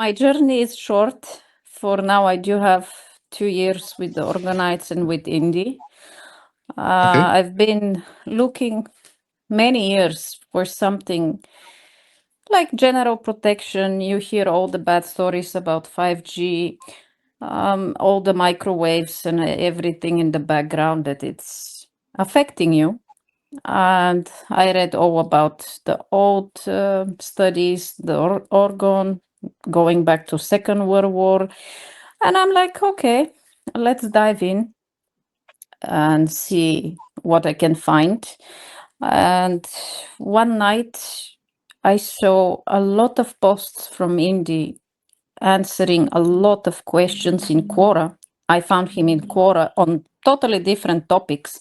My journey is short. For now, I do have 2 years with the Orgonites and with Indie. Okay. I've been looking many years for something like general protection. You hear all the bad stories about 5G, all the microwaves and everything in the background that it's affecting you. And I read all about the old studies, the orgon going back to Second World War, and I'm like, okay, let's dive in and see what I can find. And one night, I saw a lot of posts from Indy answering a lot of questions in Quora. I found him in Quora on totally different topics,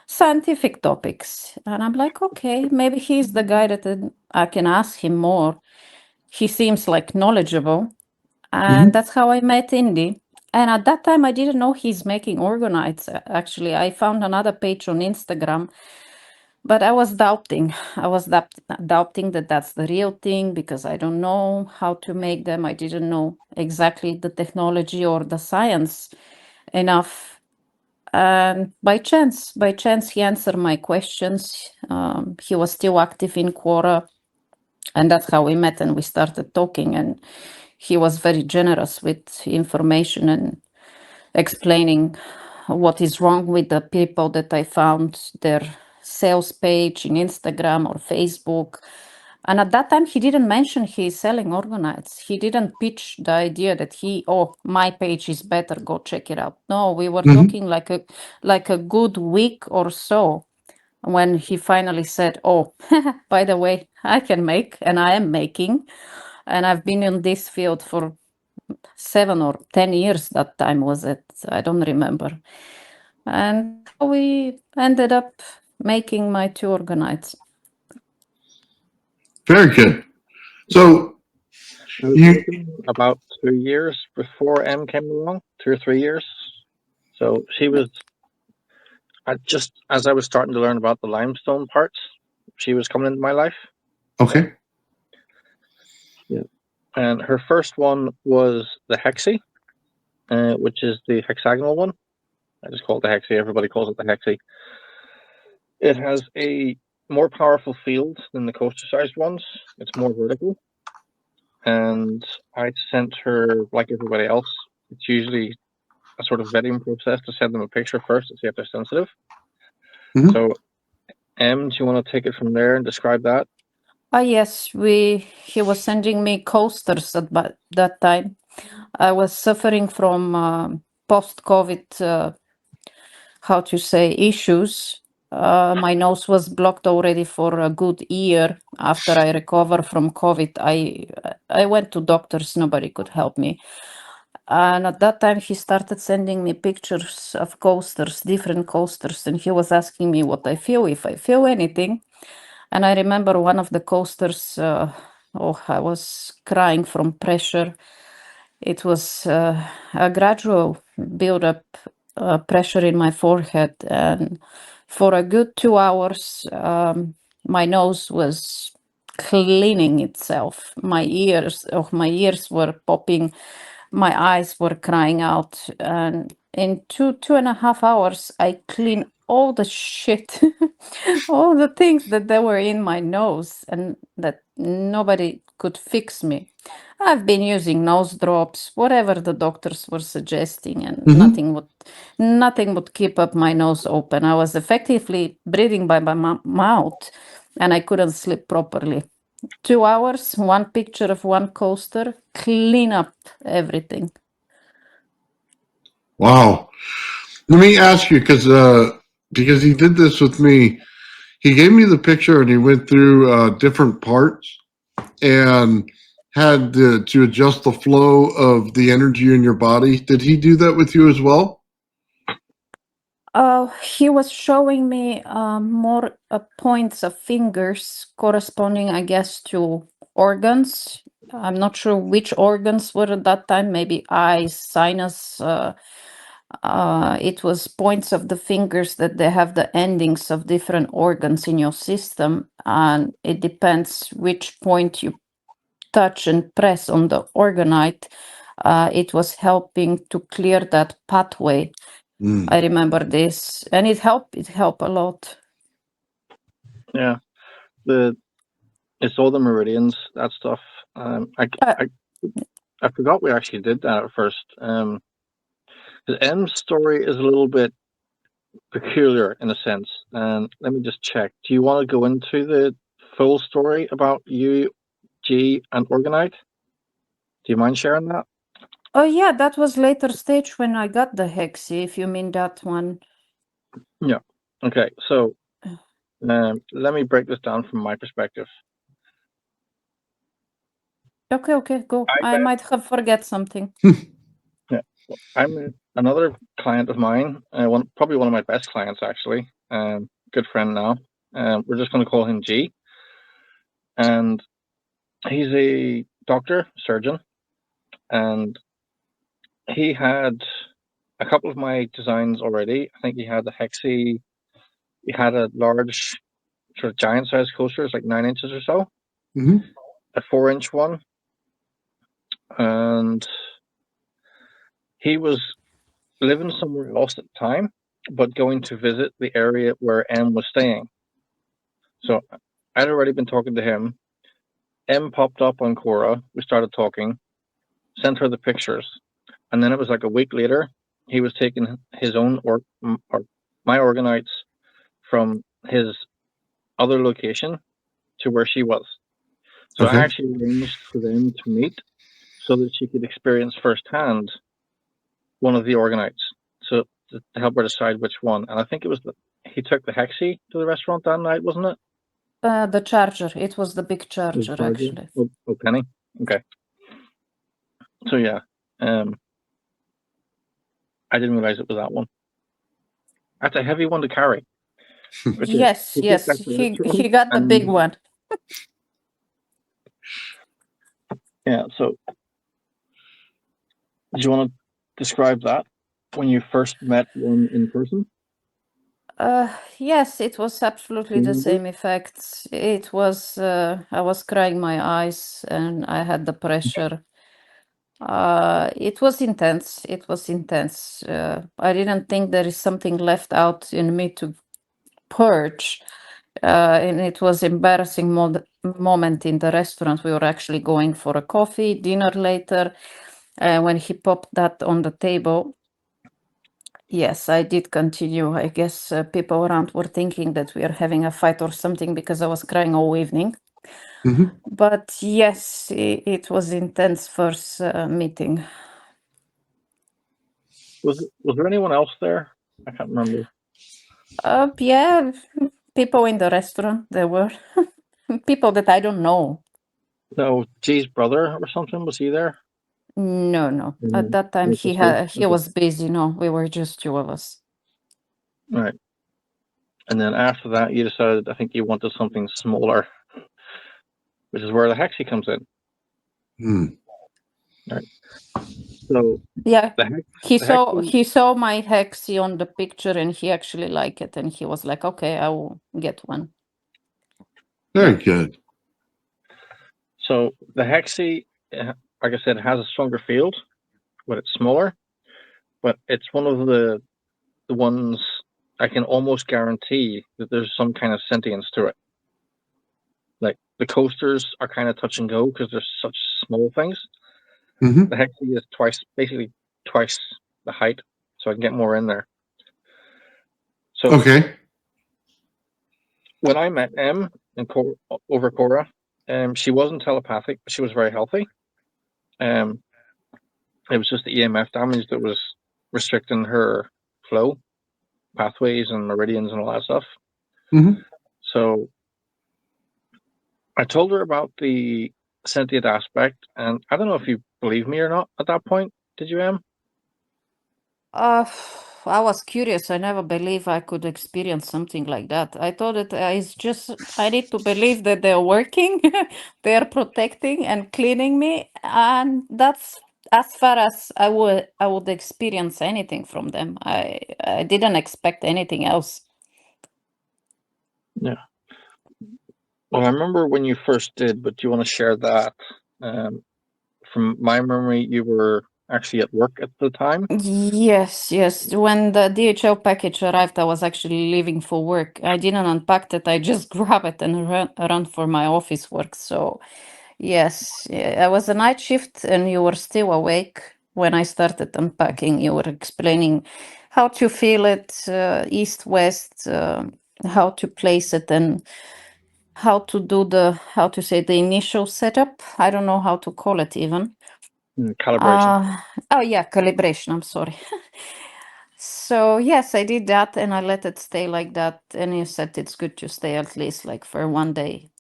scientific topics. And I'm like, okay, maybe he's the guy that I can ask him more. He seems like knowledgeable. And Hmm. that's how I met Indy. And at that time, I didn't know he's making orgonites. Actually, I found another page on Instagram, but I was doubting. I was doubting that that's the real thing because I don't know how to make them. I didn't know exactly the technology or the science enough. And by chance, he answered my questions. He was still active in Quora, and that's how we met and we started talking. And he was very generous with information and explaining what is wrong with the people that I found their sales page in Instagram or Facebook. And at that time, he didn't mention he's selling orgonites. He didn't pitch the idea that my page is better, go check it out. No, we were Hmm. talking like a good week or so when he finally said, oh, by the way, I can make and I am making. And I've been in this field for 7 or 10 years. That time was it. I don't remember. And that's how we ended up making my two orgonites. Very good. So I was you, making about 2 years before M came along, 2 or 3 years. So she was, I just as I was starting to learn about the limestone parts, she was coming into my life. okay? Yeah. And her first one was the Hexy, which is the hexagonal one. I just call it the Hexy. Everybody calls it the Hexy. It has a more powerful field than the coaster-sized ones. It's more vertical. And I sent her, like everybody else, it's usually a sort of vetting process to send them a picture first to see if they're sensitive. Mhm. So, do you want to take it from there and describe that? Yes, he was sending me coasters at that time. I was suffering from post-COVID, how to say, issues. My nose was blocked already for a good year after I recovered from COVID. I went to doctors, nobody could help me. And at that time, he started sending me pictures of coasters, different coasters, and he was asking me what I feel, if I feel anything. And I remember one of the coasters, I was crying from pressure. It was a gradual build-up pressure in my forehead, and for a good 2 hours, my nose was cleaning itself. My ears were popping, my eyes were crying out, and in 2.5 hours, I cleaned all the shit, all the things that they were in my nose, and that nobody could fix me. I've been using nose drops, whatever the doctors were suggesting, and Mhm. nothing would keep up my nose open. I was effectively breathing by my mouth, and I couldn't sleep properly. 2 hours, one picture of one coaster, clean up everything. Wow. Let me ask you, because he did this with me. He gave me the picture and he went through different parts and had to adjust the flow of the energy in your body. Did he do that with you as well? He was showing me more points of fingers corresponding, I guess, to organs. I'm not sure which organs were at that time, maybe eyes, sinus. It was points of the fingers that they have the endings of different organs in your system, and it depends which point you touch and press on the orgonite, it was helping to clear that pathway. Mm. I remember this, and it helped a lot. Yeah, it's all the meridians, that stuff. I forgot we actually did that at first. The M's story is a little bit peculiar in a sense, and let me just check. Do you want to go into the full story about you, G, and Orgonite? Do you mind sharing that? Oh yeah, that was later stage when I got the hexi, if you mean that one. Yeah. Okay, so let me break this down from my perspective. Okay, go. I might have forget something. Yeah, I'm another client of mine, probably one of my best clients actually, good friend now. We're just going to call him G, and he's a doctor, surgeon, and he had a couple of my designs already. I think he had the hexi. He had a large, sort of giant-sized coaster, it's like 9 inches or so, Mhm. a 4-inch one, and he was living somewhere else at the time, but going to visit the area where M was staying. So I'd already been talking to him. M popped up on Quora. We started talking, sent her the pictures, and then it was like a week later, he was taking his own or my Orgonites from his other location to where she was. So Okay. I actually arranged for them to meet so that she could experience firsthand one of the Orgonites. So to help her decide which one. And I think it was he took the hexi to the restaurant that night, wasn't it? The charger. It was the big charger, actually. Oh, Penny. Okay. So yeah, I didn't realize it was that one. That's a heavy one to carry. Yes, he got the big one. Yeah. So, do you want to describe that when you first met one in person? Yes, it was absolutely the same effects. It was, I was crying my eyes and I had the pressure. It was intense. It was intense. I didn't think there is something left out in me to purge. And it was embarrassing moment in the restaurant. We were actually going for a coffee, dinner later. When he popped that on the table, yes, I did continue. I guess people around were thinking that we are having a fight or something because I was crying all evening. Mhm. But yes, it was intense first meeting. Was there anyone else there? I can't remember. Yeah, people in the restaurant. There were people that I don't know. No, G's brother or something, was he there? No. At that time, he was busy. No, we were just two of us. Right. And then after that, you decided, I think you wanted something smaller, which is where the hexi comes in. Mm. Right. So yeah, he hexi, saw my hexi on the picture and he actually liked it and he was like, "Okay, I will get one." Very good. So the hexi, like I said, has a stronger field, but it's smaller. But it's one of the ones I can almost guarantee that there's some kind of sentience to it. Like the coasters are kind of touch and go because they're such small things. Mhm. The hexi is basically twice the height, so I can get more in there. So Okay. when I met M over Quora, she wasn't telepathic, but she was very healthy. It was just the EMF damage that was restricting her flow, pathways and meridians and all that stuff. Mhm. So I told her about the sentient aspect, and I don't know if you believe me or not at that point. Did you, Em? I was curious. I never believed I could experience something like that. I thought that it's just I need to believe that they're working, they're protecting and cleaning me, and that's as far as I would experience anything from them. I didn't expect anything else. Yeah. Well, I remember when you first did, but do you want to share that From my memory, you were actually at work at the time. Yes, yes. When the DHL package arrived, I was actually leaving for work. I didn't unpack it. I just grab it and run for my office work. So, yes, I was a night shift, and you were still awake when I started unpacking. You were explaining how to feel it, east, west, how to place it, and how to do how to say, the initial setup. I don't know how to call it even. Calibration. Oh yeah, calibration. I'm sorry. So yes, I did that, and I let it stay like that. And you said it's good to stay at least like for one day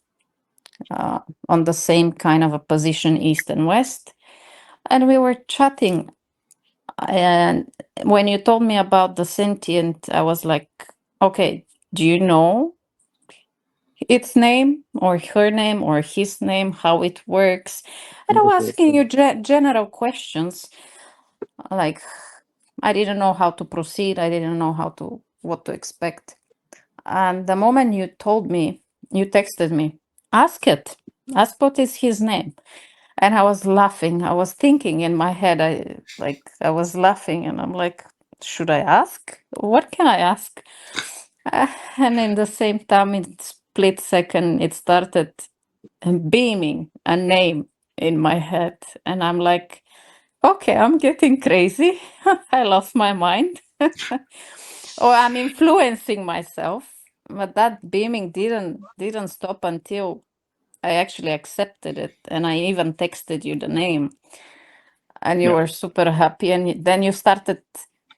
on the same kind of a position, east and west. And we were chatting, and when you told me about the sentient, I was like, okay, do you know its name or her name or his name, how it works? And I was asking you general questions, like I didn't know how to proceed. I didn't know what to expect. And the moment you told me, you texted me, ask what is his name. And I was laughing. I was thinking in my head, I was laughing, and I'm like, should I ask? What can I ask? And in the same time, in split second, it started beaming a name in my head. And I'm like, okay, I'm getting crazy. I lost my mind. Or I'm influencing myself. But that beaming didn't stop until I actually accepted it. And I even texted you the name. And you Yeah. were super happy. And then you started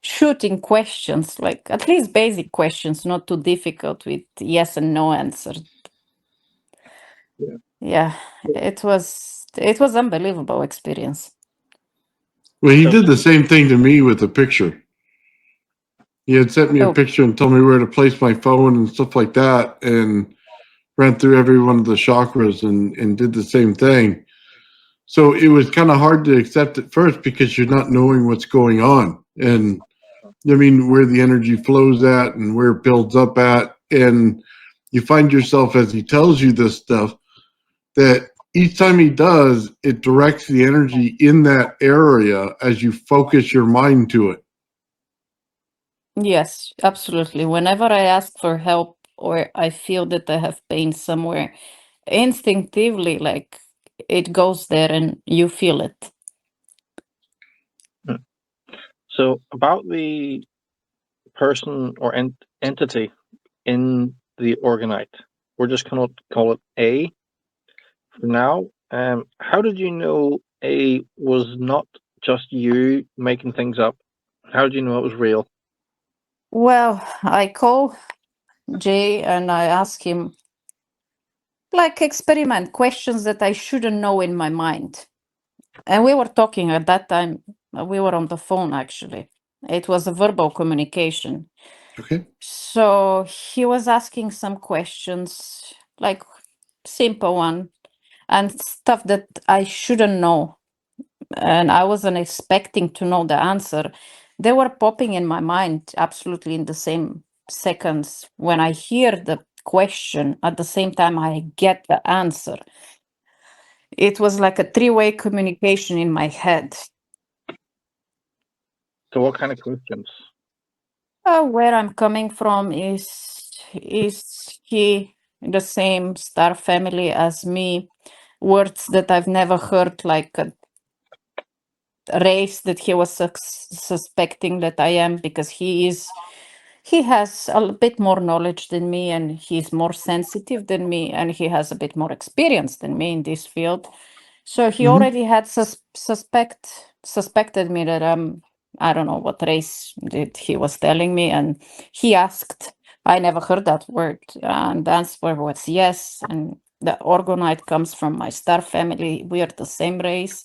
shooting questions, like at least basic questions, not too difficult with yes and no answer. Yeah. Yeah, it was unbelievable experience. Well, he So- did the same thing to me with a picture. He had sent me a Oh. picture and told me where to place my phone and stuff like that, and ran through every one of the chakras and did the same thing. So it was kind of hard to accept at first because you're not knowing what's going on. And I mean, where the energy flows at and where it builds up at. And you find yourself, as he tells you this stuff, that each time he does, it directs the energy in that area as you focus your mind to it. Yes, absolutely. Whenever I ask for help or I feel that I have pain somewhere, instinctively, like it goes there and you feel it. So about the person or entity in the Orgonite, we're just going to call it A for now. How did you know A was not just you making things up? How did you know it was real? Well, I call Jay and I ask him, like, experiment questions that I shouldn't know in my mind. And we were talking at that time, we were on the phone actually. It was a verbal communication. Okay. So he was asking some questions, like simple one, and stuff that I shouldn't know. And I wasn't expecting to know the answer. They were popping in my mind absolutely in the same seconds. When I hear the question, at the same time, I get the answer. It was like a three-way communication in my head. So what kind of questions? Where I'm coming from is he the same star family as me? Words that I've never heard, like a race that he was suspecting that I am, because he has a bit more knowledge than me, and he's more sensitive than me, and he has a bit more experience than me in this field. So he already had suspected me that I don't know what race that he was telling me, and he asked. I never heard that word, and the answer was yes. And the Orgonite comes from my star family. We are the same race.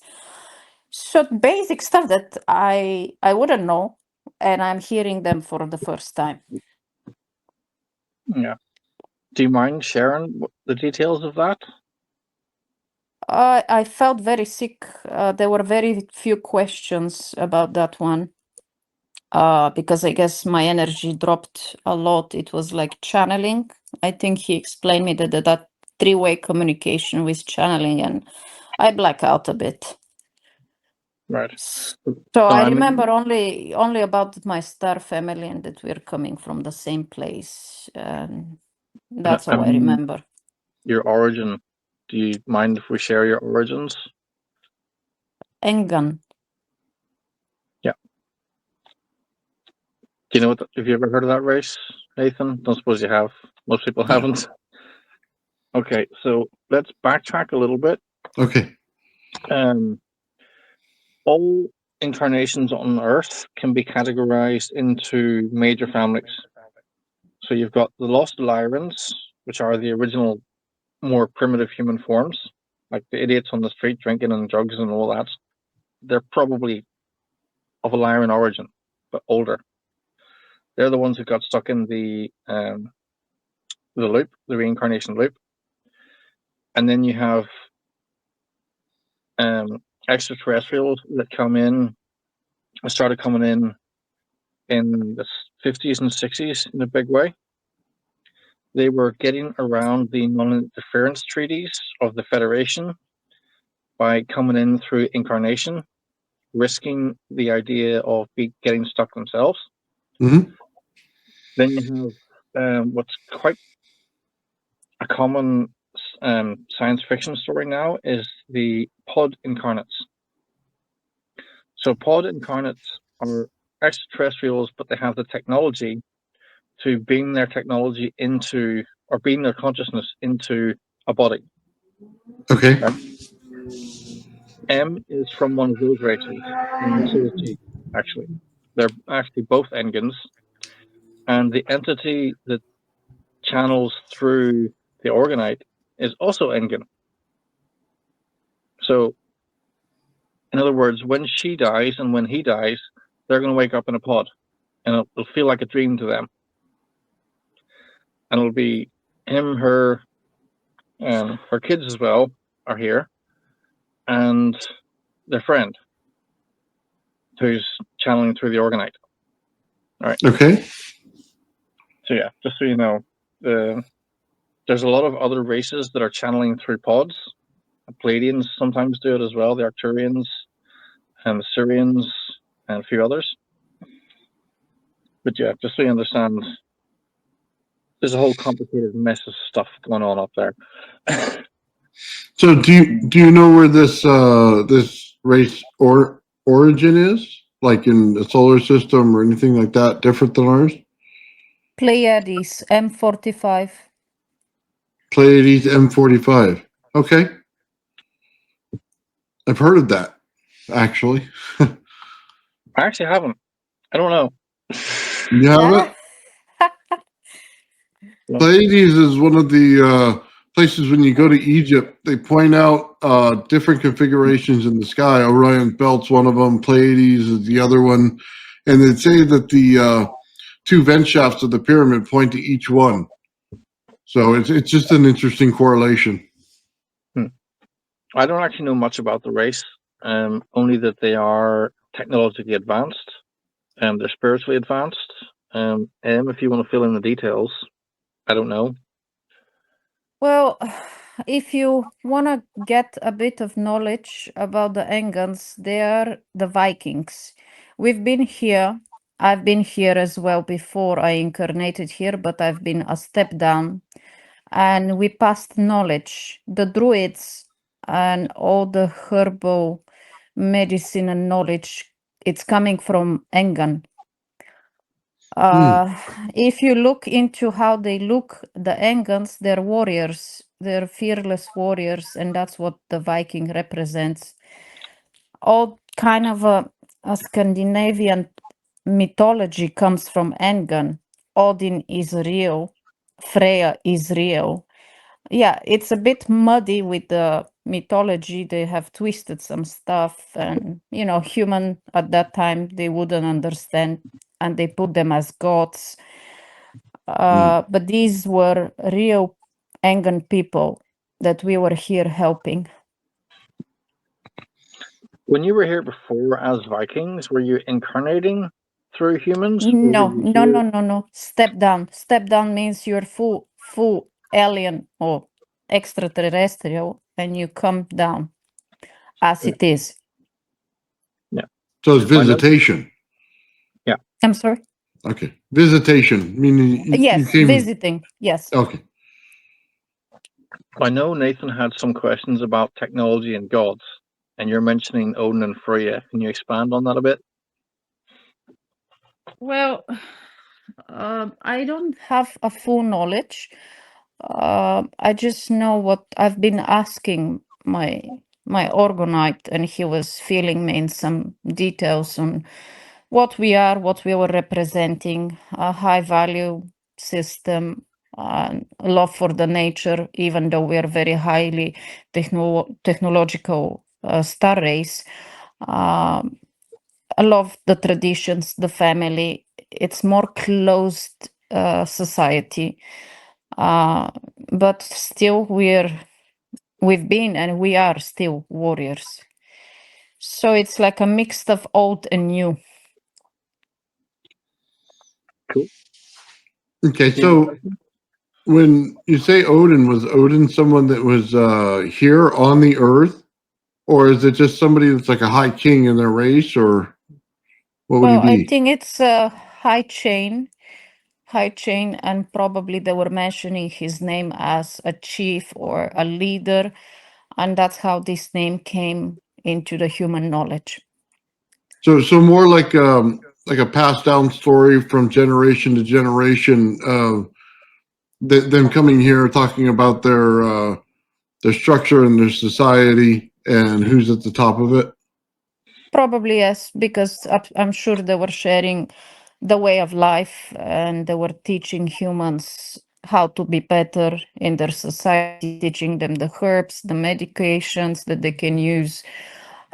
So basic stuff that I wouldn't know, and I'm hearing them for the first time. Yeah. Do you mind sharing the details of that? I felt very sick. There were very few questions about that one. Because I guess my energy dropped a lot. It was like channeling. I think he explained me that three-way communication with channeling, and I black out a bit. Right. So I remember only about my star family and that we're coming from the same place. That's all I remember. Your origin. Do you mind if we share your origins? Engan. Yeah. Do you know have you ever heard of that race, Nathan? Don't suppose you have. Most people haven't. Okay, so let's backtrack a little bit. Okay. All incarnations on Earth can be categorized into major families. So you've got the lost Lyrans, which are the original, more primitive human forms, like the idiots on the street drinking and drugs and all that. They're probably of a Lyran origin, but older. They're the ones who got stuck in the loop, the reincarnation loop. And then you have extraterrestrials that come in, started coming in the 50s and 60s in a big way. They were getting around the non-interference treaties of the Federation by coming in through incarnation, risking the idea of getting stuck themselves. Mm-hmm. Then you have what's quite a common science fiction story now is the pod incarnates. So pod incarnates are extraterrestrials, but they have the technology to beam their technology into, or beam their consciousness into a body. Okay. Right? M is from one of those races, and so is G, actually. They're actually both Engans, and the entity that channels through the Orgonite is also Engan. So, in other words, when she dies and when he dies, they're going to wake up in a pod, and it'll feel like a dream to them. And it'll be him, her, and her kids as well are here, and their friend, who's channeling through the Orgonite. All right. Okay. So yeah, just so you know, there's a lot of other races that are channeling through pods. The Palladians sometimes do it as well. The Arcturians and the Syrians and a few others. But yeah, just so you understand, there's a whole complicated mess of stuff going on up there. So do you know where this this race origin is? Like in the solar system or anything like that, different than ours? Pleiades, M45. Pleiades M45. Okay. I've heard of that, actually. I actually haven't. I don't know. You have it? Pleiades is one of the places when you go to Egypt, they point out different configurations in the sky. Orion's Belt's one of them, Pleiades is the other one. And they say that the two vent shafts of the pyramid point to each one. So it's just an interesting correlation. I don't actually know much about the race, only that they are technologically advanced and they're spiritually advanced. If you want to fill in the details, I don't know. Well, if you want to get a bit of knowledge about the Engans, they are the Vikings. We've been here. I've been here as well before I incarnated here, but I've been a step down. And we passed knowledge. The Druids and all the herbal medicine and knowledge, it's coming from Engan. If you look into how they look, the Engans, they're warriors. They're fearless warriors, and that's what the Viking represents. All kind of a Scandinavian mythology comes from Engan. Odin is real. Freya is real. Yeah, it's a bit muddy with the mythology. They have twisted some stuff, and human at that time they wouldn't understand, and they put them as gods. But these were real Engan people that we were here helping. When you were here before as Vikings, were you incarnating through humans? No. Step down. Step down means you're full alien or extraterrestrial, and you come down. as it is. So it's I know- visitation. I'm sorry. Okay, visitation meaning you Yes, came. visiting. Yes. Okay. I know Nathan had some questions about technology and gods, and you're mentioning Odin and Freya. Can you expand on that a bit? Well, I don't have a full knowledge. I just know what I've been asking my Orgonite, and he was filling me in some details on what we are, what we were representing, a high value system, love for the nature, even though we are very highly technological star race. I love the traditions, the family. It's more closed society, but still we've been and we are still warriors. So it's like a mix of old and new. Cool. Okay, so when you say Odin, was Odin someone that was here on the earth, or is it just somebody that's like a high king in their race, or what would Well, he I be? think it's a high chain, and probably they were mentioning his name as a chief or a leader, and that's how this name came into the human knowledge. So more like a passed down story from generation to generation of them coming here talking about their structure and their society and who's at the top of it. Probably yes, because I'm sure they were sharing the way of life and they were teaching humans how to be better in their society, teaching them the herbs, the medications that they can use,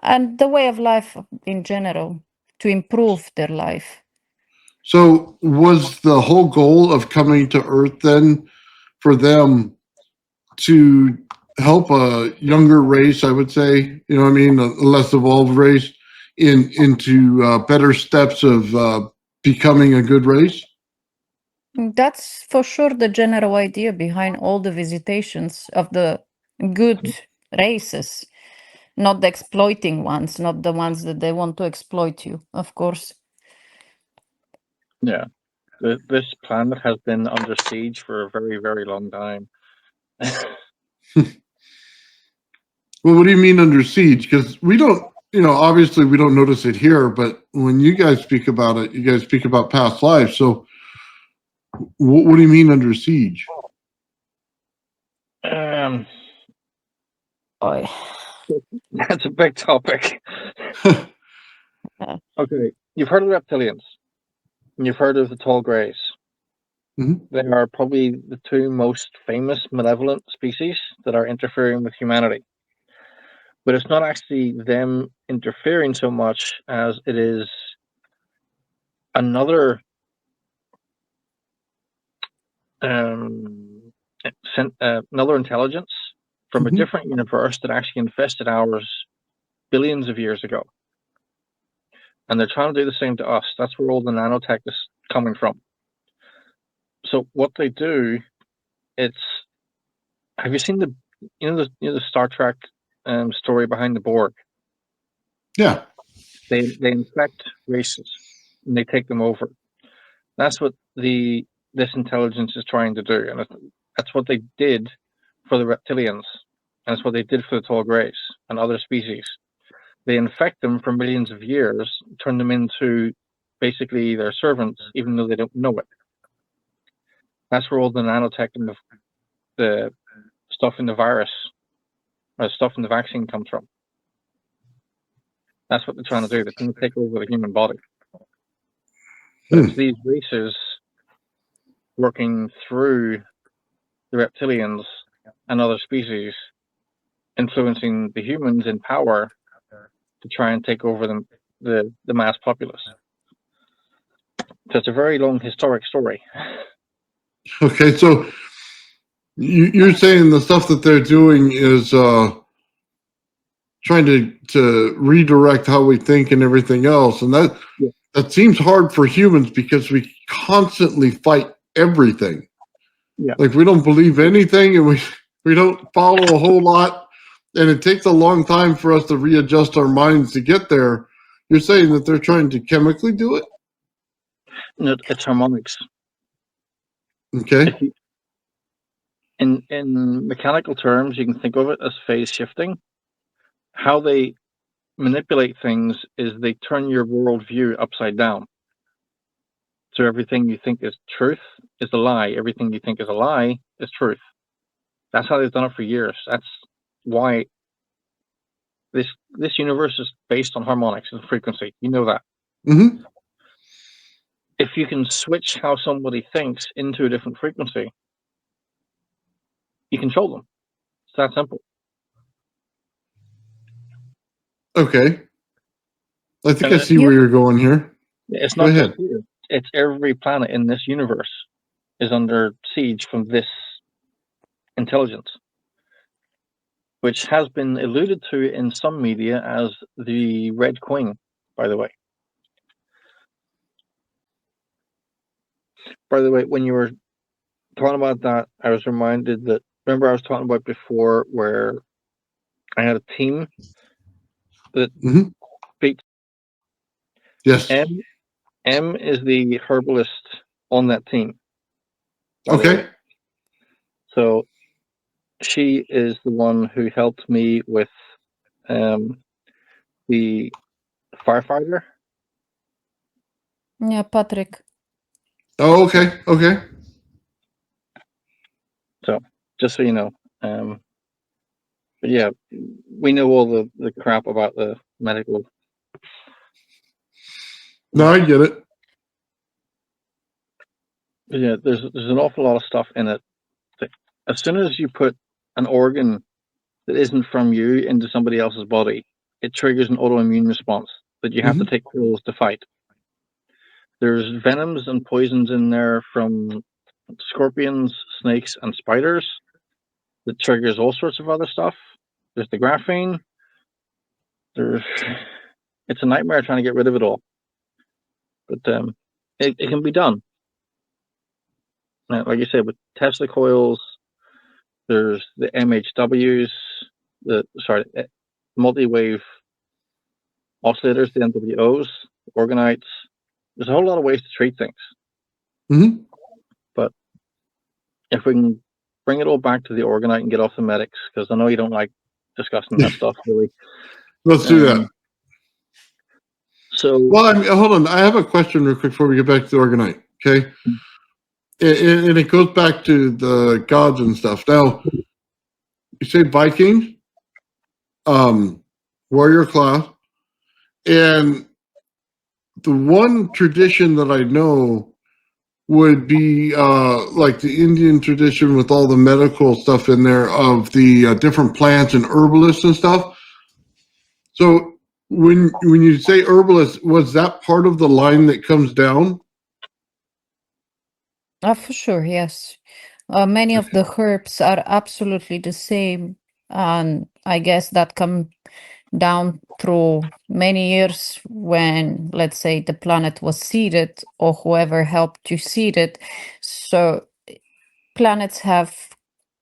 and the way of life in general to improve their life. So was the whole goal of coming to Earth then for them to help a younger race, I would say, you know what I mean, a less evolved race into better steps of becoming a good race? That's for sure the general idea behind all the visitations of the good races, not the exploiting ones, not the ones that they want to exploit you, of course. Yeah. This planet has been under siege for a very, very long time. Well, what do you mean under siege? Because we don't, obviously we don't notice it here, but when you guys speak about it, you guys speak about past lives. So what do you mean under siege? um, Oh, that's a big topic. Okay, you've heard of reptilians, and you've heard of the tall greys. Mhm. They are probably the two most famous malevolent species that are interfering with humanity. But it's not actually them interfering so much as it is another another intelligence from a Mhm. different universe that actually infested ours billions of years ago. And they're trying to do the same to us. That's where all the nanotech is coming from. So what they do, have you seen the Star Trek story behind the Borg? Yeah. They infect races and they take them over. That's what this intelligence is trying to do, and that's what they did for the reptilians, and that's what they did for the tall greys and other species. They infect them for millions of years, turn them into basically their servants, even though they don't know it. That's where all the nanotech and the stuff in the virus or stuff in the vaccine comes from. That's what they're trying to do. They're trying to take over the human body. But it's these races working through the reptilians and other species, influencing the humans in power to try and take over the mass populace. So it's a very long historic story. Okay, so you're saying the stuff that they're doing is trying to redirect how we think and everything else, and that seems hard for humans because we constantly fight everything. Yeah. Like we don't believe anything, and we don't follow a whole lot. and it takes a long time for us to readjust our minds to get there. You're saying that they're trying to chemically do it? No, it's harmonics. Okay. If you, in mechanical terms, you can think of it as phase shifting. How they manipulate things is they turn your worldview upside down. So everything you think is truth is a lie. Everything you think is a lie is truth. That's how they've done it for years. That's why this universe is based on harmonics and frequency. You know that. Mm-hmm. If you can switch how somebody thinks into a different frequency, you control them. It's that simple. Okay. I think And I see where you're going here. it's Go not just ahead. here. It's every planet in this universe is under siege from this intelligence, which has been alluded to in some media as the Red Queen, by the way. By the way, when you were talking about that, I was reminded that, remember I was talking about before where I had a team that Mm-hmm. beat Yes. M is the herbalist on that team, by the Okay. way. So she is the one who helped me with the firefighter. Yeah, Patrick. Oh, okay. Okay. So just so you know, but yeah, we know all the crap about the medical. No, I get it. Yeah, there's an awful lot of stuff in it. As soon as you put an organ that isn't from you into somebody else's body, it triggers an autoimmune response that you have to take pills to fight. There's venoms and poisons in there from scorpions, snakes, and spiders that triggers all sorts of other stuff. There's the graphene. It's a nightmare trying to get rid of it all, but it can be done. Like you said, with Tesla coils, there's the MHWs, multi-wave oscillators, the MWOs, orgonites. There's a whole lot of ways to treat things. Mm-hmm. But if we can bring it all back to the orgonite and get off the medics, because I know you don't like discussing that stuff, really. Let's do that. So, well, hold on. I have a question real quick before we get back to the orgonite. Okay. And it goes back to the gods and stuff. Now, you say Vikings, warrior class, and the one tradition that I know would be like the Indian tradition with all the medical stuff in there of the different plants and herbalists and stuff. So when you say herbalist, was that part of the line that comes down? For sure, yes. Many of the herbs are absolutely the same, and I guess that come down through many years when, let's say, the planet was seeded or whoever helped you seed it. So planets have,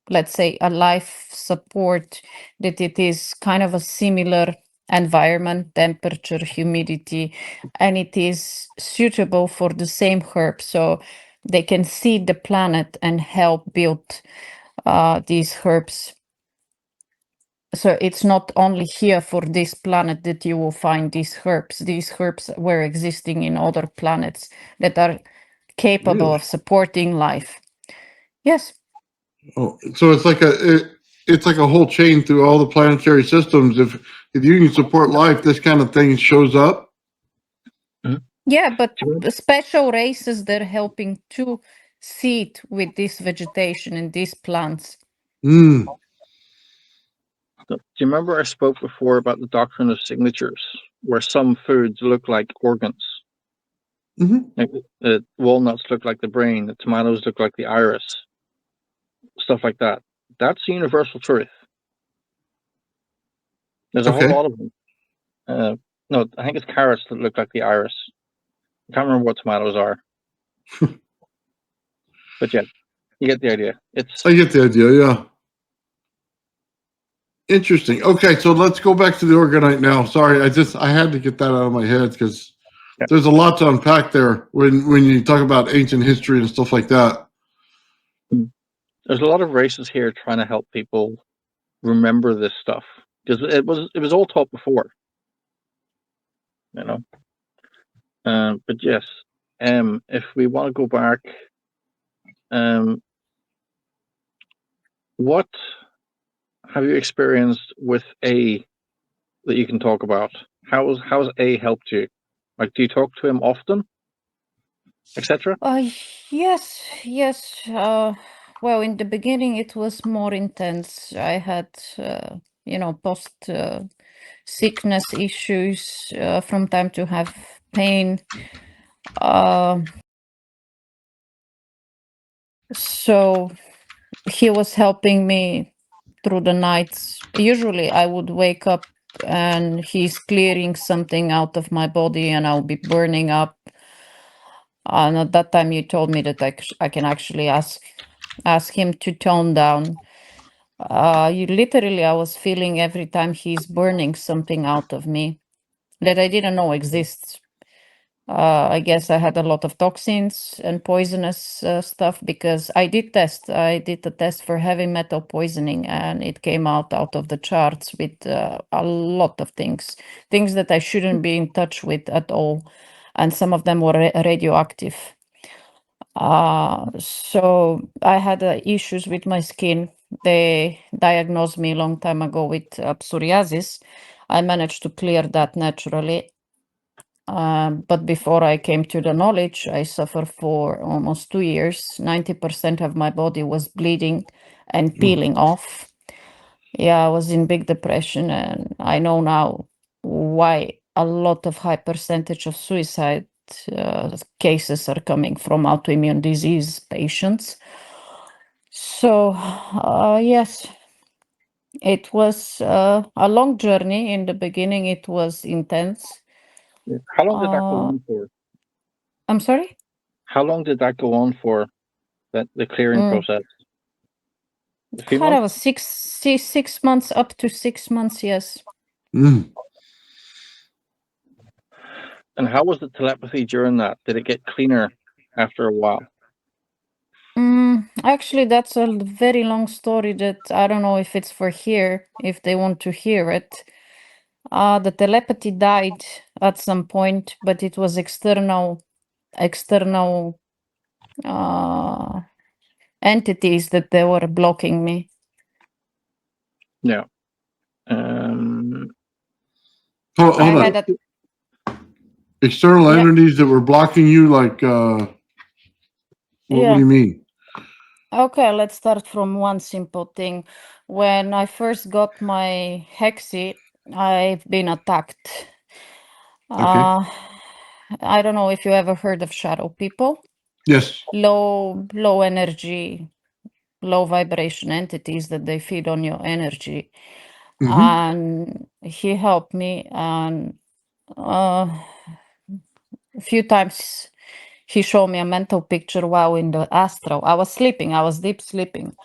let's say, a life support that it is kind of a similar environment, temperature, humidity, and it is suitable for the same herb. So they can seed the planet and help build these herbs. So it's not only here for this planet that you will find these herbs. These herbs were existing in other planets that are capable Really? of supporting life. Yes. Oh, so it's like it's like a whole chain through all the planetary systems. If you can support life, this kind of thing shows up. Yeah, but special races, they're helping to seed with this vegetation and these plants. Mm. do you remember I spoke before about the doctrine of signatures, where some foods look like organs? Mm-hmm. Like the walnuts look like the brain, the tomatoes look like the iris, stuff like that. That's universal truth. There's a whole Okay. lot of them. No, I think it's carrots that look like the iris. I can't remember what tomatoes are. But yeah, you get the idea. I get the idea, yeah. Interesting. Okay, so let's go back to the Orgonite now. Sorry, I had to get that out of my head because Yeah. there's a lot to unpack there when you talk about ancient history and stuff like that. There's a lot of races here trying to help people remember this stuff because it was all taught before, you know. But yes, if we want to go back, what have you experienced with A that you can talk about? How's A helped you? Like, do you talk to him often, etc.? Yes, yes. Well, in the beginning, it was more intense. I had, post sickness issues from time to have pain. So he was helping me through the nights. Usually, I would wake up and he's clearing something out of my body, and I'll be burning up. And at that time, you told me that I can actually ask him to tone down. I was feeling every time he's burning something out of me that I didn't know exists. I guess I had a lot of toxins and poisonous stuff because I did test. I did a test for heavy metal poisoning, and it came out of the charts with a lot of things that I shouldn't be in touch with at all, and some of them were radioactive. So I had issues with my skin. They diagnosed me a long time ago with psoriasis. I managed to clear that naturally. But before I came to the knowledge, I suffered for almost 2 years. 90% of my body was bleeding and peeling off. Yeah, I was in big depression, and I know now why a lot of high percentage of suicide cases are coming from autoimmune disease patients. So, yes, it was a long journey. In the beginning, it was intense. How long did that go Uh, on for? I'm sorry? How long did that go on for? The clearing process? A few Kind of months. 6 months, up to 6 months, yes. Mm. And how was the telepathy during that? Did it get cleaner after a while? Actually, that's a very long story that I don't know if it's for here, if they want to hear it. The telepathy died at some point, but it was external uh, entities that they were blocking me. Yeah. Hold I on. had a External yeah, entities that were blocking you, like what do yeah. you mean? Okay, let's start from one simple thing. When I first got my hexi, I've been attacked. Okay. I don't know if you ever heard of shadow people. Yes. Low energy, low vibration entities that they feed on your energy. Mm-hmm. And he helped me, and a few times he showed me a mental picture while in the astral. I was sleeping, I was deep sleeping.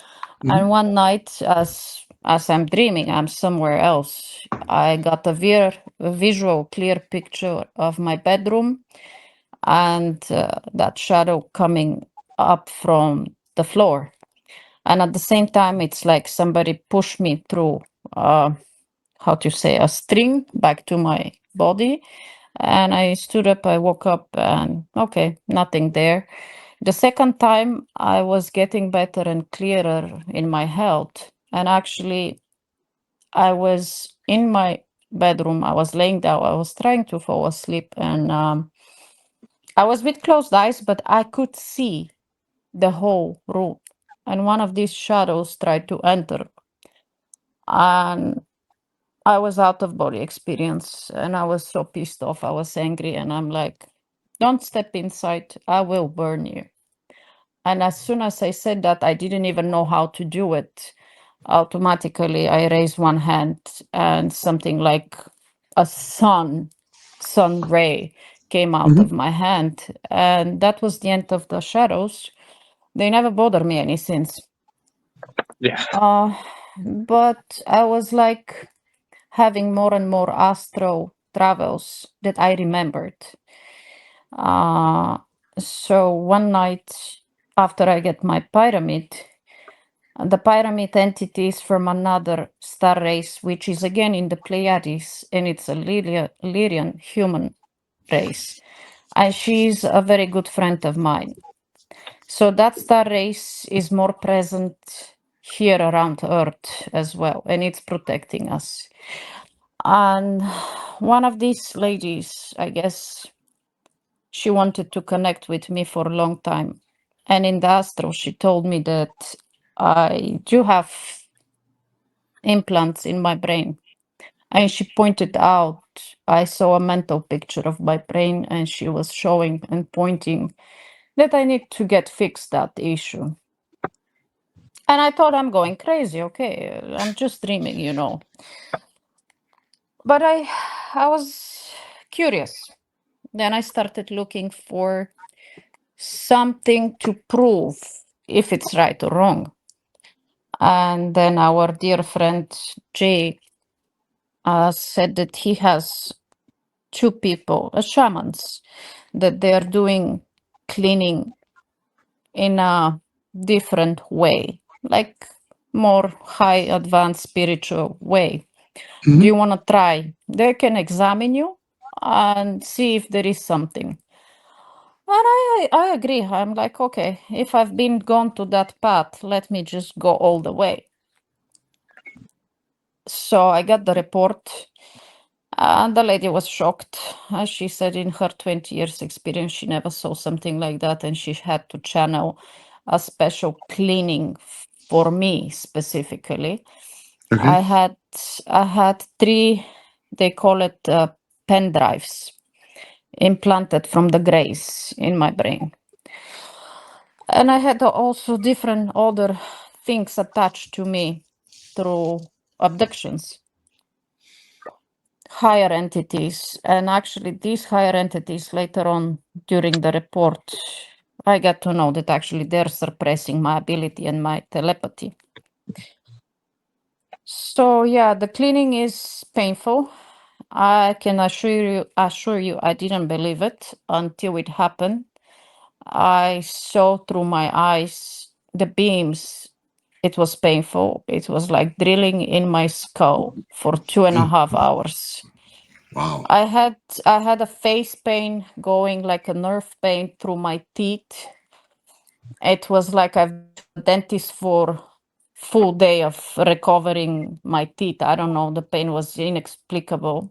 And one night, as I'm dreaming, I'm somewhere else. I got a visual, clear picture of my bedroom, and that shadow coming up from the floor. And at the same time, it's like somebody pushed me through, how to say, a string back to my body. And I stood up, I woke up, and okay, nothing there. The second time, I was getting better and clearer in my health. And actually, I was in my bedroom, I was laying down, I was trying to fall asleep, and I was with closed eyes, but I could see the whole room. And one of these shadows tried to enter. And I was out of body experience, and I was so pissed off. I was angry, and I'm like, don't step inside, I will burn you. And as soon as I said that, I didn't even know how to do it. Automatically, I raised one hand, and something like a sun ray came out Mm-hmm. of my hand. And that was the end of the shadows. They never bothered me any since. Yeah. but I was like having more and more astral travels that I remembered. Uh, so one night after I get my pyramid, the pyramid entity is from another star race, which is again in the Pleiades, and it's a Lyrian human race. And she's a very good friend of mine. So that star race is more present here around Earth as well, and it's protecting us. And one of these ladies, I guess, she wanted to connect with me for a long time. And in the astral, she told me that I do have implants in my brain. And she pointed out, I saw a mental picture of my brain, and she was showing and pointing that I need to get fixed that issue. And I thought I'm going crazy. Okay, I'm just dreaming, you know. But I was curious. Then I started looking for something to prove if it's right or wrong. And then our dear friend Jay said that he has two people, shamans, that they are doing cleaning in a different way, like more high advanced spiritual way. Do you want to try? They can examine you and see if there is something. And I agree. I'm like, okay, if I've been gone to that path, let me just go all the way. So I got the report, and the lady was shocked. She said in her 20 years experience, she never saw something like that, and she had to channel a special cleaning for me specifically. Okay. I had three, they call it pen drives, implanted from the grace in my brain. And I had also different other things attached to me through abductions, higher entities. And actually, these higher entities later on during the report, I got to know that actually they're suppressing my ability and my telepathy. So yeah, the cleaning is painful. I can assure you, I didn't believe it until it happened. I saw through my eyes the beams. It was painful. It was like drilling in my skull for 2.5 hours. Wow. I had a face pain going like a nerve pain through my teeth. It was like I've been to the dentist for full day of recovering my teeth. I don't know. The pain was inexplicable.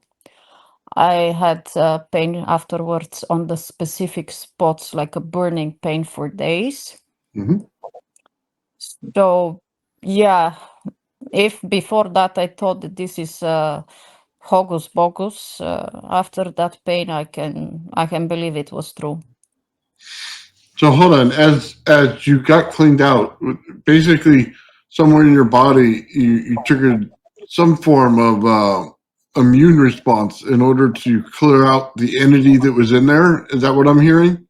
I had pain afterwards on the specific spots, like a burning pain for days. Mhm. So, yeah, if before that I thought that this is hocus pocus, after that pain, I can believe it was true. So hold on, as you got cleaned out, basically somewhere in your body you triggered some form of immune response in order to clear out the entity that was in there. Is that what I'm hearing?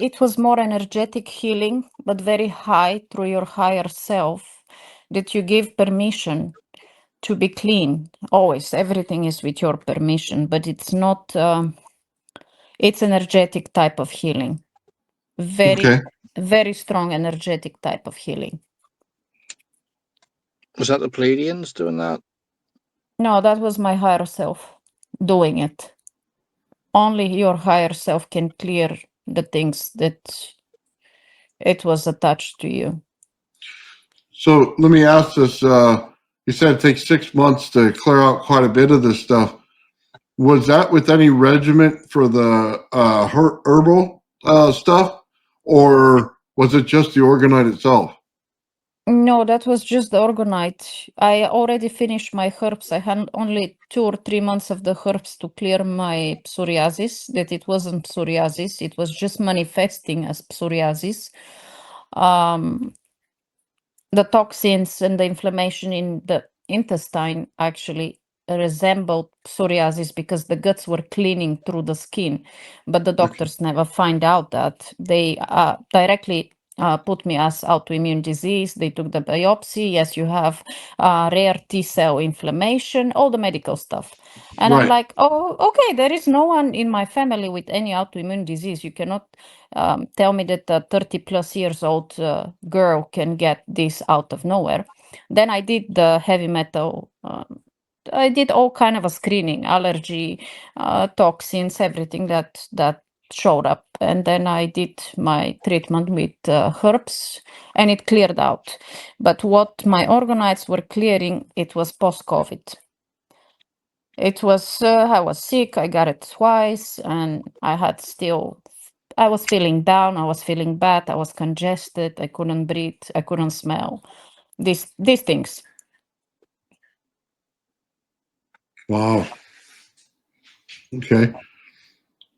It was more energetic healing, but very high through your higher self, that you give permission to be clean. Always, everything is with your permission, but it's not. It's energetic type of healing. Very, Okay. very strong energetic type of healing. Was that the Pleiadians doing that? No, that was my higher self doing it. Only your higher self can clear the things that it was attached to you. So let me ask this. You said it takes 6 months to clear out quite a bit of this stuff. Was that with any regiment for the herbal stuff, or was it just the orgonite itself? No, that was just the orgonite. I already finished my herbs. I had only 2 or 3 months of the herbs to clear my psoriasis, that it wasn't psoriasis, it was just manifesting as psoriasis. The toxins and the inflammation in the intestine actually resembled psoriasis because the guts were cleaning through the skin, but the doctors never find out that. They directly put me as autoimmune disease. They took the biopsy. Yes, you have rare T cell inflammation, all the medical stuff. And I'm Right. like, oh, okay, there is no one in my family with any autoimmune disease. You cannot tell me that a 30 plus years old girl can get this out of nowhere. Then I did the heavy metal. I did all kind of a screening, allergy, toxins, everything that showed up, and then I did my treatment with herbs, and it cleared out. But what my orgonites were clearing, it was post-COVID. It was I was sick. I got it twice, and I was feeling down. I was feeling bad. I was congested. I couldn't breathe. I couldn't smell. These things. Wow. Okay.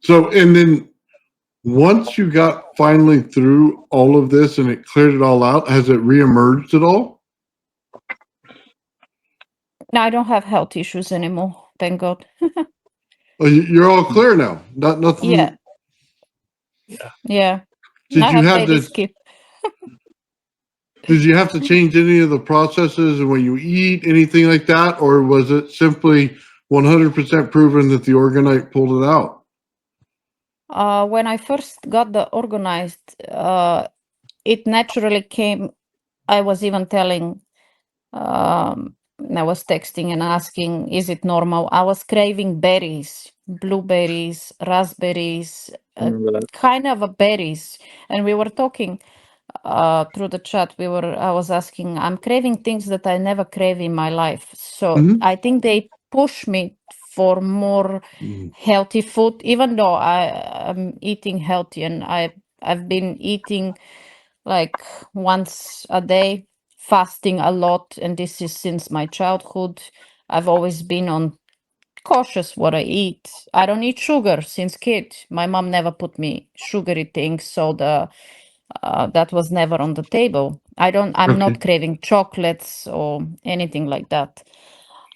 So, and then once you got finally through all of this and it cleared it all out, has it reemerged at all? Now I don't have health issues anymore. Thank God. Oh, you're all clear now. Nothing. Yeah. Yeah. Yeah. Did I you have have daily to? skip. Did you have to change any of the processes and when you eat, anything like that, or was it simply 100% proven that the organite pulled it out? When I first got the organized, it naturally came. I was even telling, I was texting and asking, is it normal? I was craving berries, blueberries, raspberries, I remember that. kind of a berries. And we were talking through the chat. I was asking, I'm craving things that I never crave in my life. So Mm-hmm. I think they push me for more healthy food, even though I'm eating healthy, and I've been eating like once a day, fasting a lot, and this is since my childhood. I've always been on cautious what I eat. I don't eat sugar since kid. My mom never put me sugary things, so that was never on the table. I'm Okay. not craving chocolates or anything like that.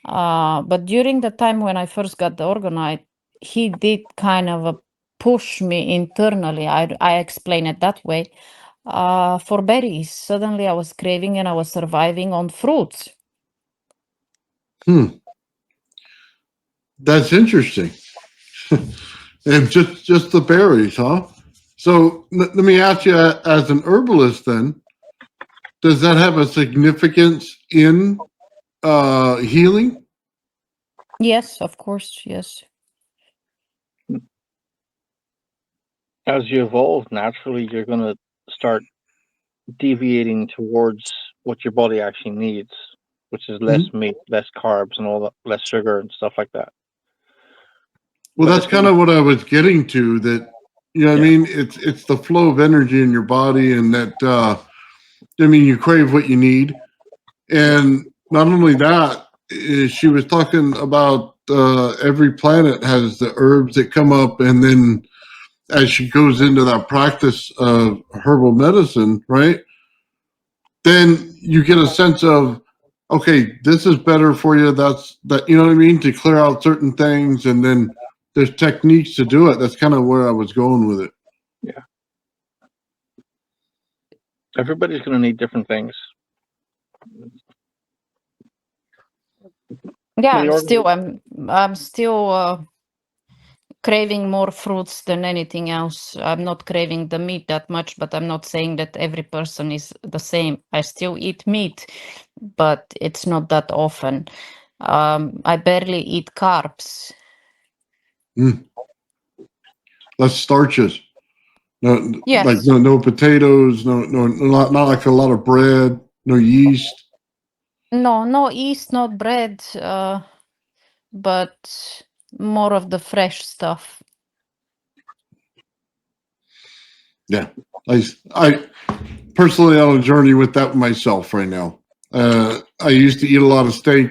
But during the time when I first got the orgonite, he did kind of push me internally. I explain it that way. For berries, suddenly I was craving and I was surviving on fruits. That's interesting. And just the berries, huh? So let me ask you, as an herbalist, then, does that have a significance in healing? Yes, of course, yes. As you evolve naturally, you're going to start deviating towards what your body actually needs, which is less meat, less carbs, and all that, less sugar and stuff like that. Well, But that's if kind you, of what I was getting to. That, you know what I yeah, mean? It's the flow of energy in your body, and that I mean, you crave what you need, and not only that, she was talking about every planet has the herbs that come up, and then as she goes into that practice of herbal medicine, right? Then you get a sense of, okay, this is better for you. That's that, you know what I mean? To clear out certain things, and then there's techniques to do it. That's kind of where I was going with it. yeah, everybody's going to need different things. Yeah, The organ, I'm still craving more fruits than anything else. I'm not craving the meat that much, but I'm not saying that every person is the same. I still eat meat, but it's not that often. I barely eat carbs. Less starches. No, like Yes. no potatoes. No, not like a lot of bread. No yeast. No yeast, not bread, but more of the fresh stuff. Yeah, I personally on a journey with that myself right now. I used to eat a lot of steak.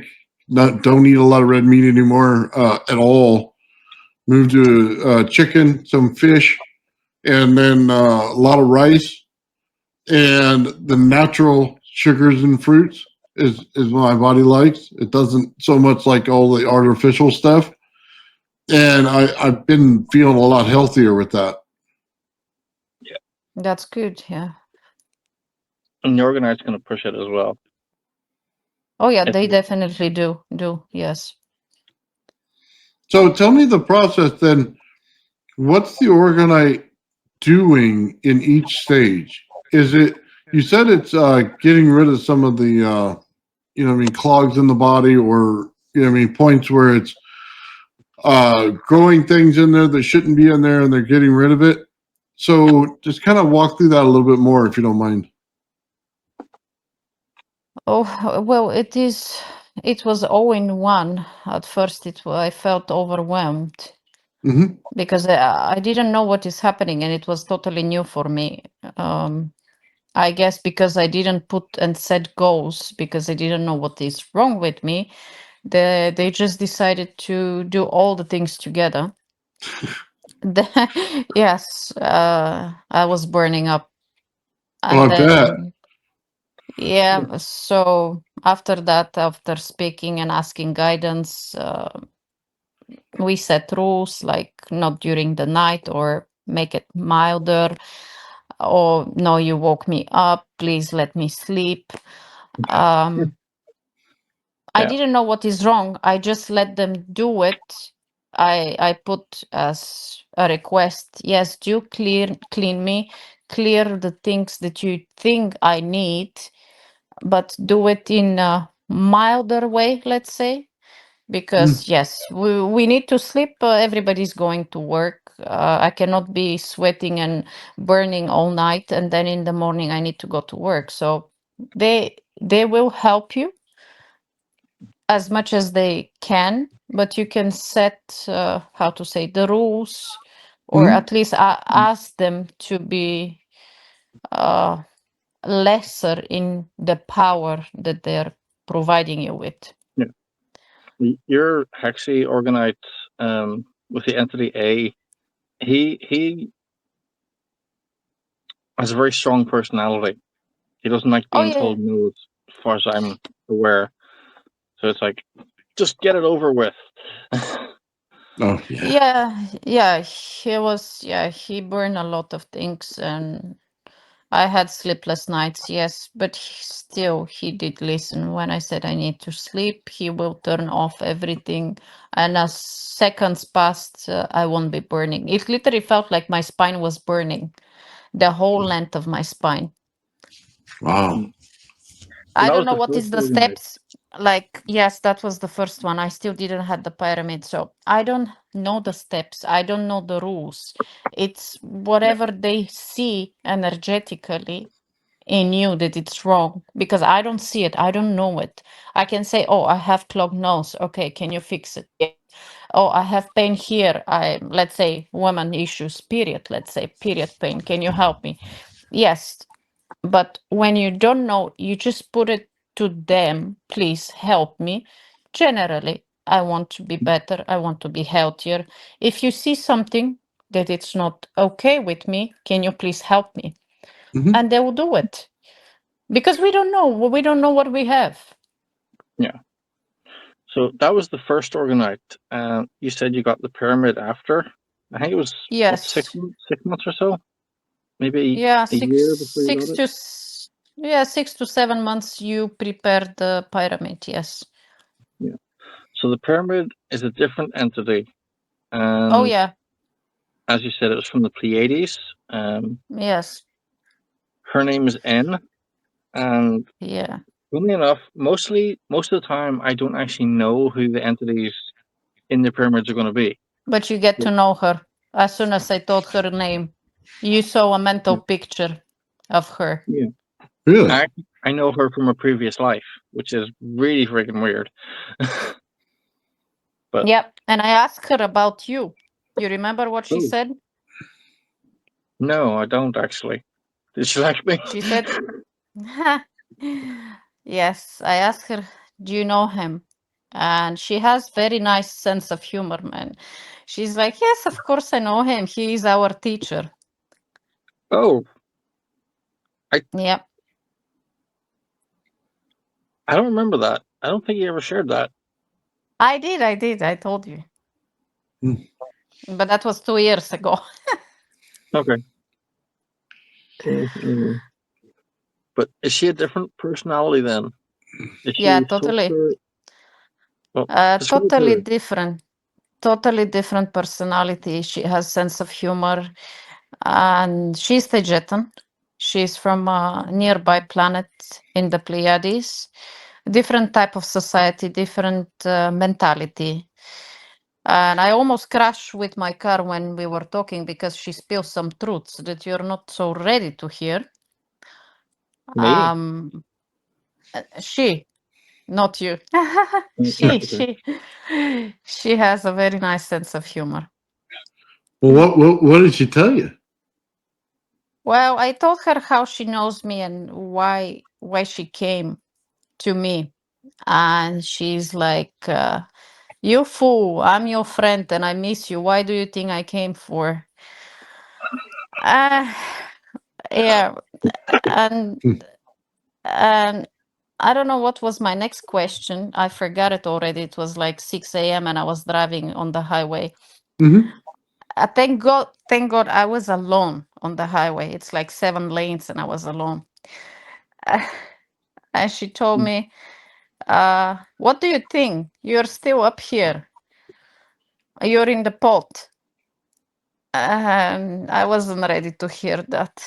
Don't eat a lot of red meat anymore at all. Moved to chicken, some fish, and then a lot of rice. And the natural sugars and fruits is what my body likes. It doesn't so much like all the artificial stuff. And I've been feeling a lot healthier with that. yeah, That's good, yeah. And the Orgonite's going to push it as well. Oh yeah, If they you- definitely do. Yes. So tell me the process then. What's the Orgonite doing in each stage? Is it, you said it's getting rid of some of the, clogs in the body, or, points where it's growing things in there that shouldn't be in there and they're getting rid of it. So just kind of walk through that a little bit more, if you don't mind. Oh well, it was all in one. At first, I felt overwhelmed Mm-hmm. because I didn't know what is happening, and it was totally new for me. I guess because I didn't put and set goals, because I didn't know what is wrong with me. They just decided to do all the things together. Yes, I was burning up, Oh, and I bet. then yeah. So after that, after speaking and asking guidance, we set rules like not during the night, or make it milder, or no, you woke me up, please let me sleep. I Yeah. didn't know what is wrong. I just let them do it. I put as a request, yes, do clean me, clear the things that you think I need, but do it in a milder way, let's say. Because yes, we need to sleep. Everybody's going to work. I cannot be sweating and burning all night, and then in the morning I need to go to work. So they will help you as much as they can, but you can set how to say the rules, or Mhm. at least ask them to be uh, lesser in the power that they're providing you with. Your Hexy Orgonite with the entity A, he has a very strong personality. He doesn't like Oh being yeah. told no, as far as I'm aware. So it's like, just get it over with. Oh, yeah. Yeah, he burned a lot of things, and I had sleepless nights, yes, but he did listen. When I said I need to sleep, he will turn off everything, and as seconds passed, I won't be burning. It literally felt like my spine was burning, the whole length of my spine. Wow. I That don't was know the what first is the Orgonite. steps. Like, yes, that was the first one. I still didn't have the pyramid, so I don't know the steps. I don't know the rules. It's whatever they see energetically in you that it's wrong, because I don't see it. I don't know it. I can say, oh, I have clogged nose. Okay, can you fix it? Yeah. Oh, I have pain here. Let's say woman issues, period. Let's say period pain. Can you help me? Yes. But when you don't know, you just put it to them, please help me. Generally, I want to be better. I want to be healthier. If you see something that it's not okay with me, can you please help me? Mhm. And they will do it, because we don't know. We don't know what we have. Yeah. So that was the first Orgonite. You said you got the pyramid after. I think it was what, Yes. 6 months or so, maybe Yeah, a year before you got it. 6 to 7 months you prepare the pyramid. Yes. Yeah. So the pyramid is a different entity, Oh and yeah. as you said, it was from the Pleiades. Yes. Her name is N, and Yeah. funnily enough, most of the time, I don't actually know who the entities in the pyramids are going to be. But you get to know her. As soon as I told her name, you saw a mental picture of her. Yeah. Really? I know her from a previous life, which is really freaking weird. But Yep. And I asked her about you. You remember what she oh, said? no, I don't actually. Did she like me? She said, yes. I asked her, do you know him? And she has very nice sense of humor, man. She's like, yes, of course I know him. He is our teacher. Oh, Yep. I don't remember that. I don't think you ever shared that. I did. I told you. Hmm. But that was 2 years ago. Okay. Cool. But is she a different personality then? Is she Yeah, totally. softer? Well, describe Totally her. different. Totally different personality. She has sense of humor, and she's Tagetan. She's from a nearby planet in the Pleiades. Different type of society, different mentality. And I almost crashed with my car when we were talking because she spilled some truths that you're not so ready to hear. Me? She, not you. Okay. She has a very nice sense of humor. Well, what did she tell you? Well, I told her how she knows me and why she came to me, and she's like, "You fool! I'm your friend, and I miss you. Why do you think I came for?" Uh, yeah, and Hmm. and I don't know what was my next question. I forgot it already. It was like 6 a.m. and I was driving on the highway. Mm-hmm. Thank God I was alone on the highway. It's like 7 lanes and I was alone. And she told me, what do you think? You're still up here. You're in the pot. And I wasn't ready to hear that.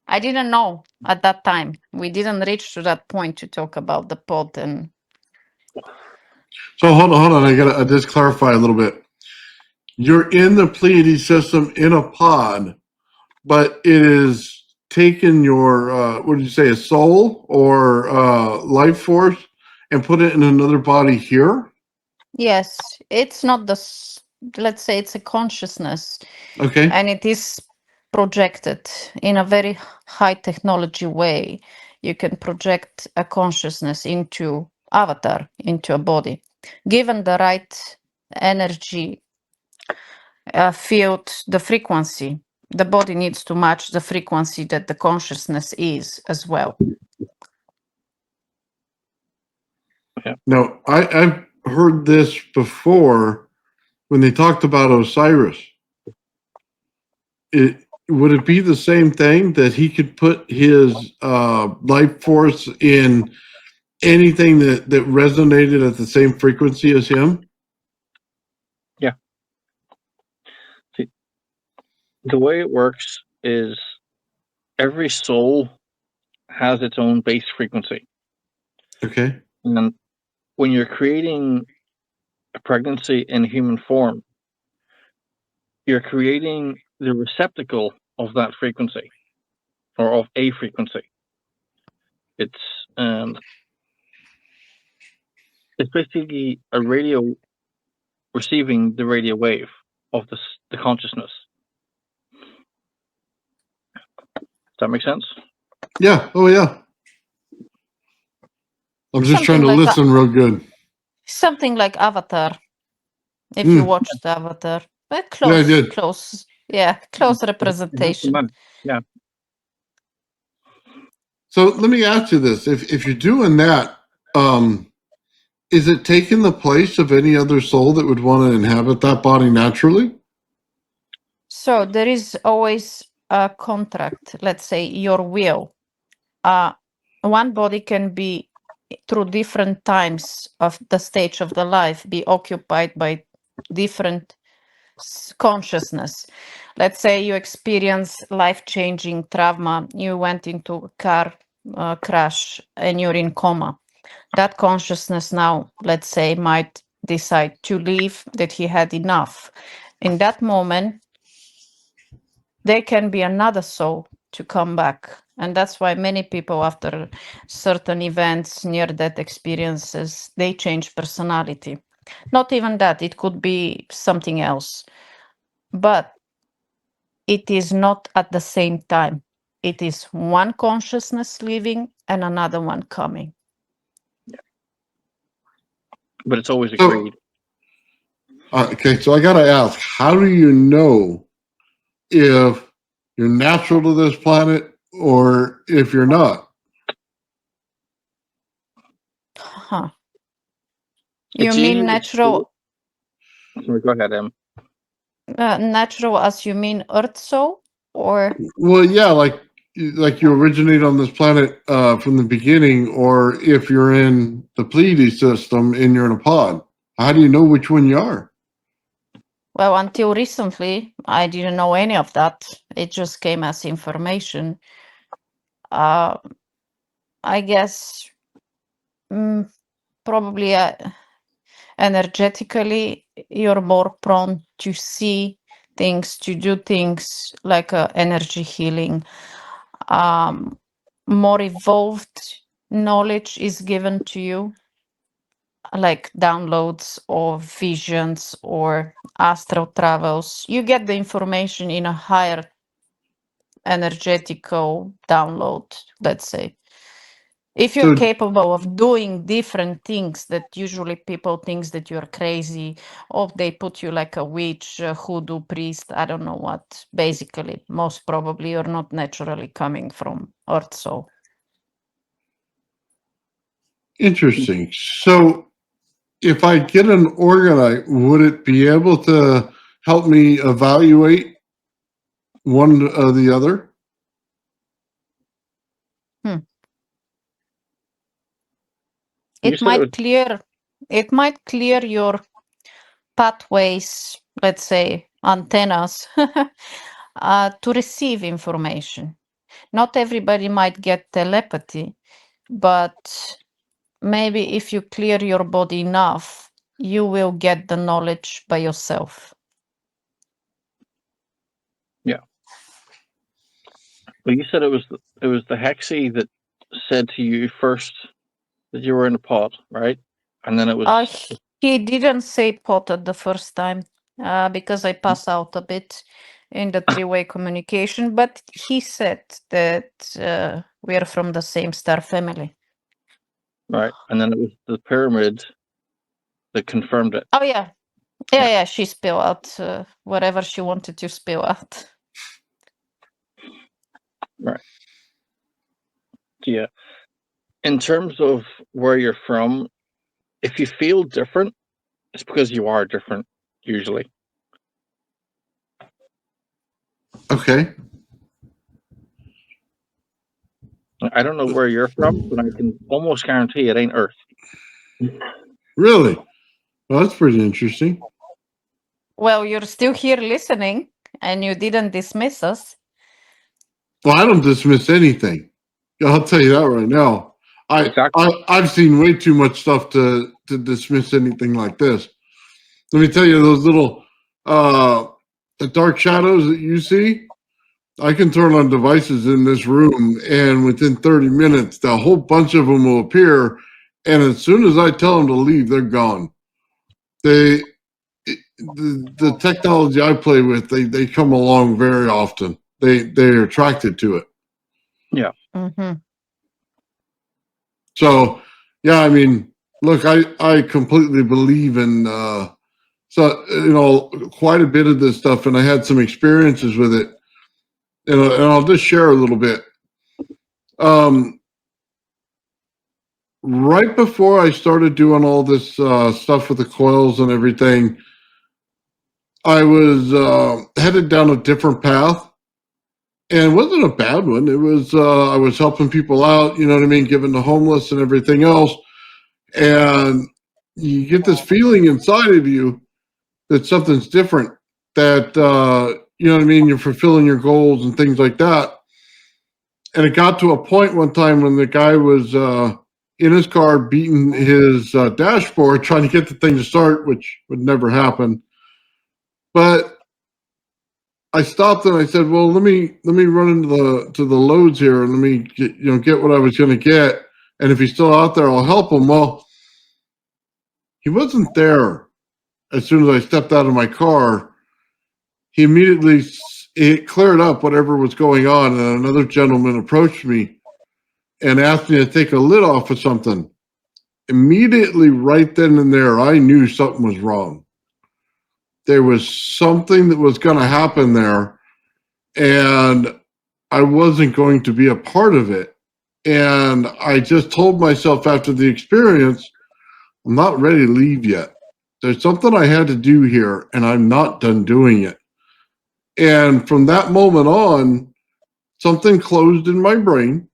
I didn't know at that time. We didn't reach to that point to talk about the pot. And So hold on. I gotta just clarify a little bit. You're in the Pleiades system in a pod, but it is taken your what did you say, a soul or life force, and put it in another body here. yes, it's not let's say it's a consciousness, Okay. and it is projected in a very high technology way. You can project a consciousness into avatar, into a body, given the right energy field, the frequency. The body needs to match the frequency that the consciousness is as well. Now I've heard this before when they talked about Osiris. Would it be the same thing that he could put his life force in anything that resonated at the same frequency as him? Yeah. See, the way it works is every soul has its own base frequency. Okay. And when you're creating a pregnancy in human form, you're creating the receptacle of that frequency or of a frequency. It's basically a radio receiving the radio wave of the consciousness. Does that make sense? Yeah. Oh, yeah. I'm just trying Something to like listen real good. something like Avatar. If you Mm. watched Avatar, but Yeah, I did. close, yeah, close It has the representation. money. Yeah. So let me ask you this: if you're doing that, is it taking the place of any other soul that would want to inhabit that body naturally? So there is always a contract. Let's say your will. One body can be through different times of the stage of the life be occupied by different consciousness. Let's say you experience life-changing trauma. You went into a car crash and you're in coma. That consciousness now, let's say, might decide to leave, that he had enough. In that moment, there can be another soul to come back. And that's why many people, after certain events, near death experiences, they change personality. Not even that, it could be something else. But it is not at the same time. It is one consciousness leaving and another one coming. But it's always So, agreed. okay, so I got to ask: how do you know if you're natural to this planet or if you're not? Huh. You It's mean easy. natural? Sorry, go ahead, Natural as you mean Earth soul, or Well, yeah, like like you originate on this planet from the beginning, or if you're in the Pleiades system and you're in a pod. How do you know which one you are? Well, until recently, I didn't know any of that. It just came as information. I guess probably energetically, you're more prone to see things, to do things like energy healing. More evolved knowledge is given to you, like downloads or visions or astral travels. You get the information in a higher energetical download, let's say. If you're So, capable of doing different things that usually people think that you're crazy, or they put you like a witch, a hoodoo priest, I don't know what. Basically, most probably you're not naturally coming from Earth Soul. interesting. So, if I get an Orgonite, would it be able to help me evaluate one or the other? It might clear your pathways, let's say antennas, to receive information. Not everybody might get telepathy, but maybe if you clear your body enough, you will get the knowledge by yourself. Yeah. Well, you said it was the Hexie that said to you first that you were in a pod, right? And then it was He didn't say potted the first time because I pass out a bit in the three-way communication, but he said that we are from the same star family. right, and then it was the pyramid that confirmed it. Oh yeah. She spilled out whatever she wanted to spill out. Right. Yeah. In terms of where you're from, if you feel different, it's because you are different, usually. Okay. I don't know where you're from, but I can almost guarantee it ain't Earth. Really? Well, that's pretty interesting. Well, you're still here listening, and you didn't dismiss us. Well, I don't dismiss anything. I'll tell you that right now. I've seen way too much stuff to dismiss anything like this. Let me tell you, those little the dark shadows that you see, I can turn on devices in this room, and within 30 minutes, a whole bunch of them will appear. And as soon as I tell them to leave, they're gone. The technology I play with, they come along very often. They're attracted to it. Yeah. Mm-hmm. So, yeah, I mean, look, I completely believe in quite a bit of this stuff, and I had some experiences with it, and I'll just share a little bit. Right before I started doing all this stuff with the coils and everything, I was headed down a different path, and it wasn't a bad one. It was I was helping people out, you know what I mean, giving the homeless and everything else, and you get this feeling inside of you that something's different, that you know what I mean, you're fulfilling your goals and things like that. And it got to a point one time when the guy was in his car beating his dashboard trying to get the thing to start, which would never happen. But I stopped and I said, "Well, let me run into the loads here and let me get what I was going to get. And if he's still out there, I'll help him." Well, he wasn't there. As soon as I stepped out of my car, he immediately it cleared up whatever was going on, and another gentleman approached me and asked me to take a lid off of something. Immediately, right then and there, I knew something was wrong. There was something that was going to happen there, and I wasn't going to be a part of it. And I just told myself after the experience, I'm not ready to leave yet. There's something I had to do here, and I'm not done doing it. And from that moment on, something closed in my brain,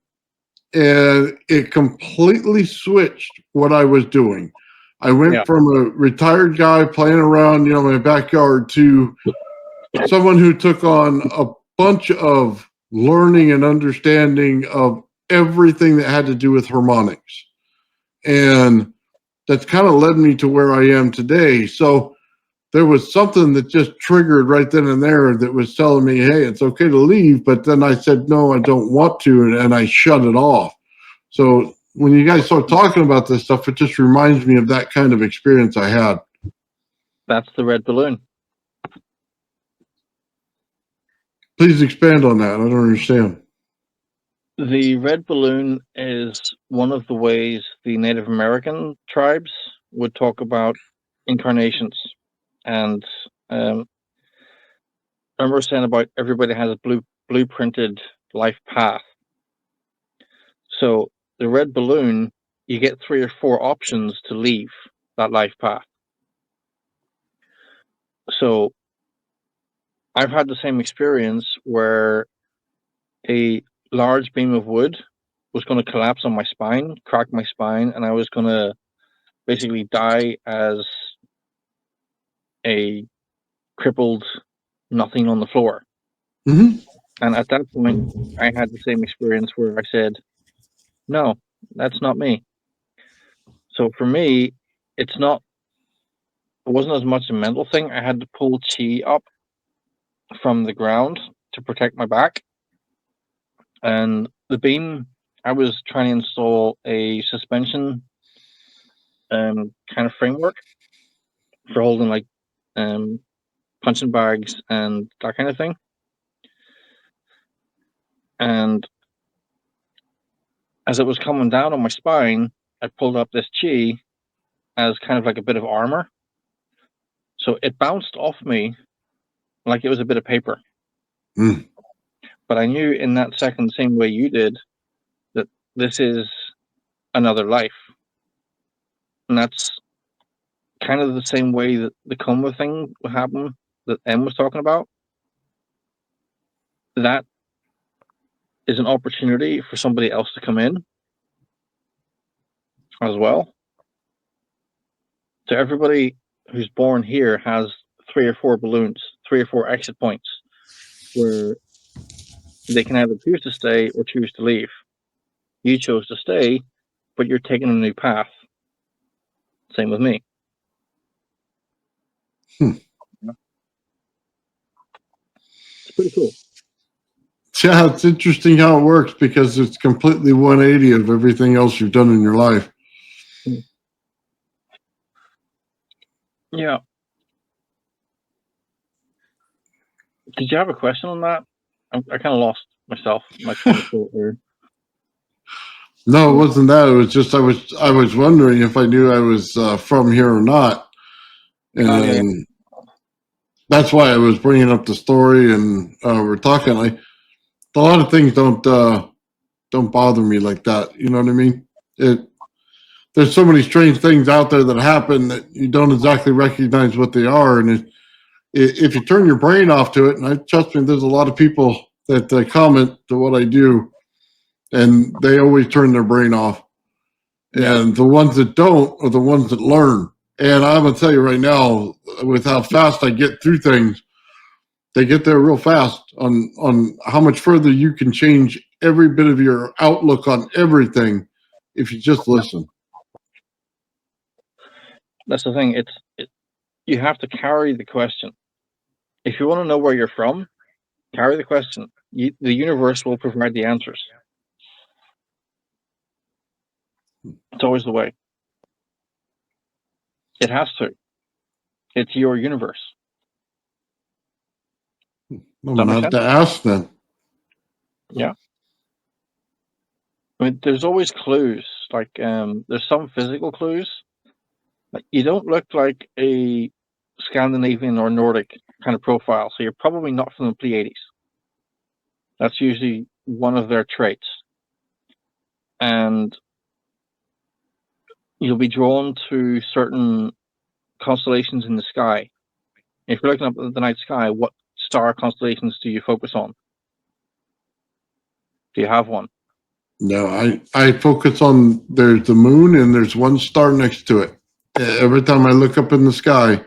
and it completely switched what I was doing. I went from a retired guy playing around, in my backyard to someone who took on a bunch of learning and understanding of everything that had to do with harmonics. And that's kind of led me to where I am today. So there was something that just triggered right then and there that was telling me, hey, it's okay to leave. But then I said, no, I don't want to. And I shut it off. So when you guys start talking about this stuff, it just reminds me of that kind of experience I had. That's the red balloon. Please expand on that. I don't understand. The red balloon is one of the ways the Native American tribes would talk about incarnations. And remember saying about everybody has a blueprinted life path. So the red balloon, you get 3 or 4 options to leave that life path. So I've had the same experience where a large beam of wood was going to collapse on my spine, crack my spine, and I was going to basically die as a crippled nothing on the floor. Mm-hmm. And at that point, I had the same experience where I said, no, that's not me. So for me, it wasn't as much a mental thing. I had to pull chi up from the ground to protect my back. And the beam, I was trying to install a suspension kind of framework for holding like punching bags and that kind of thing. And as it was coming down on my spine, I pulled up this chi as kind of like a bit of armor. So it bounced off me like it was a bit of paper. Mm. But I knew in that second, same way you did, that this is another life. And that's kind of the same way that the coma thing would happen that Em was talking about. That is an opportunity for somebody else to come in as well. So everybody who's born here has 3 or 4 balloons, 3 or 4 exit points where they can either choose to stay or choose to leave. You chose to stay, but you're taking a new path. Same with me. It's pretty cool. Yeah, it's interesting how it works because it's completely 180 of everything else you've done in your life. Yeah. Did you have a question on that? I kind of lost myself. My train of thought there. No, it wasn't that. It was just I was wondering if I knew I was from here or not, and that's why I was bringing up the story. And we're talking like a lot of things don't bother me like that. You know what I mean? There's so many strange things out there that happen that you don't exactly recognize what they are, and if you turn your brain off to it, and I trust me, there's a lot of people that comment to what I do, and they always turn their brain off. And the ones that don't are the ones that learn. And I'm gonna tell you right now, with how fast I get through things, they get there real fast on how much further you can change every bit of your outlook on everything if you just listen. That's the thing. You have to carry the question. If you want to know where you're from, carry the question. The universe will provide the answers. It's always the way. It has to. It's your universe. I'm gonna have to ask then. Yeah. I mean, there's always clues. Like, there's some physical clues. Like, you don't look like a Scandinavian or Nordic kind of profile, so you're probably not from the Pleiades. That's usually one of their traits. And you'll be drawn to certain constellations in the sky. If you're looking up at the night sky, what star constellations do you focus on? Do you have one? No, I focus on there's the moon and there's one star next to it. Every time I look up in the sky,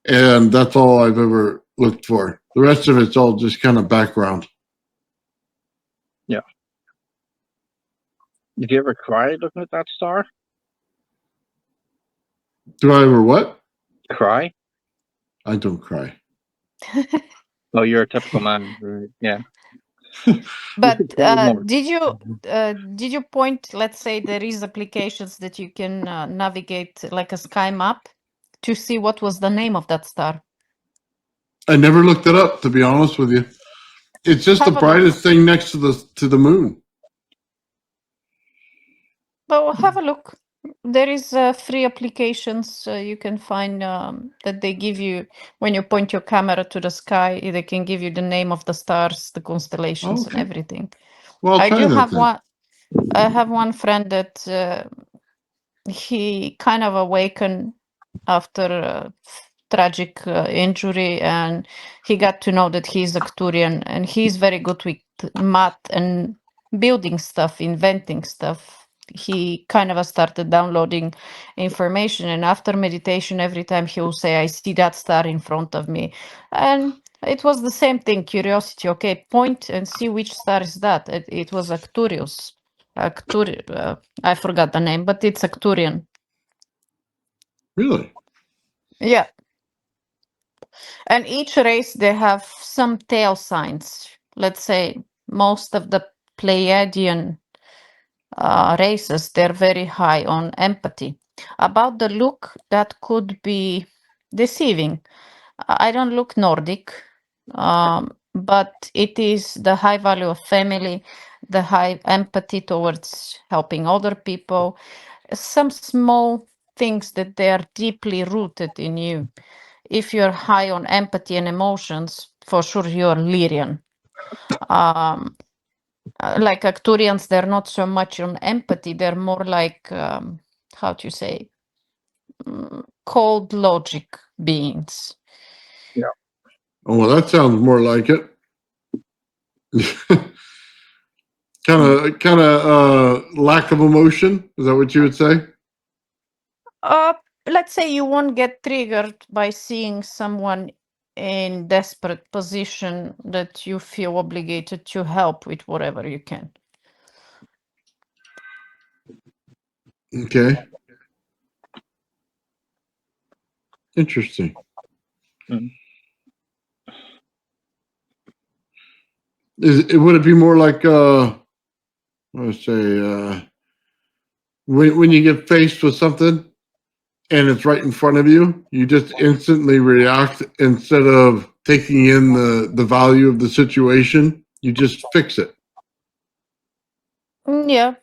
and that's all I've ever looked for. The rest of it's all just kind of background. Yeah. Did you ever cry looking at that star? Do I ever what? Cry? I don't cry. Oh, you're a typical man, right? Yeah. But cry more. did you point, let's say there is applications that you can navigate like a sky map to see what was the name of that star? I never looked it up, to be honest with you. It's just Have the a look. brightest thing next to the moon. Well, have a look. There is free applications you can find that they give you when you point your camera to the sky. They can give you the name of the stars, the constellations, and Okay. everything. Well, I'll I try do that have then. one. I have one friend that he kind of awakened after a tragic injury, and he got to know that he's Arcturian, and he's very good with math and building stuff, inventing stuff. He kind of started downloading information, and after meditation, every time he will say, "I see that star in front of me," and it was the same thing. Curiosity. Okay, point and see which star is that. It was Arcturus. I forgot the name, but it's Arcturian. Really? Yeah. And each race, they have some tail signs. Let's say most of the Pleiadian races, they're very high on empathy. About the look, that could be deceiving. I don't look Nordic, but it is the high value of family, the high empathy towards helping other people, some small things that they are deeply rooted in you. If you're high on empathy and emotions, for sure you're Lyrian. Like Arcturians, they're not so much on empathy, they're more like, how to say, cold logic beings. Oh, well, that sounds more like it. kind of lack of emotion. Is that what you would say? Let's say you won't get triggered by seeing someone in desperate position that you feel obligated to help with whatever you can. Okay. Interesting. Mm. Would it be more like let's say when you get faced with something and it's right in front of you, you just instantly react instead of taking in the value of the situation. You just fix it. Yeah,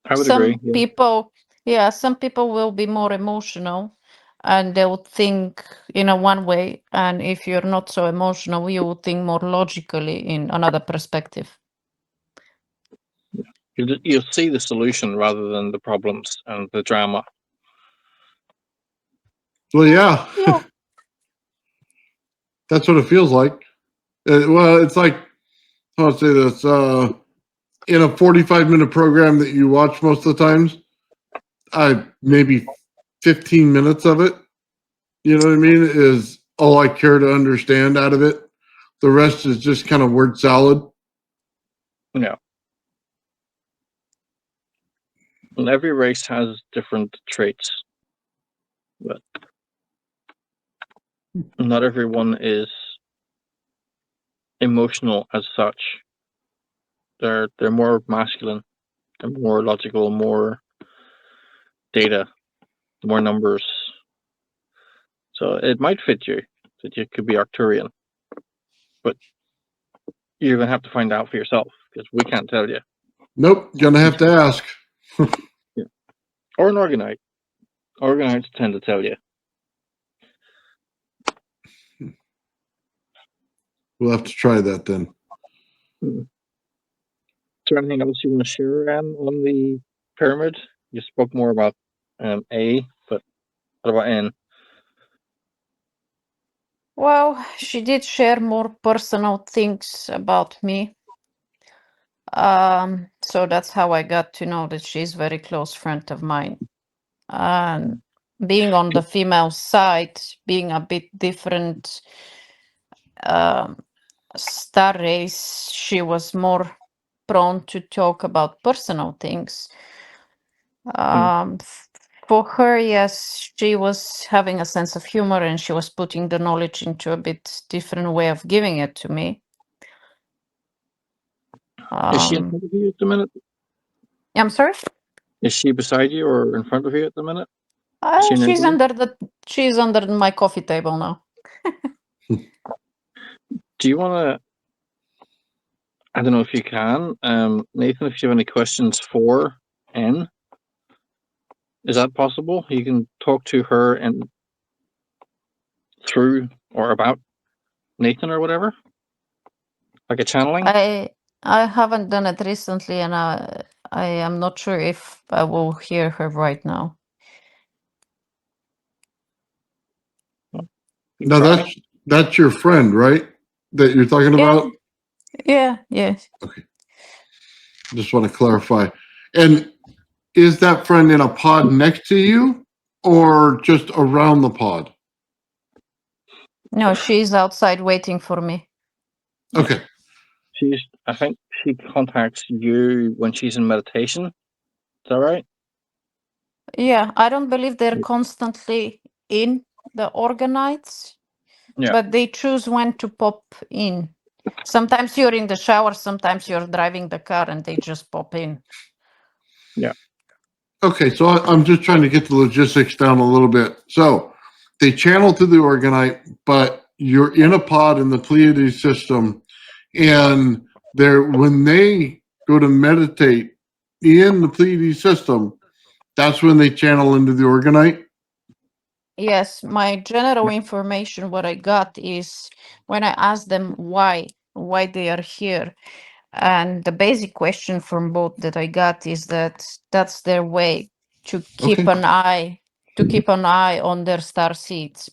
I would some agree. Yeah. people, yeah, some people will be more emotional and they will think in a one way, and if you're not so emotional, you will think more logically in another perspective. You'll see the solution rather than the problems and the drama. Well, yeah, Yeah. that's what it feels like. Well, it's like, how to say this, in a 45-minute program that you watch most of the times, maybe 15 minutes of it, you know what I mean, is all I care to understand out of it. The rest is just kind of word salad. Yeah. And every race has different traits, but not everyone is emotional as such. They're more masculine, they're more logical, more data, more numbers. So it might fit you that you could be Arcturian, but you're gonna have to find out for yourself because we can't tell you. Nope, gonna have to ask. Yeah. Or an Orgonite. Orgonites tend to tell you. We'll have to try that then. Is there anything else you want to share, on the pyramid? You spoke more about A, but what about N? Well, she did share more personal things about me. So that's how I got to know that she's a very close friend of mine. And being on the female side, being a bit different star race, she was more prone to talk about personal things. For her, yes, she was having a sense of humor and she was putting the knowledge into a bit different way of giving it to me. Is she in front of you at the minute? I'm sorry? Is she beside you or in front of you at the minute? Is she She's near you? she's under my coffee table now. Do you want to? I don't know if you can, Nathan. If you have any questions for N, is that possible? You can talk to her and through or about Nathan or whatever, like a channeling. I haven't done it recently, and I am not sure if I will hear her right now. You Now try. that's your friend, right? That you're talking about? Yeah. Just want to clarify. And is that friend in a pod next to you or just around the pod? No, she's outside waiting for me. Okay. I think she contacts you when she's in meditation. Is that right? Yeah, I don't believe they're constantly in the organites, Yeah. but they choose when to pop in. Sometimes you're in the shower, sometimes you're driving the car, and they just pop in. Yeah. Okay, so I'm just trying to get the logistics down a little bit. So they channel to the organite, but you're in a pod in the Pleiades system, and when they go to meditate in the Pleiades system, that's when they channel into the organite. Yes, my general information, what I got is when I asked them why they are here. And the basic question from both that I got is that that's their way to keep Okay. an eye on their star seeds.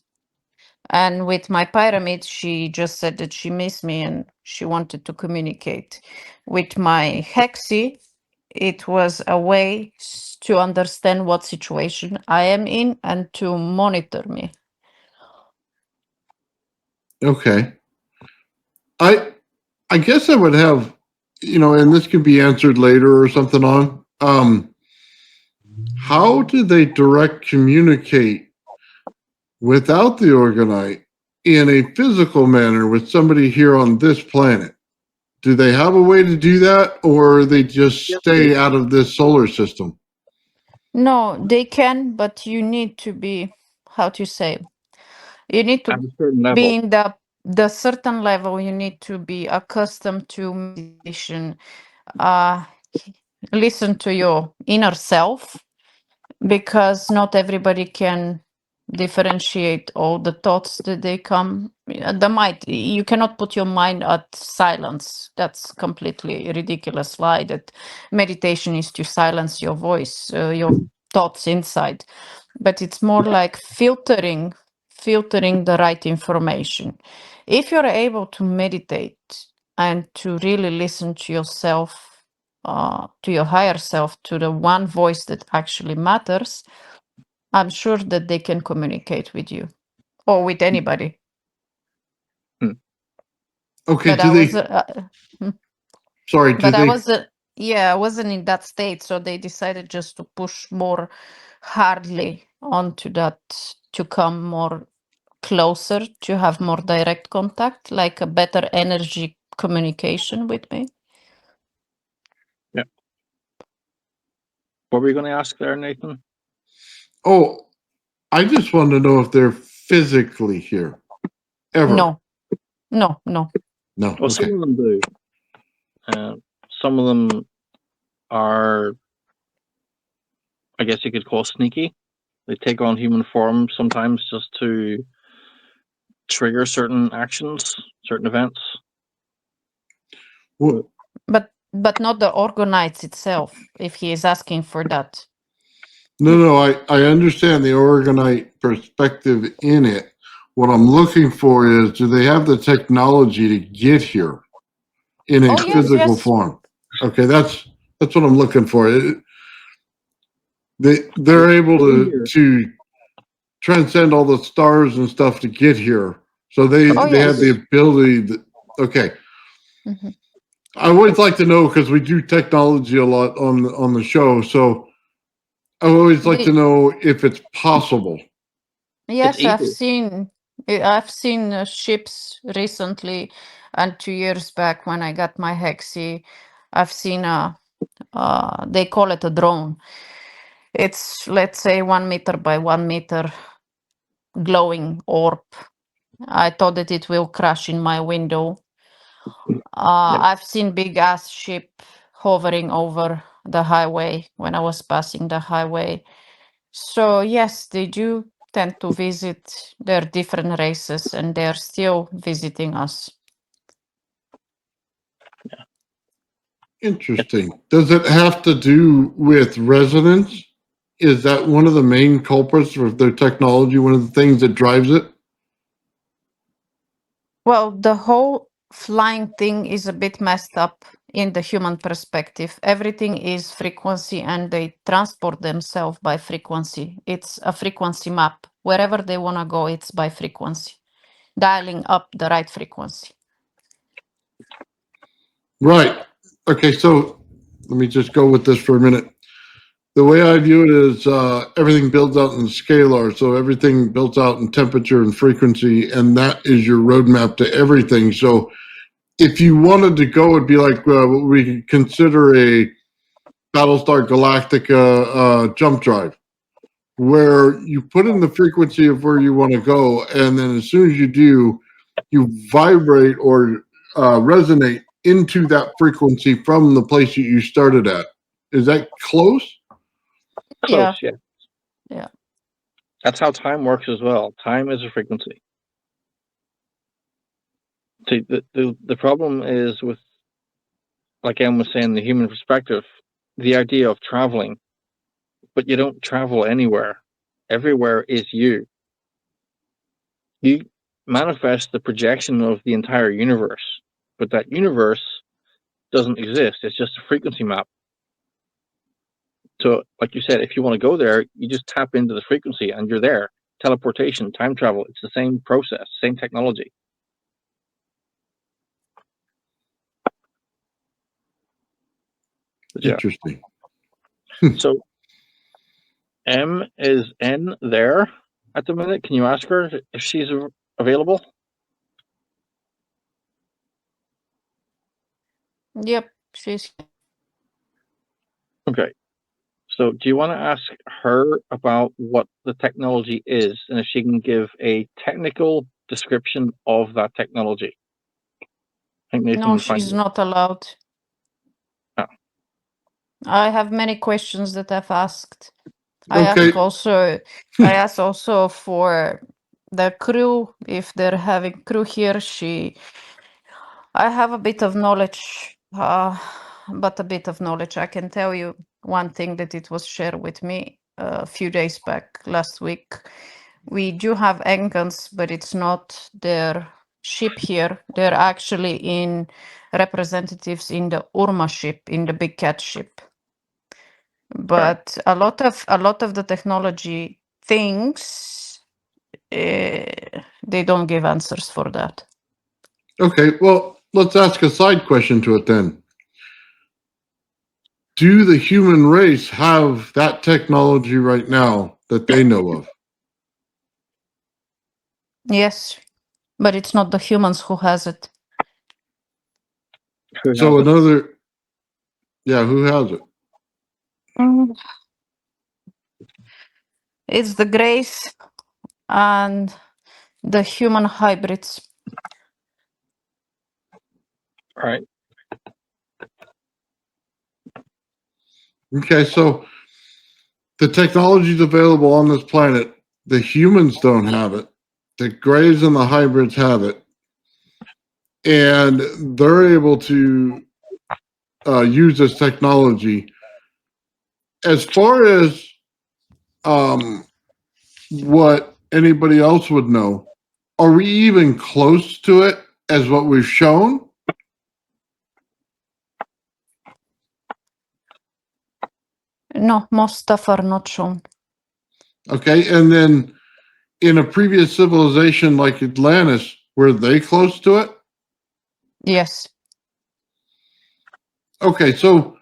And with my pyramid, she just said that she missed me and she wanted to communicate. With my hexi, it was a way to understand what situation I am in and to monitor me. Okay. I guess I would have, and this could be answered later or something on. How do they direct communicate without the organite in a physical manner with somebody here on this planet? Do they have a way to do that, or they just stay out of this solar system? No, they can, but you need to be, how to say, you need At to a certain be level. in the certain level. You need to be accustomed to meditation. Uh, listen to your inner self, because not everybody can differentiate all the thoughts that they come. You cannot put your mind at silence. That's completely ridiculous lie that meditation is to silence your voice, your thoughts inside. But it's more like filtering the right information. If you're able to meditate and to really listen to yourself, to your higher self, to the one voice that actually matters, I'm sure that they can communicate with you or with anybody. Okay, But I was, sorry, do but I they, was, I wasn't in that state, so they decided just to push more hardly onto that, to come more closer, to have more direct contact, like a better energy communication with me. Yeah. What were you going to ask there, Nathan? oh, I just want to know if they're physically here. Ever? No. No, Well, okay. some of them do. Some of them are, I guess you could call sneaky. They take on human form sometimes just to trigger certain actions, certain events. Well, But not the Orgonites itself, if he is asking for that. no, I understand the organite perspective in it. What I'm looking for is, do they have the technology to get here in a Oh, yes, physical yes. form? Okay, that's what I'm looking for. They're able to transcend all the stars and stuff to get here. So they Oh, have the yes. ability. Okay, Mhm. I always like to know because we do technology a lot on the show. So I always like to know if it's possible. Yes, easy. I've seen ships recently, and 2 years back when I got my Hexi, I've seen they call it a drone. It's, let's say, 1 meter by 1 meter glowing orb. I thought that it will crash in my window. Yep. I've seen big ass ship hovering over the highway when I was passing the highway. So yes, they do tend to visit their different races, and they're still visiting us. Interesting. Does it have to do with resonance? Is that one of the main culprits for their technology? One of the things that drives it? Well, the whole flying thing is a bit messed up in the human perspective. Everything is frequency, and they transport themselves by frequency. It's a frequency map. Wherever they want to go, it's by frequency, dialing up the right frequency. Right. Okay, so let me just go with this for a minute. The way I view it is everything builds out in scalar, so everything builds out in temperature and frequency, and that is your roadmap to everything. So if you wanted to go, it'd be like what we consider a Battlestar Galactica jump drive, where you put in the frequency of where you want to go, and then as soon as you do, you vibrate or resonate into that frequency from the place you started at. Is that close? Close, Yeah. yeah. Yeah. That's how time works as well. Time is a frequency. See, the problem is with, like Em was saying, the human perspective, the idea of traveling, but you don't travel anywhere. Everywhere is you. You manifest the projection of the entire universe, but that universe doesn't exist. It's just a frequency map. So, like you said, if you want to go there, you just tap into the frequency and you're there. Teleportation, time travel, it's the same process, same technology. But yeah. Interesting. So, M is N there at the minute. Can you ask her if she's available? Yep. She's. Okay. So, do you want to ask her about what the technology is and if she can give a technical description of that technology? I think Nathan No, would find she's it. not allowed. Oh. I have many questions that I've asked. I Okay. asked also for the crew, if they're having crew here. I have a bit of knowledge, but a bit of knowledge. I can tell you one thing that it was shared with me a few days back, last week. We do have engines, but it's not their ship here. They're actually in representatives in the Urma ship, in the Big Cat ship. But a lot of the technology things, they don't give answers for that. Okay. Well, let's ask a side question to it then. Do the human race have that technology right now that they know of? Yes, but it's not the humans who has it. Who So has it? another, yeah, who has it? Mm. It's the Greys and the human hybrids. All right. Okay, so the technology is available on this planet. The humans don't have it. The Greys and the hybrids have it, and they're able to use this technology. As far as what anybody else would know, are we even close to it as what we've shown? No, most stuff are not shown. Okay, and then in a previous civilization like Atlantis, were they close to it? Yes. Okay, so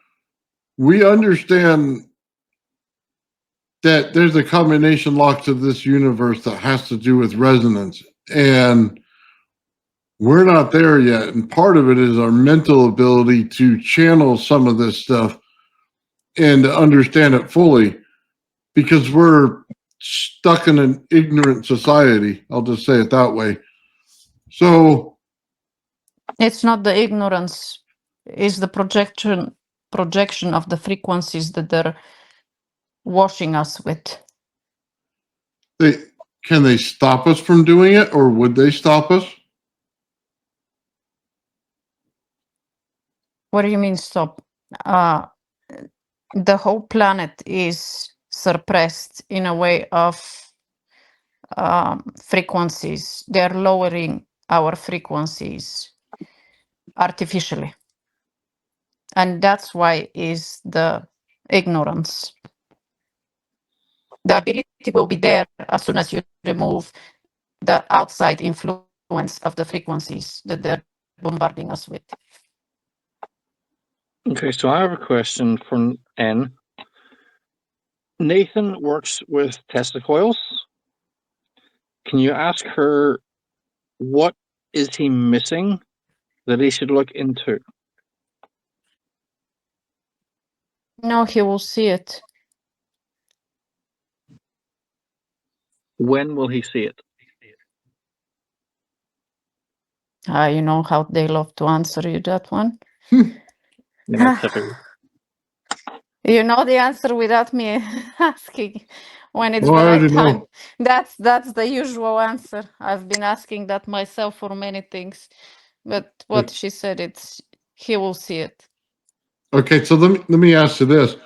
we understand that there's a combination lock to this universe that has to do with resonance, and we're not there yet. And part of it is our mental ability to channel some of this stuff and to understand it fully, because we're stuck in an ignorant society. I'll just say it that way. So It's not the ignorance, it's the projection of the frequencies that they're washing us with. can they stop us from doing it, or would they stop us? What do you mean stop? The whole planet is suppressed in a way of frequencies. They're lowering our frequencies artificially. And that's why is the ignorance. The ability will be there as soon as you remove the outside influence of the frequencies that they're bombarding us with. Okay, so I have a question from N. Nathan works with Tesla coils. Can you ask her what is he missing that he should look into? No, he will see it. When will he see it? You know how they love to answer you that one. Yeah, typically. You know the answer without me asking when it's Well, the I right already time. know. That's the usual answer. I've been asking that myself for many things, but what she said, it's he will see it. Okay, so let me ask you this.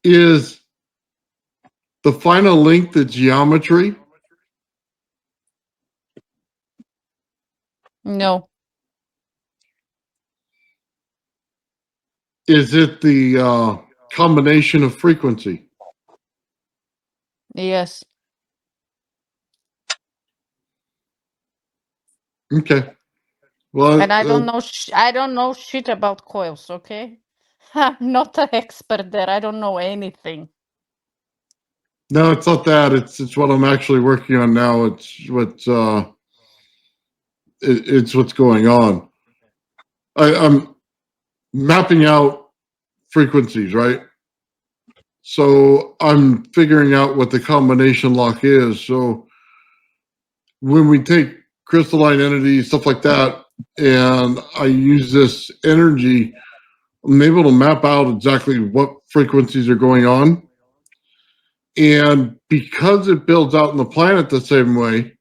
Is the final link the geometry? No, Is it the combination of frequency? yes. Okay. Well, And I don't know. I don't know shit about coils. Okay, I'm not an expert there. I don't know anything. no, it's not that. It's what I'm actually working on now. It's what's going on. I'm mapping out frequencies, right? So I'm figuring out what the combination lock is. So when we take crystalline energy, stuff like that, and I use this energy, I'm able to map out exactly what frequencies are going on. And because it builds out in the planet the same way,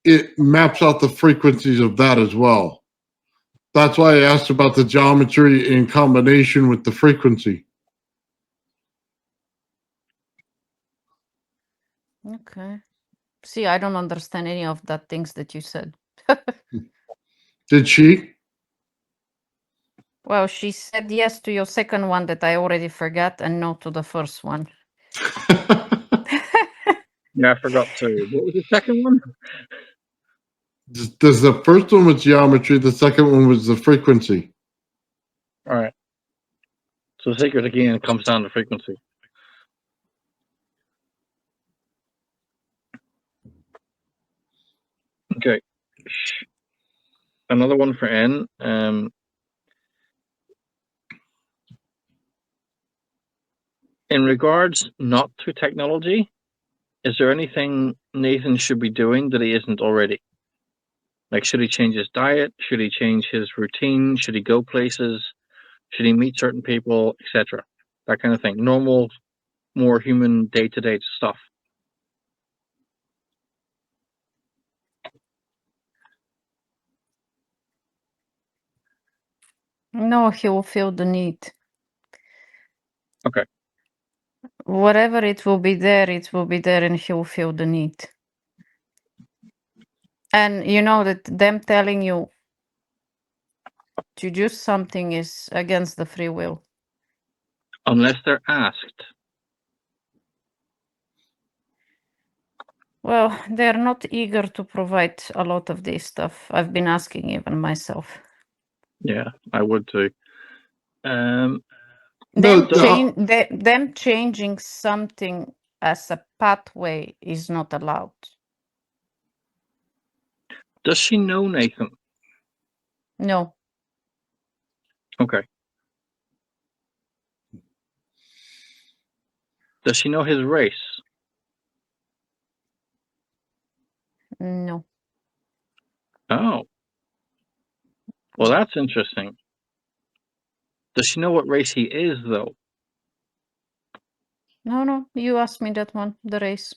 it maps out the frequencies of that as well. That's why I asked about the geometry in combination with the frequency. Okay. See, I don't understand any of that things that you said. Did she? Well, she said yes to your second one that I already forgot, and no to the first one. Yeah, I forgot to. What was the second one? Does the first one was geometry, the second one was the frequency. All right. So the secret again comes down to frequency. Okay. Another one for N. In regards not to technology, is there anything Nathan should be doing that he isn't already? Like, should he change his diet? Should he change his routine? Should he go places? Should he meet certain people, etc.? That kind of thing. Normal, more human day-to-day stuff. No, he will feel the need. Okay. Whatever it will be there, and he will feel the need. And you know that them telling you to do something is against the free will. unless they're asked. Well, they're not eager to provide a lot of this stuff. I've been asking even myself. Yeah, I would too. No, Them changing something as a pathway is not allowed. Does she know Nathan? No, Okay. Does she know his race? no. Oh. Well, that's interesting. Does she know what race he is, though? No, you asked me that one, the race.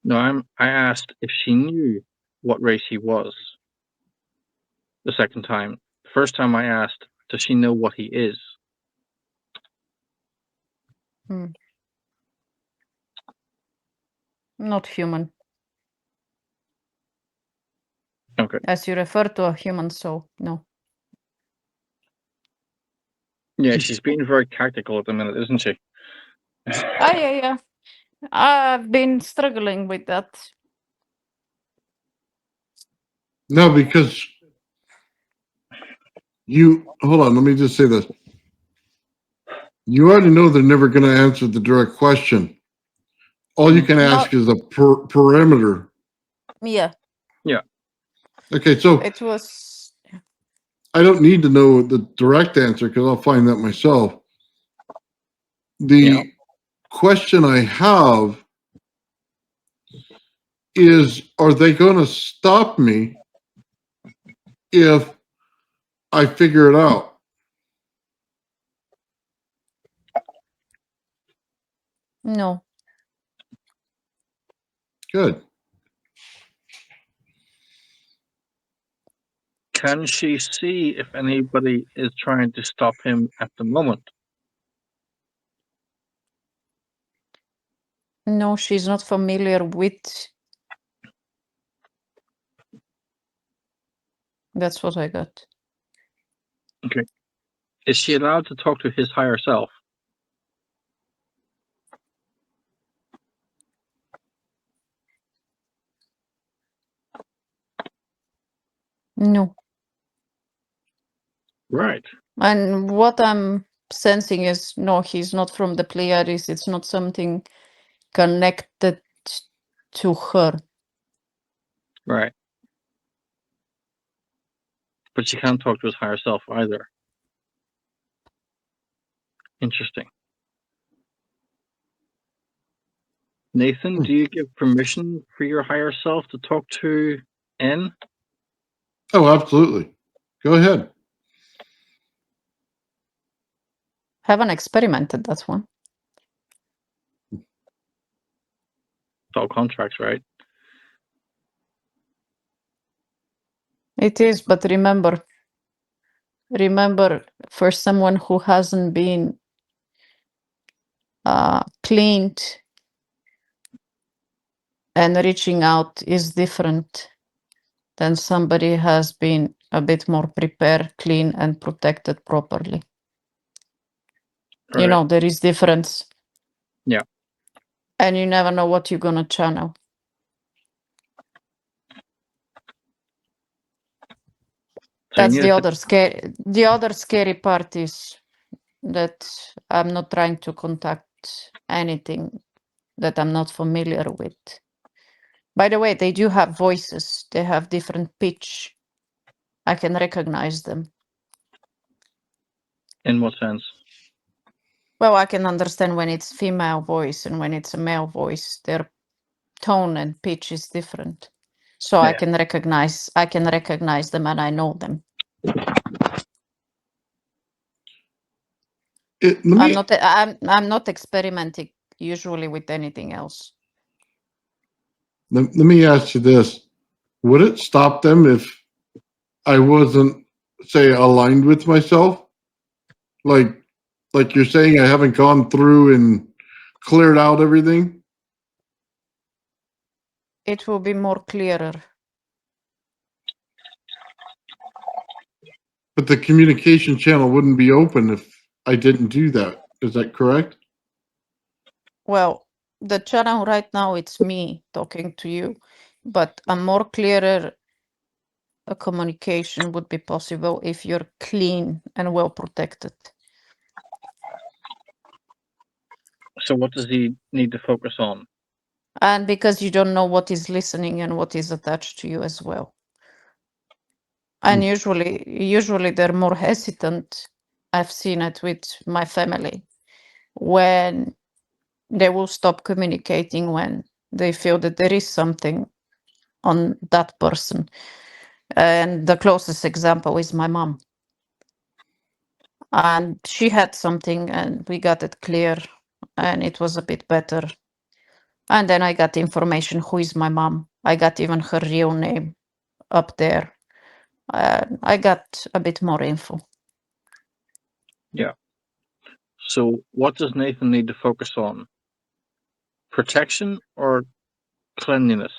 No, I asked if she knew what race he was. The second time. The first time I asked, does she know what he is? Not human. Okay. As you refer to a human soul, no. Yeah, she's being very tactical at the minute, isn't she? Yeah. I've been struggling with that. no, because hold on, let me just say this. You already know they're never going to answer the direct question. All you can ask is a parameter. Yeah. Okay, so It was. I don't need to know the direct answer because I'll find that myself. The question I have is, are they going to stop me if I figure it out? No. Good. Can she see if anybody is trying to stop him at the moment? No, she's not familiar with. That's what I got. Okay. Is she allowed to talk to his higher self? No. Right. And what I'm sensing is no, he's not from the Pleiades. It's not something connected to her. Right. But she can't talk to his higher self either. Interesting. Nathan, do you give permission for your higher self to talk to N? Oh, absolutely. Go ahead. Haven't experimented that one. It's all contracts, right? It is, but remember, for someone who hasn't been cleaned and reaching out is different than somebody has been a bit more prepared, clean, and protected properly. Right. You know, there is difference. Yeah. And you never know what you're gonna channel. So That's the other scary part is that I'm not trying to contact anything that I'm not familiar with. By the way, they do have voices. They have different pitch. I can recognize them. In what sense? Well, I can understand when it's female voice and when it's a male voice. Their tone and pitch is different. So Yeah. I can recognize them and I know them. I'm not experimenting usually with anything else. Let me ask you this. Would it stop them if I wasn't, say, aligned with myself? Like you're saying I haven't gone through and cleared out everything? It will be more clearer. But the communication channel wouldn't be open if I didn't do that. Is that correct? Well, the channel right now, it's me talking to you, but a more clearer communication would be possible if you're clean and well protected. So what does he need to focus on? And because you don't know what is listening and what is attached to you as well. And usually they're more hesitant. I've seen it with my family when they will stop communicating when they feel that there is something on that person. And the closest example is my mom. And she had something and we got it clear and it was a bit better. And then I got information who is my mom. I got even her real name up there. I got a bit more info. So what does Nathan need to focus on? Protection or cleanliness?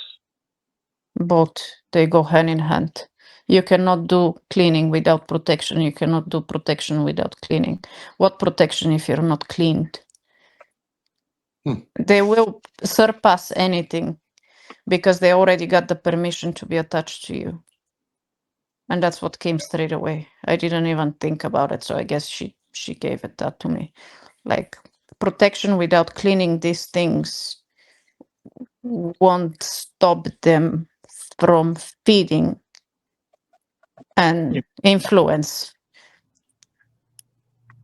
Both, they go hand in hand. You cannot do cleaning without protection. You cannot do protection without cleaning. What protection if you're not cleaned? They will surpass anything because they already got the permission to be attached to you. And that's what came straight away. I didn't even think about it, so I guess she gave it that to me. Like protection without cleaning these things won't stop them from feeding and Yep. influence.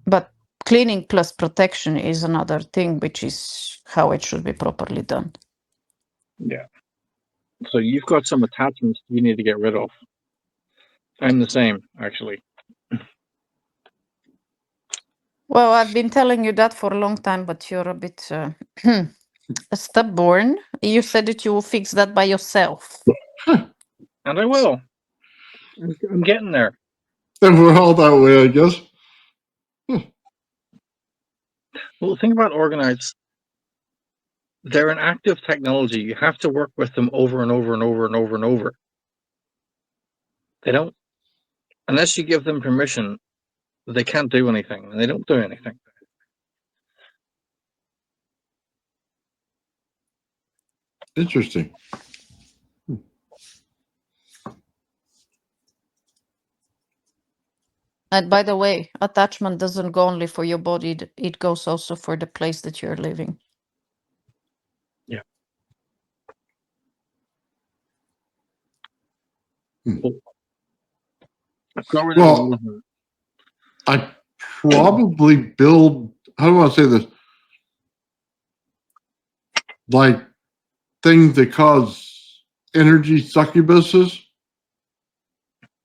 But cleaning plus protection is another thing, which is how it should be properly done. Yeah. So you've got some attachments you need to get rid of. I'm the same, actually. Well, I've been telling you that for a long time, but you're a bit stubborn. You said that you will fix that by yourself. And I will. I'm getting there. And we're all that way, I guess. Well, the thing about Orgonites, they're an active technology. You have to work with them over and over and over and over and over. They don't, unless you give them permission, they can't do anything, and they don't do anything. Interesting. And by the way, attachment doesn't go only for your body, it goes also for the place that you're living. Yeah. Well, I probably build, how do I say this? Like things that cause energy succubuses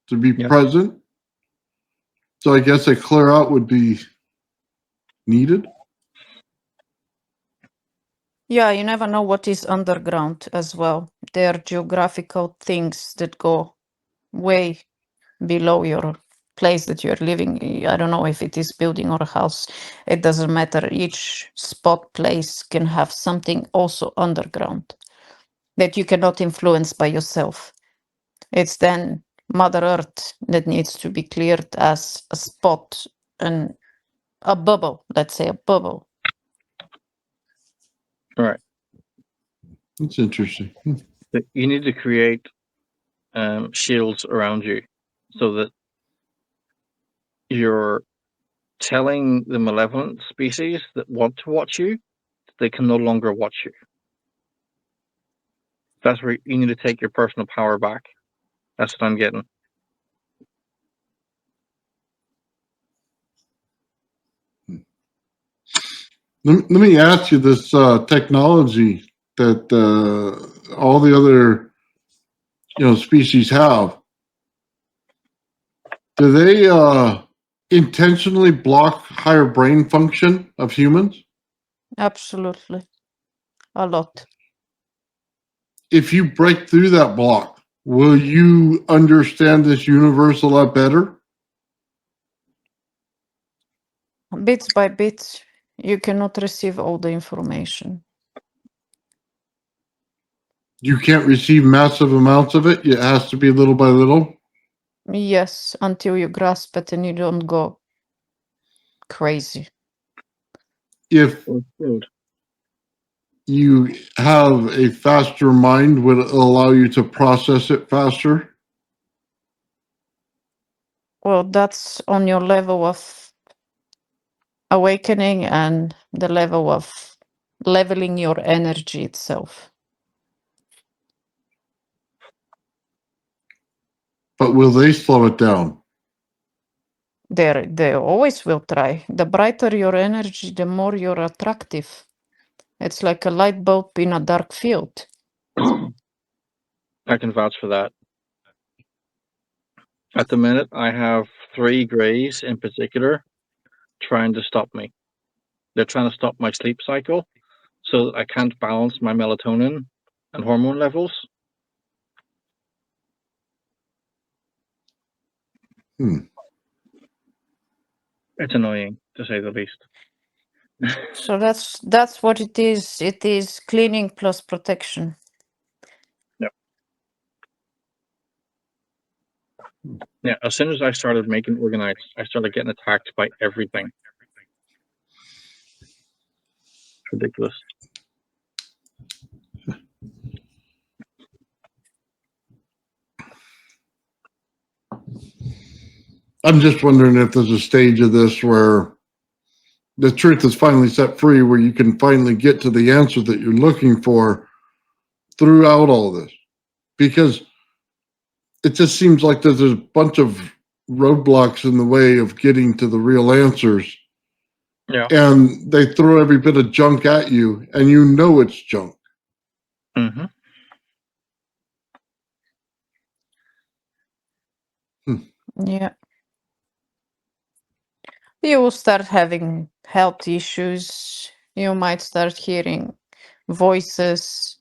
to be Yeah. present. So I guess a clear out would be needed. Yeah, you never know what is underground as well. There are geographical things that go way below your place that you're living. I don't know if it is building or a house. It doesn't matter. Each spot place can have something also underground that you cannot influence by yourself. It's then Mother Earth that needs to be cleared as a spot and a bubble, let's say a bubble. All right. That's interesting. You need to create shields around you so that you're telling the malevolent species that want to watch you, they can no longer watch you. That's where you need to take your personal power back. That's what I'm getting. Let me ask you this technology that all the other species have. Do they intentionally block higher brain function of humans? Absolutely. A lot. If you break through that block, will you understand this universe a lot better? Bits by bits, you cannot receive all the information. You can't receive massive amounts of it. It has to be little by little. Yes, until you grasp it and you don't go crazy. If Or food. you have a faster mind, would it allow you to process it faster? Well, that's on your level of awakening and the level of leveling your energy itself. But will they slow it down? They always will try. The brighter your energy, the more you're attractive. It's like a light bulb in a dark field. I can vouch for that. At the minute, I have 3 greys in particular trying to stop me. They're trying to stop my sleep cycle, so I can't balance my melatonin and hormone levels. It's annoying, to say the least. So that's what it is. It is cleaning plus protection. Yeah, as soon as I started making Orgonites, I started getting attacked by everything. It's ridiculous. I'm just wondering if there's a stage of this where the truth is finally set free, where you can finally get to the answer that you're looking for throughout all this. Because it just seems like there's a bunch of roadblocks in the way of getting to the real answers. Yeah. And they throw every bit of junk at you, and you know it's junk. Mm-hmm. Yeah. You will start having health issues. You might start hearing voices,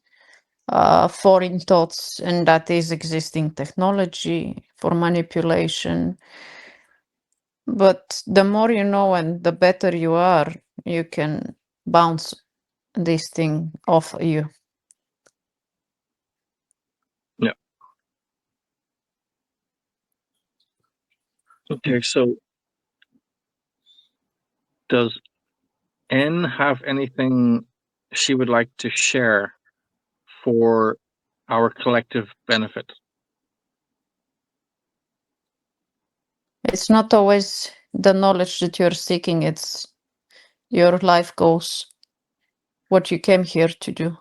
foreign thoughts, and that is existing technology for manipulation. But the more you know and the better you are, you can bounce this thing off you. Yeah. Okay, so does N have anything she would like to share for our collective benefit? It's not always the knowledge that you're seeking, it's your life goals, what you came here to do.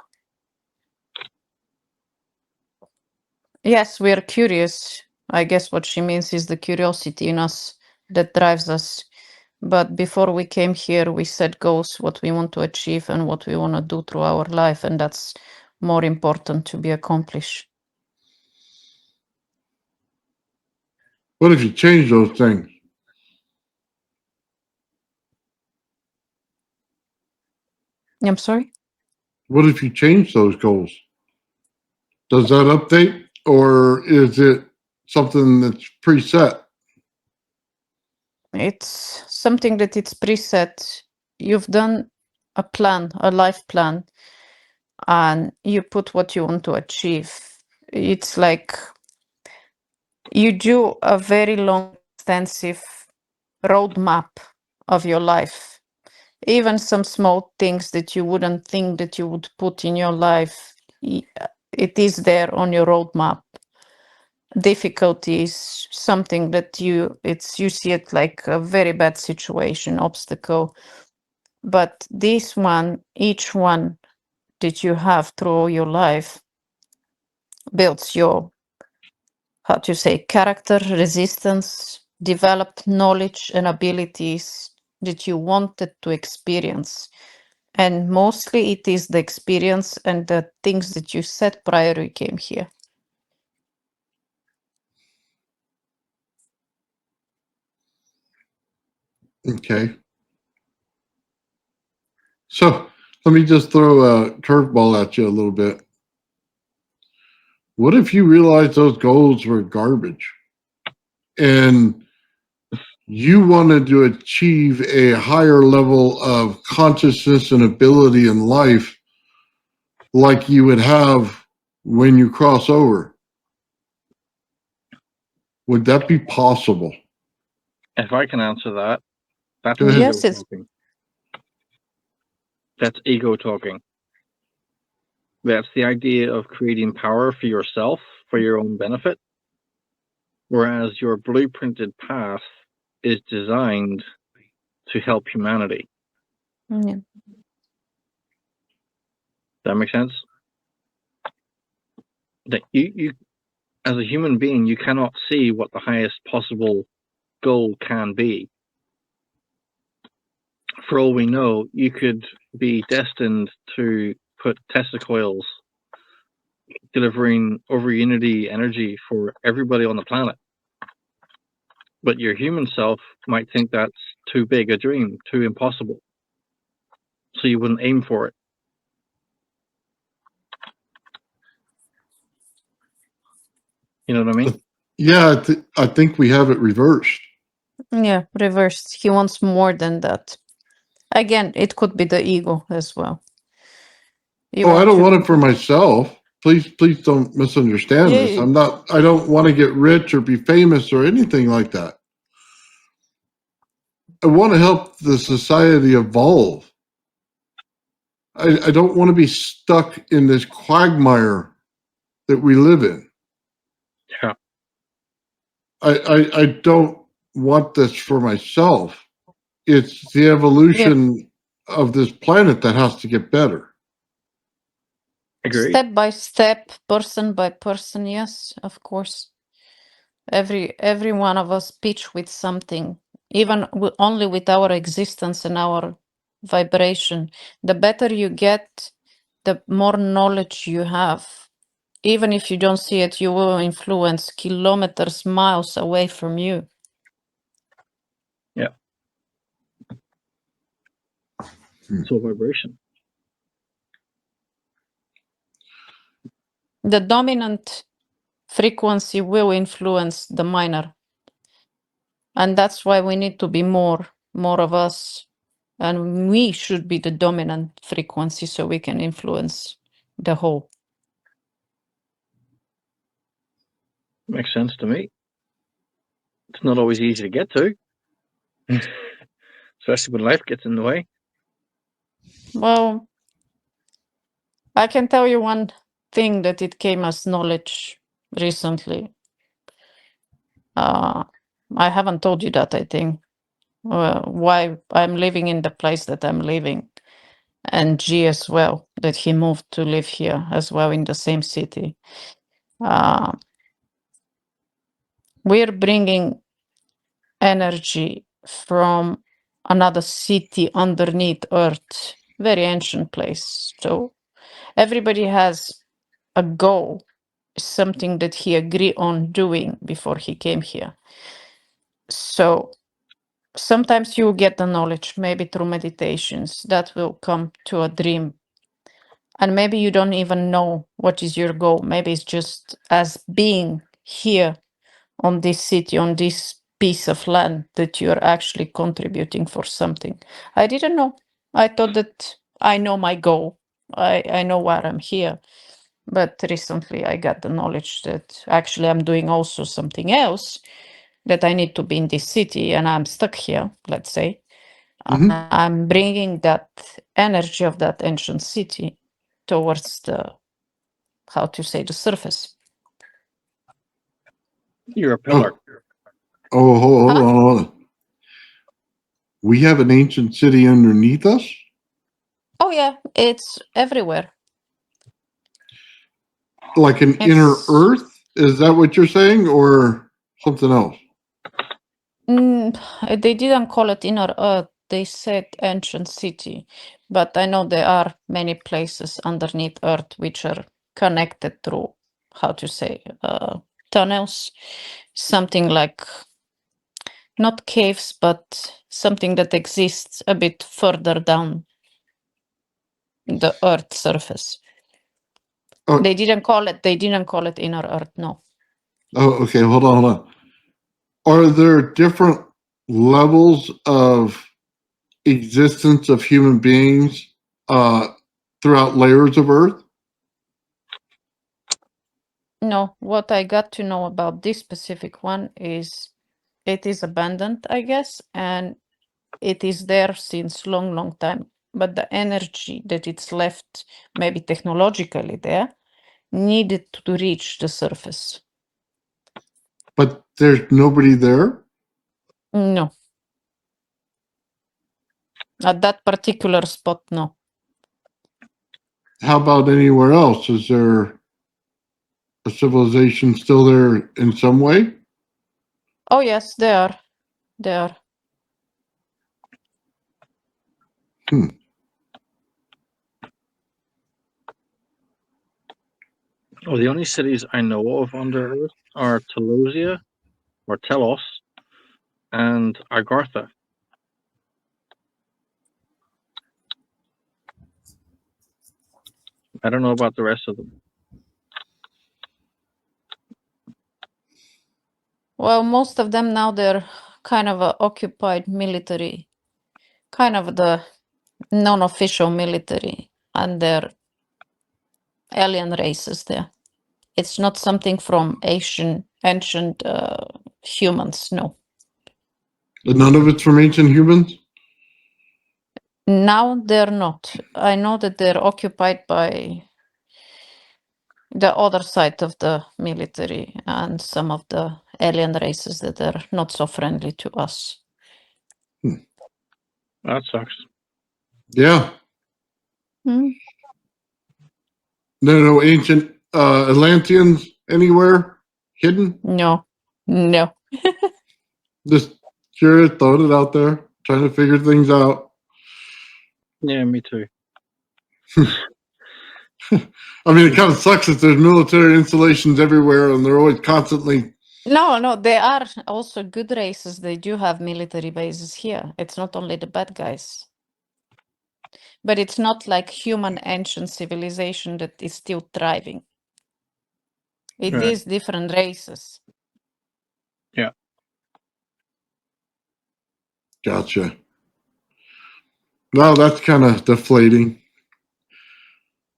Yes, we're curious. I guess what she means is the curiosity in us that drives us. But before we came here, we set goals, what we want to achieve and what we want to do through our life. And that's more important to be accomplished. What if you change those things? I'm sorry? What if you change those goals? Does that update, or is it something that's preset? It's something that it's preset. You've done a plan, a life plan, and you put what you want to achieve. It's like you do a very long, extensive roadmap of your life. Even some small things that you wouldn't think that you would put in your life, it is there on your roadmap. Difficulty is something that you see it like a very bad situation, obstacle. But this one, each one that you have through your life builds your, how to say, character, resistance, developed knowledge and abilities that you wanted to experience. And mostly it is the experience and the things that you said prior you came here. Okay. So let me just throw a curveball at you a little bit. What if you realized those goals were garbage and you wanted to achieve a higher level of consciousness and ability in life like you would have when you cross over? Would that be possible? If I can answer that, That's Go ahead. ego Yes, it's talking. That's ego talking. That's the idea of creating power for yourself, for your own benefit. Whereas your blueprinted path is designed to help humanity. yeah. That makes sense? That you as a human being, you cannot see what the highest possible goal can be. For all we know, you could be destined to put Tesla coils delivering over unity energy for everybody on the planet. But your human self might think that's too big a dream, too impossible. So you wouldn't aim for it. You know what I mean? Yeah, I think we have it reversed. Yeah, reversed. He wants more than that. Again, it could be the ego as well. You Oh, I don't to- want it for myself. Please don't misunderstand this. Yeah, I don't want to get rich or be famous or anything like that. I want to help the society evolve. I don't want to be stuck in this quagmire that we live in. Yeah. I don't want this for myself. It's the evolution of this planet that has to get better. Agreed. step by step, person by person. Yes, of course. Every one of us pitch with something, even only with our existence and our vibration. The better you get, the more knowledge you have. Even if you don't see it, you will influence kilometers, miles away from you. Yeah. So vibration. The dominant frequency will influence the minor. And that's why we need to be more of us. And we should be the dominant frequency so we can influence the whole. Makes sense to me. It's not always easy to get to, especially when life gets in the way. Well, I can tell you one thing that it came as knowledge recently. I haven't told you that, I think. Why I'm living in the place that I'm living. And G as well, that he moved to live here as well in the same city. We're bringing energy from another city underneath Earth, very ancient place. So everybody has a goal, something that he agreed on doing before he came here. So sometimes you get the knowledge, maybe through meditations, that will come to a dream. And maybe you don't even know what is your goal. Maybe it's just as being here on this city, on this piece of land, that you're actually contributing for something. I didn't know. I thought that I know my goal. I know why I'm here. But recently I got the knowledge that actually I'm doing also something else, that I need to be in this city and I'm stuck here, let's say. I'm bringing that energy of that ancient city towards the, how to say, the surface. You're a pillar. Oh, hold Huh? on, hold on. We have an ancient city underneath us? Oh yeah, it's everywhere. Like an inner It's earth? Is that what you're saying, or something else? they didn't call it inner earth, they said ancient city, but I know there are many places underneath earth which are connected through, how to say, tunnels, something like, not caves, but something that exists a bit further down the earth surface. Oh, They didn't call it inner earth, no. oh, okay. Hold on. Are there different levels of existence of human beings throughout layers of Earth? No, what I got to know about this specific one is it is abandoned, I guess, and It is there since long time, but the energy that it's left, maybe technologically there, needed to reach the surface. But there's nobody there? No. At that particular spot, no. How about anywhere else? Is there a civilization still there in some way? Oh yes, they are. They are. Well, the only cities I know of under Earth are Telosia, or Telos, and Agartha. I don't know about the rest of them. Well, most of them now they're kind of occupied military, kind of the non-official military, and they're alien races there. It's not something from ancient humans, no. None of it's from ancient humans? Now they're not. I know that they're occupied by the other side of the military and some of the alien races that are not so friendly to us. That sucks. Yeah. Hmm. There are no ancient Atlanteans anywhere hidden? No, no. Just curious, throwing it out there, trying to figure things out. Yeah, me too. I mean, it kind of sucks that there's military installations everywhere and they're always constantly. No, they are also good races. They do have military bases here. It's not only the bad guys. But it's not like human ancient civilization that is still thriving. It Right. is different races. Yeah. Gotcha. Well, that's kind of deflating.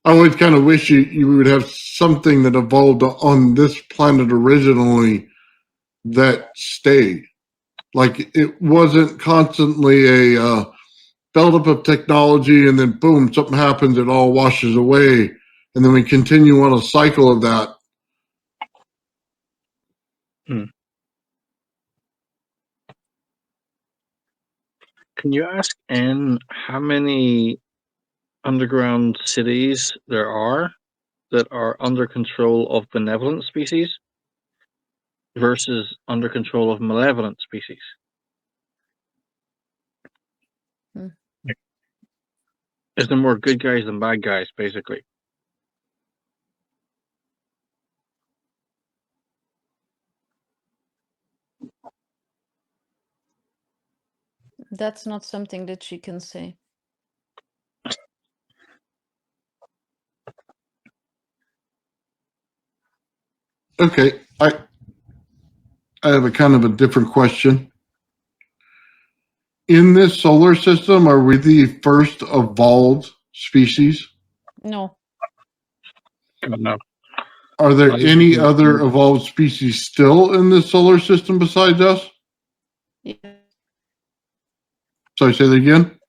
I always kind of wish you would have something that evolved on this planet originally that stayed. Like it wasn't constantly a buildup of technology and then boom, something happens, it all washes away. And then we continue on a cycle of that. Can you ask N how many underground cities there are that are under control of benevolent species versus under control of malevolent species? Hmm. Is there more good guys than bad guys, basically? That's not something that she can say. Okay, I have a kind of a different question. In this solar system, are we the first evolved species? No. No. Are there Not any even- other evolved species still in this solar system besides us? Sorry, say that again.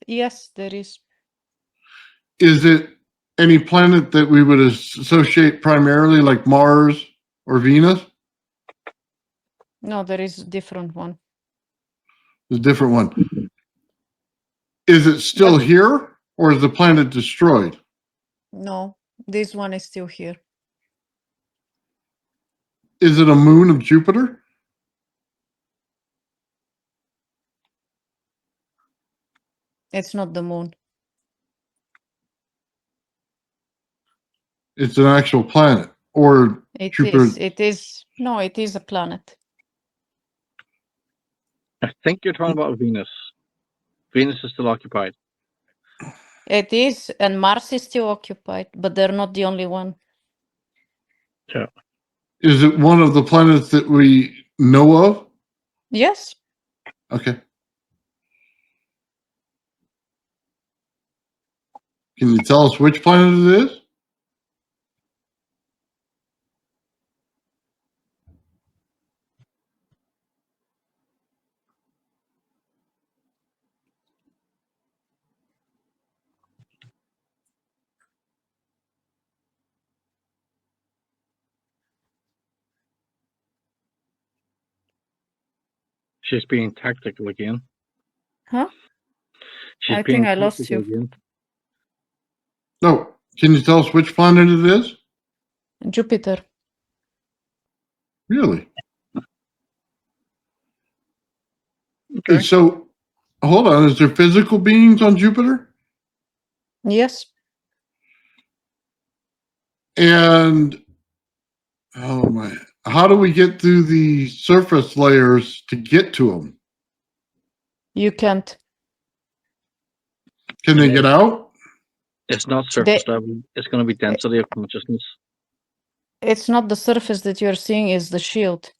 Yes, there is. Is it any planet that we would associate primarily like Mars or Venus? No, there is a different one. A different one. Is it still here or is the planet destroyed? No, this one is still here. Is it a moon of Jupiter? It's not the moon. It's an actual planet or Jupiter? It is. No, it is a planet. I think you're talking about Venus. Venus is still occupied. It is, and Mars is still occupied, but they're not the only one. Yeah. Is it one of the planets that we know of? Yes. Okay. Can you tell us which planet it is? She's being tactical again. Huh? She's I being think I lost tactical you. again. No, can you tell us which planet it is? Jupiter. Really? Okay. So, hold on. Is there physical beings on Jupiter? Yes. And oh my, how do we get through the surface layers to get to them? You can't. Can they get out? It's not surface level. It's going to be density of consciousness. It's not the surface that you're seeing, is the shield.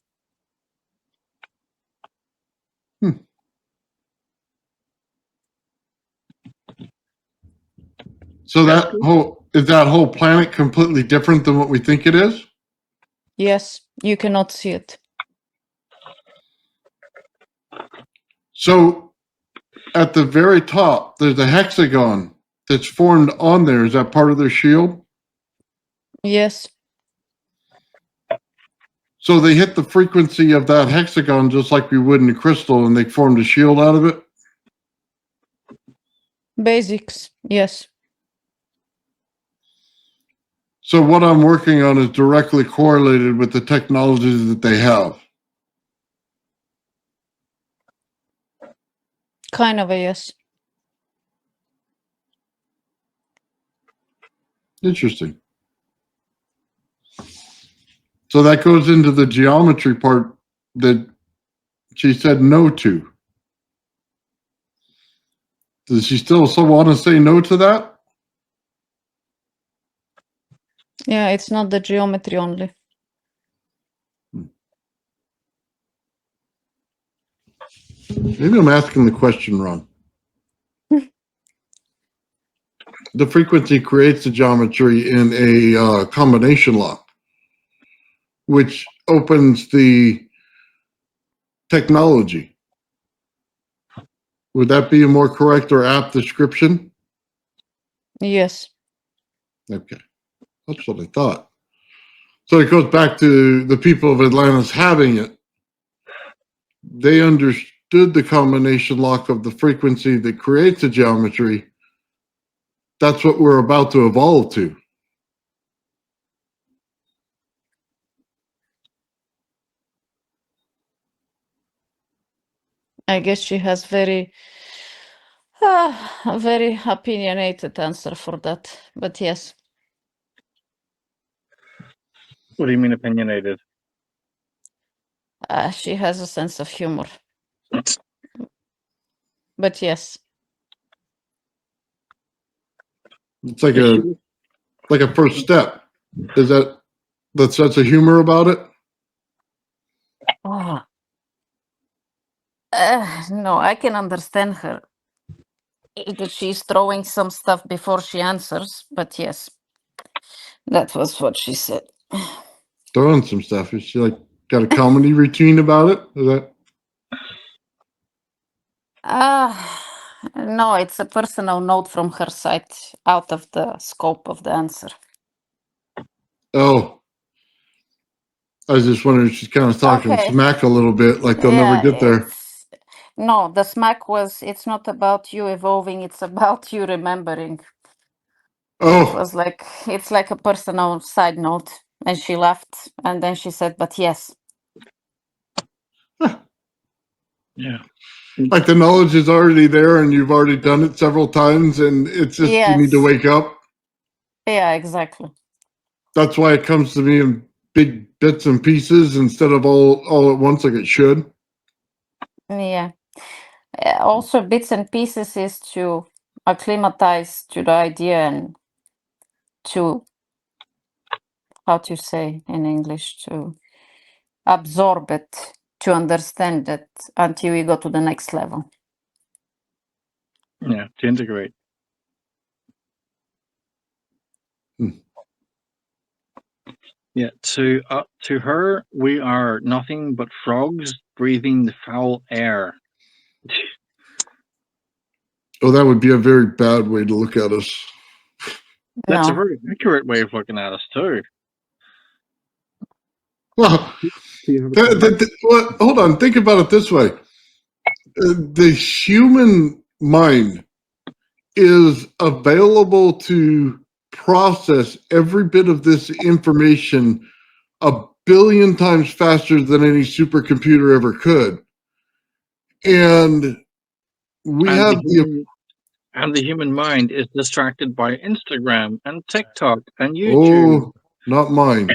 So that whole planet completely different than what we think it is? Yes, you cannot see it. So at the very top, there's a hexagon that's formed on there. Is that part of their shield? Yes. So they hit the frequency of that hexagon just like we would in a crystal, and they formed a shield out of it? Basics. Yes. So what I'm working on is directly correlated with the technologies that they have. Kind of a yes. Interesting. So that goes into the geometry part that she said no to. Does she still want to say no to that? Yeah, it's not the geometry only. Maybe I'm asking the question wrong. The frequency creates the geometry in a combination lock, which opens the technology. Would that be a more correct or apt description? Yes. Okay, that's what I thought. So it goes back to the people of Atlantis having it. They understood the combination lock of the frequency that creates the geometry. That's what we're about to evolve to. I guess she has very opinionated answer for that. But yes. What do you mean opinionated? She has a sense of humor. But yes. It's like a first step. Is that the sense of humor about it? No, I can understand her. That she's throwing some stuff before she answers, but yes, that was what she said. Throwing some stuff. Is she like got a comedy routine about it? Is that? No, it's a personal note from her side, out of the scope of the answer. Oh, I was just wondering if she's kind of talking smack a little bit, like they'll never get there. No, the smack was, it's not about you evolving, it's about you remembering. Oh, It was like, it's like a personal side note. And she laughed, and then she said, but yes. Yeah. like the knowledge is already there and you've already done it several times and it's just you need to wake up. Yeah, exactly. That's why it comes to me in big bits and pieces instead of all at once like it should. Yeah. Also, bits and pieces is to acclimatize to the idea and to, how to say in English, to absorb it, to understand it until we go to the next level. Yeah, to integrate. Yeah, to her, we are nothing but frogs breathing the foul air. Oh, that would be a very bad way to look at us. That's a very accurate way of looking at us too. Well, hold on. Think about it this way. the human mind is available to process every bit of this information a billion times faster than any supercomputer ever could. And we And have the human mind is distracted by Instagram and TikTok and YouTube. Oh, not mine.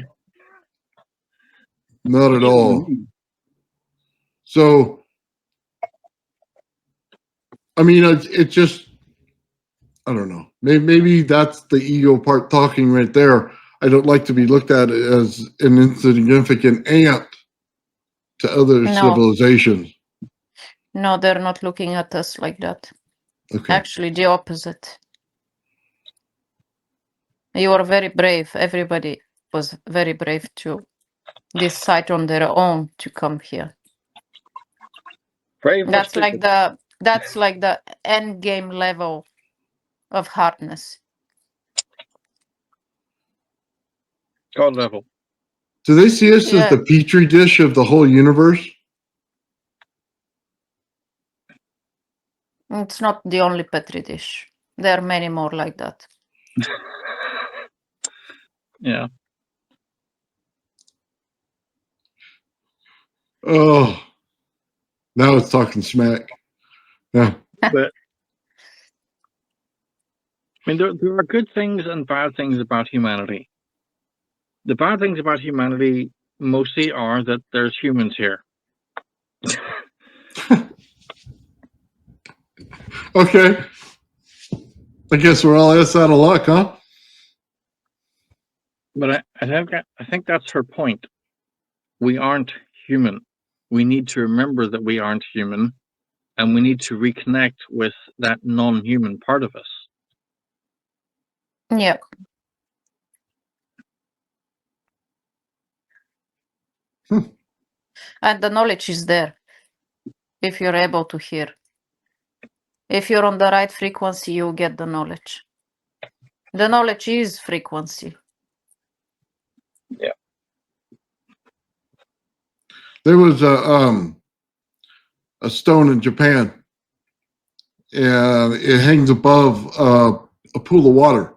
Not at all. So, I mean, it just, I don't know. Maybe that's the ego part talking right there. I don't like to be looked at as an insignificant ant to other No. civilizations. No, they're not looking at us like that. Okay. Actually, the opposite. You are very brave. Everybody was very brave to decide on their own to come here. Brave or That's stupid? like the end game level of hardness. God level. Do they see us as Yeah. the petri dish of the whole universe? It's not the only petri dish. There are many more like that. Yeah. Oh, now it's talking smack. Yeah. But I mean, there are good things and bad things about humanity. The bad things about humanity mostly are that there's humans here. Okay. I guess we're all ass out of luck, huh? But I think that's her point. We aren't human. We need to remember that we aren't human, and we need to reconnect with that non-human part of us. Yeah. And the knowledge is there if you're able to hear. If you're on the right frequency, you get the knowledge. The knowledge is frequency. Yeah. There was a stone in Japan, and it hangs above a pool of water.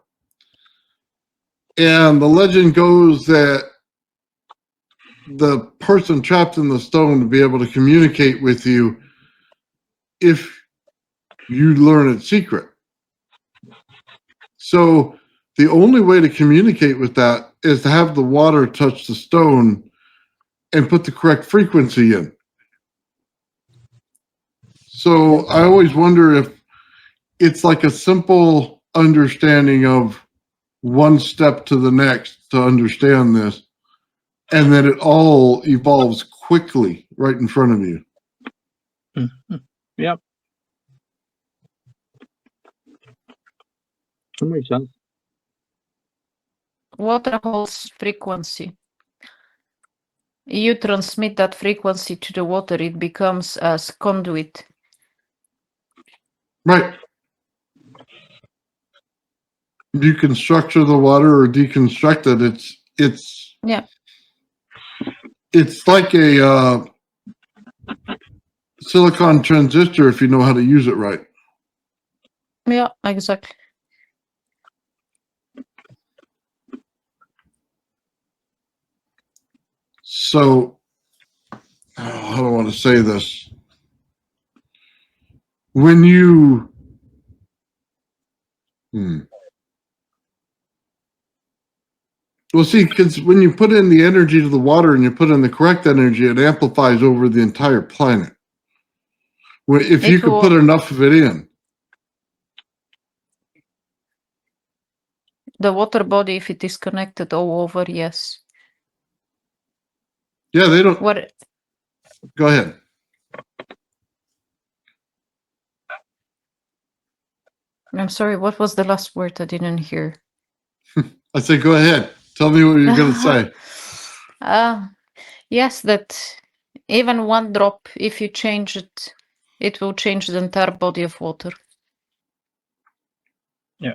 And the legend goes that the person trapped in the stone to be able to communicate with you if you learn its secret. So the only way to communicate with that is to have the water touch the stone and put the correct frequency in. So I always wonder if it's like a simple understanding of one step to the next to understand this, and then it all evolves quickly right in front of you. Mm-hmm. Yep. That makes sense. Water holds frequency. You transmit that frequency to the water, it becomes a conduit. Right. You can structure the water or deconstruct it. It's like a silicon transistor if you know how to use it right. Yeah, exactly. So, how do I want to say this? When you well, see, because when you put in the energy to the water and you put in the correct energy, it amplifies over the entire planet. If you could put enough of it in. The water body, if it is connected all over, yes. Yeah, they don't. What? Go ahead. I'm sorry, what was the last word? I didn't hear. I said, go ahead. Tell me what you're going to say. Yes, that even one drop, if you change it, it will change the entire body of water. Yeah.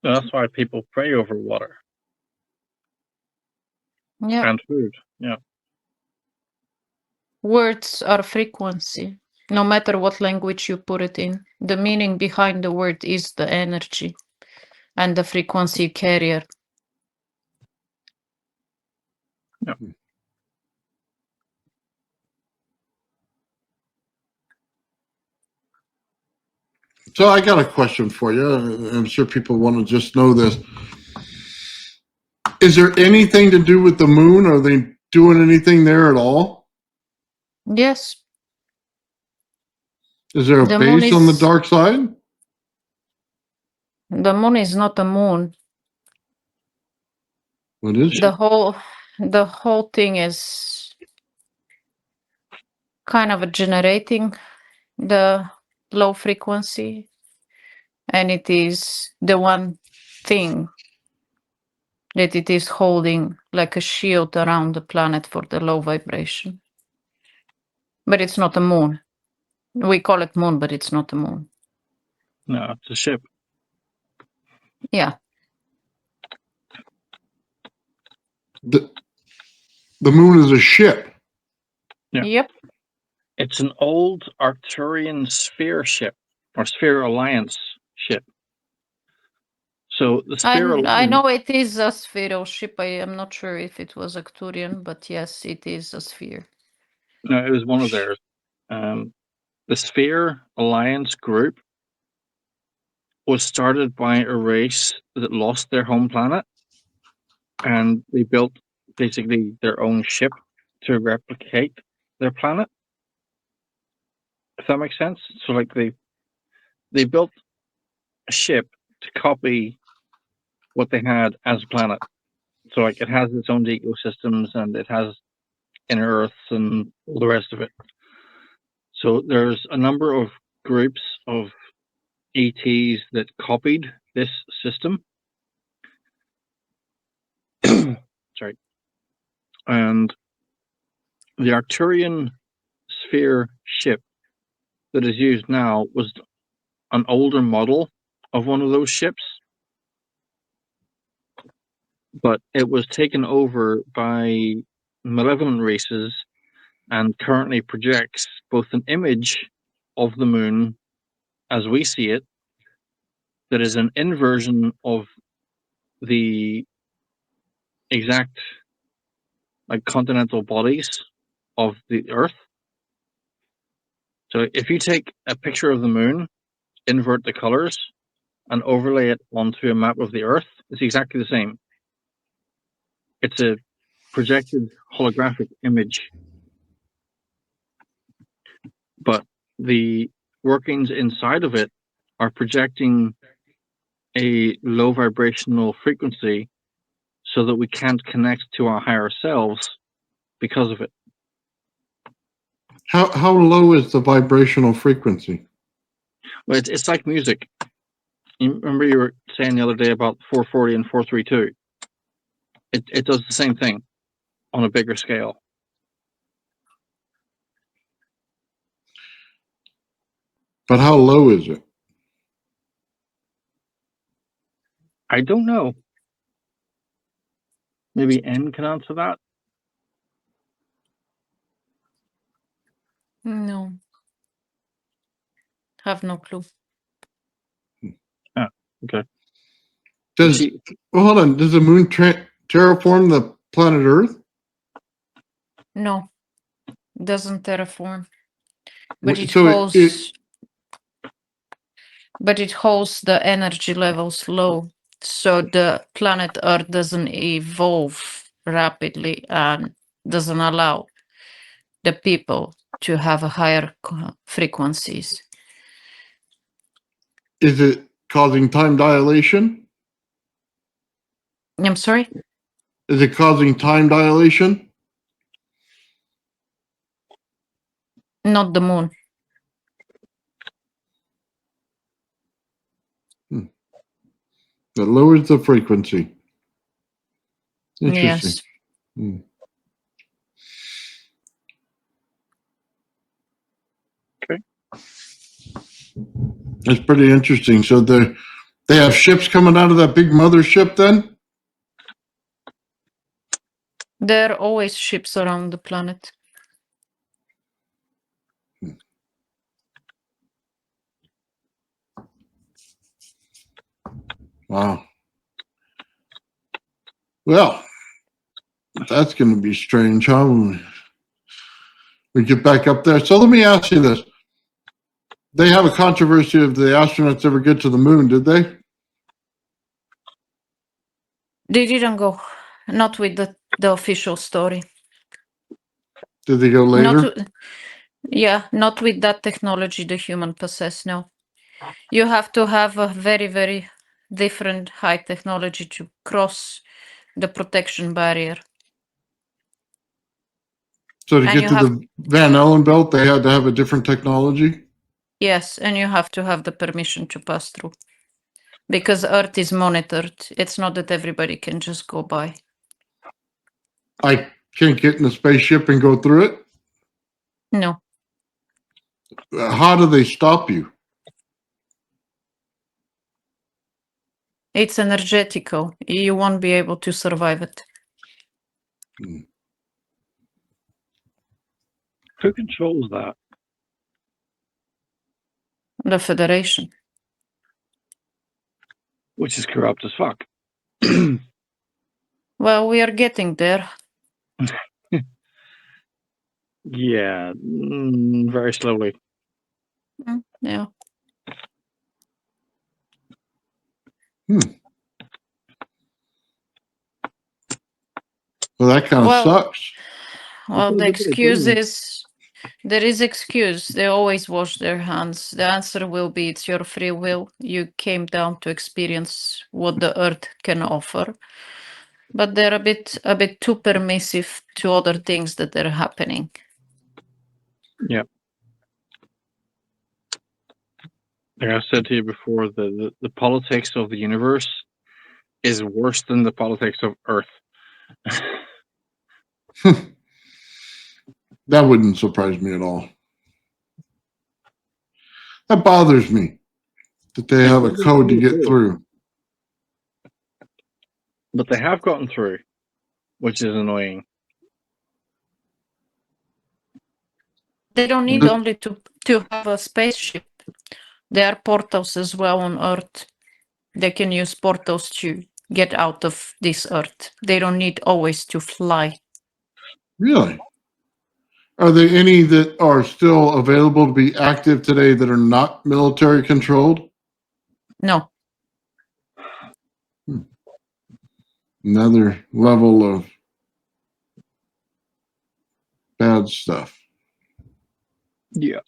That's why people pray over water. Yeah. And food. Yeah. Words are frequency. No matter what language you put it in, the meaning behind the word is the energy and the frequency carrier. So I got a question for you. I'm sure people want to just know this. Is there anything to do with the moon? Are they doing anything there at all? Yes, Is there a the moon base on the is dark side? the moon is not a moon. What is it? The whole thing is kind of generating the low frequency, and it is the one thing that it is holding like a shield around the planet for the low vibration. But it's not a moon. We call it moon, but it's not a moon. No, it's a ship. Yeah. The moon is a ship. Yeah. Yep. It's an old Arcturian sphere ship, or Sphere Alliance ship. So the Sphere I Alliance, know it is a spheral ship. I am not sure if it was Arcturian, but yes, it is a sphere. no, it was one of theirs. The Sphere Alliance group was started by a race that lost their home planet, and they built basically their own ship to replicate their planet. If that makes sense. So like they built a ship to copy what they had as a planet. So like it has its own ecosystems and it has inner Earths and all the rest of it. So there's a number of groups of ETs that copied this system. Sorry. And the Arcturian sphere ship that is used now was an older model of one of those ships, but it was taken over by malevolent races and currently projects both an image of the moon as we see it that is an inversion of the exact like continental bodies of the Earth. So if you take a picture of the moon, invert the colors, and overlay it onto a map of the Earth, it's exactly the same. It's a projected holographic image. But the workings inside of it are projecting a low vibrational frequency so that we can't connect to our higher selves because of it. How low is the vibrational frequency? Well, it's like music. You remember you were saying the other day about 440 and 432? It does the same thing on a bigger scale. But how low is it? I don't know. Maybe N can answer that? No. Have no clue. Okay. Does hold on? Does the moon terraform the planet Earth? No. Doesn't terraform. But it So holds but it holds the energy levels low. So the planet Earth doesn't evolve rapidly and doesn't allow the people to have a higher frequencies. is it causing time dilation? I'm sorry? Is it causing time dilation? Not the moon. It lowers the frequency. Interesting. Yes. Okay. That's pretty interesting. So they have ships coming out of that big mothership then? There are always ships around the planet. Wow. Well, that's going to be strange, huh? When we get back up there. So let me ask you this. They have a controversy if the astronauts ever get to the moon, did they? They didn't go. Not with the official story. Did they go later? Not with that technology the human possess, no. You have to have a very, very different high technology to cross the protection barrier. So to And get you to have- the Van Allen belt, they had to have a different technology? Yes, and you have to have the permission to pass through. Because Earth is monitored. It's not that everybody can just go by. I can't get in a spaceship and go through it? No. How do they stop you? It's energetical. You won't be able to survive it. Who controls that? The Federation. Which is corrupt as fuck. Well, we are getting there. Yeah, very slowly. Yeah. Well, that kind of sucks. Well, the Look at it, excuse didn't it? is there is excuse. They always wash their hands. The answer will be it's your free will. You came down to experience what the earth can offer. But they're a bit too permissive to other things that are happening. Yeah. Like I said to you before, the politics of the universe is worse than the politics of Earth. That wouldn't surprise me at all. That bothers me that they have a code to get through. But they have gotten through, which is annoying. They don't need only to have a spaceship. There are portals as well on Earth. They can use portals to get out of this Earth. They don't need always to fly. Really? Are there any that are still available to be active today that are not military controlled? No. Another level of bad stuff. Yeah.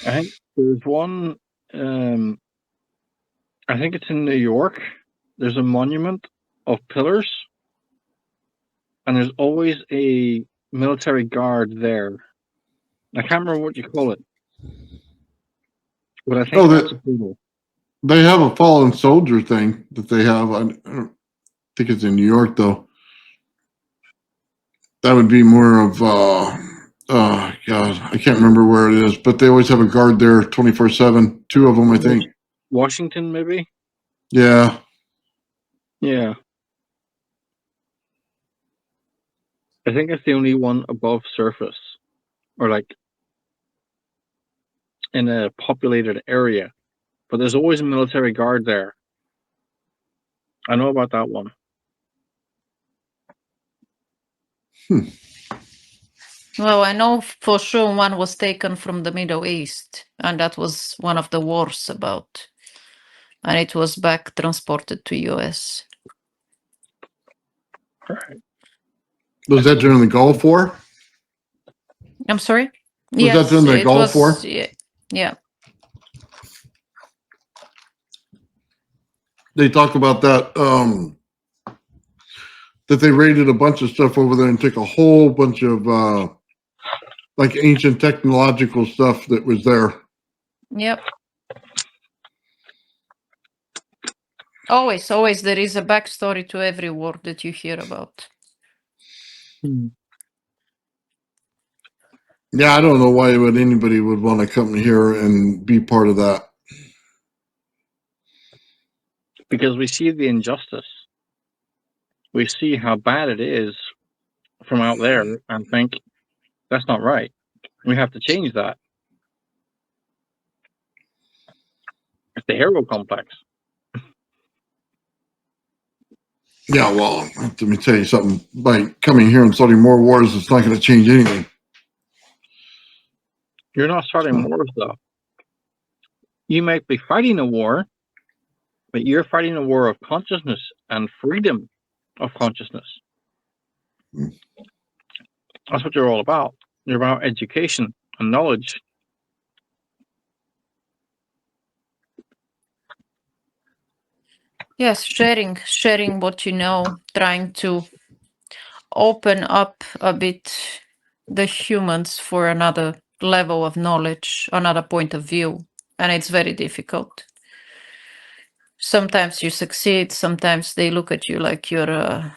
I think there's one, I think it's in New York. There's a monument of pillars, and there's always a military guard there. I can't remember what you call it, but I think that's cool. They have a fallen soldier thing that they have. I don't think it's in New York, though. That would be more of, God, I can't remember where it is, but they always have a guard there 24/7. Two of them, I think. Washington, maybe? Yeah. Yeah. I think it's the only one above surface, or like in a populated area. But there's always a military guard there. I know about that one. Well, I know for sure one was taken from the Middle East, and that was one of the wars about. And it was back transported to US. Right. Was that during the Gulf War? I'm sorry? Was that during the Gulf War? Yeah. They talk about that, that they raided a bunch of stuff over there and took a whole bunch of, like ancient technological stuff that was there. Yep. Always there is a backstory to every war that you hear about. Yeah, I don't know why anybody would want to come here and be part of that. Because we see the injustice. We see how bad it is from out there and think, that's not right. We have to change that. It's the hero complex. Yeah, well, let me tell you something. By coming here and starting more wars, it's not going to change anything. You're not starting wars, though. You might be fighting a war, but you're fighting a war of consciousness and freedom of consciousness. That's what you're all about. You're about education and knowledge. Yes, sharing what you know, trying to open up a bit the humans for another level of knowledge, another point of view, and it's very difficult. Sometimes you succeed, sometimes they look at you like you're a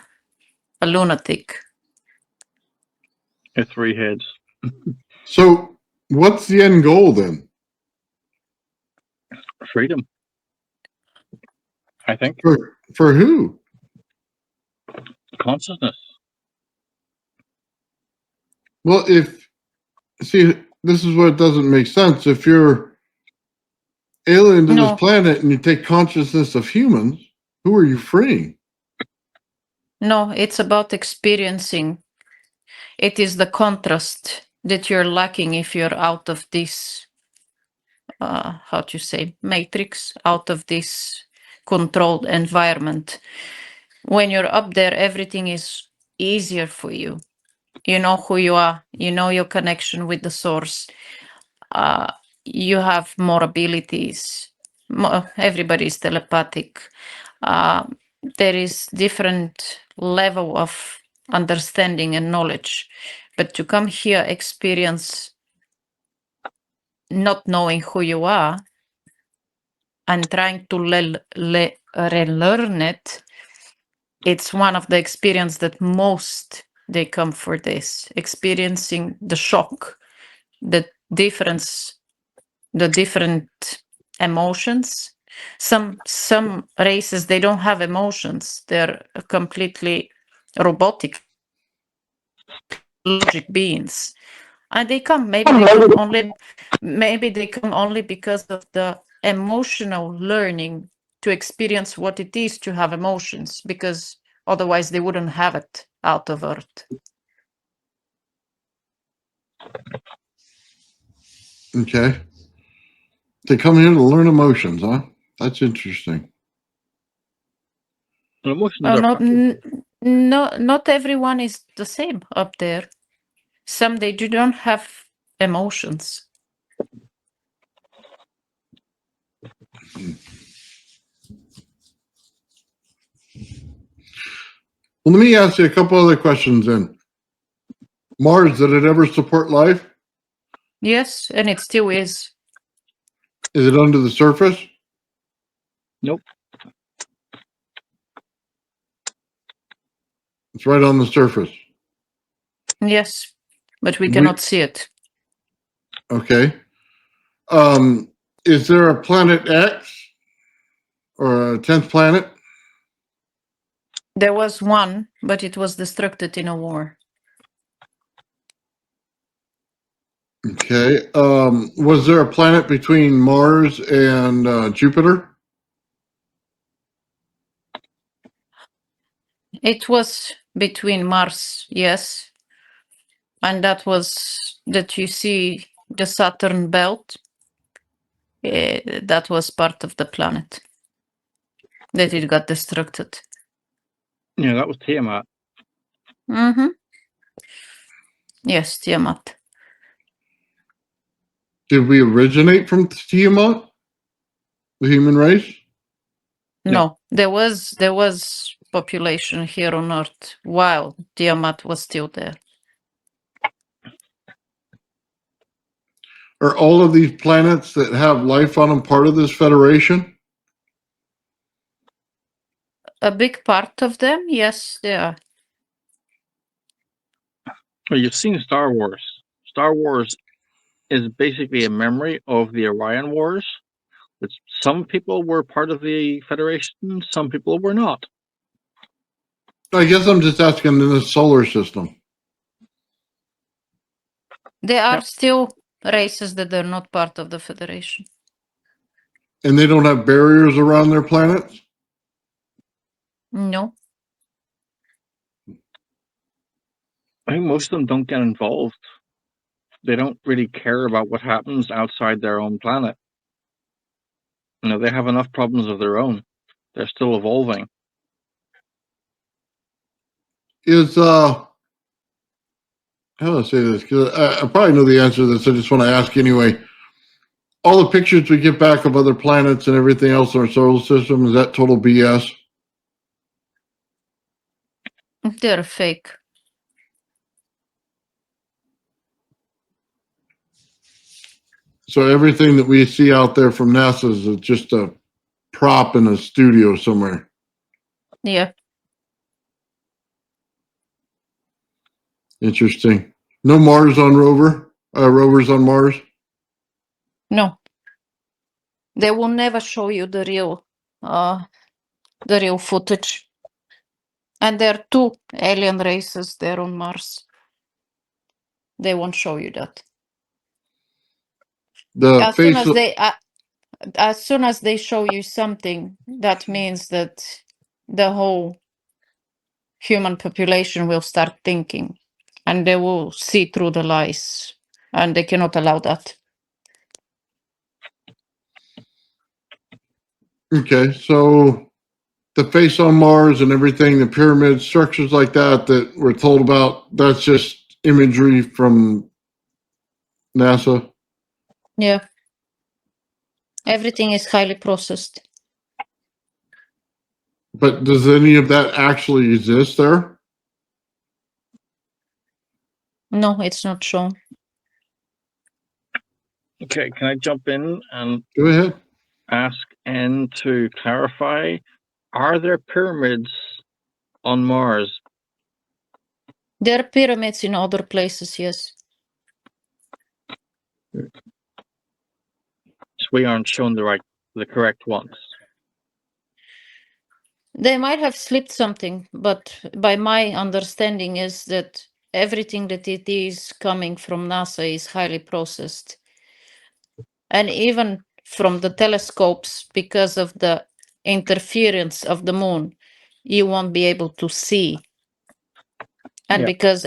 lunatic. Your 3 heads. So, what's the end goal then? Freedom. I think. For who? Consciousness. Well, see, this is what doesn't make sense. If you're alien to this planet and you take consciousness of humans, who are you freeing? No, it's about experiencing. It is the contrast that you're lacking if you're out of this, how to say, matrix, out of this controlled environment. When you're up there, everything is easier for you. You know who you are. You know your connection with the source. You have more abilities. Everybody is telepathic. There is different level of understanding and knowledge. But to come here, experience not knowing who you are and trying to relearn it, it's one of the experience that most they come for this, experiencing the shock, the difference, the different emotions. Some races, they don't have emotions. They're completely robotic logic beings. And they come, maybe they come only because of the emotional learning to experience what it is to have emotions, because otherwise they wouldn't have it out of Earth. Okay. They come here to learn emotions, huh? That's interesting. Emotions are Not everyone is the same up there. Some they do not have emotions. Well, let me ask you a couple other questions then. Mars, did it ever support life? Yes, and it still is. Is it under the surface? Nope. It's right on the surface. Yes, but we cannot see it. Okay. Is there a planet X or a 10th planet? There was one, but it was destructed in a war. Okay. Was there a planet between Mars and Jupiter? It was between Mars, yes, and that was that you see the Saturn belt. That was part of the planet that it got destructed. Yeah, that was Tiamat. Mm-hmm. Yes, Tiamat. Did we originate from Tiamat, the human race? No, there was population here on Earth while Tiamat was still there. Are all of these planets that have life on them part of this federation? A big part of them, yes, they are. Well, you've seen Star Wars. Star Wars is basically a memory of the Orion Wars, which some people were part of the Federation, some people were not. I guess I'm just asking in the solar system. There are still races that are not part of the Federation. And they don't have barriers around their planets? No. I think most of them don't get involved. They don't really care about what happens outside their own planet. They have enough problems of their own. They're still evolving. Is how do I say this? Because I probably know the answer to this. I just want to ask anyway. All the pictures we get back of other planets and everything else in our solar system, is that total BS? They're fake. So everything that we see out there from NASA is just a prop in a studio somewhere. Yeah. Interesting. No Mars on rovers on Mars? No. They will never show you the real footage. And there are 2 alien races there on Mars. They won't show you that. The face As soon as they show you something, that means that the whole human population will start thinking, and they will see through the lies, and they cannot allow that. Okay, so the face on Mars and everything, the pyramids, structures like that we're told about, that's just imagery from NASA. Yeah. Everything is highly processed. But does any of that actually exist there? No, it's not shown. Okay, can I jump in and Go ahead. ask N to clarify? Are there pyramids on Mars? There are pyramids in other places, yes. So we aren't shown the correct ones. They might have slipped something, but by my understanding is that everything that it is coming from NASA is highly processed. And even from the telescopes, because of the interference of the moon, you won't be able to see. And because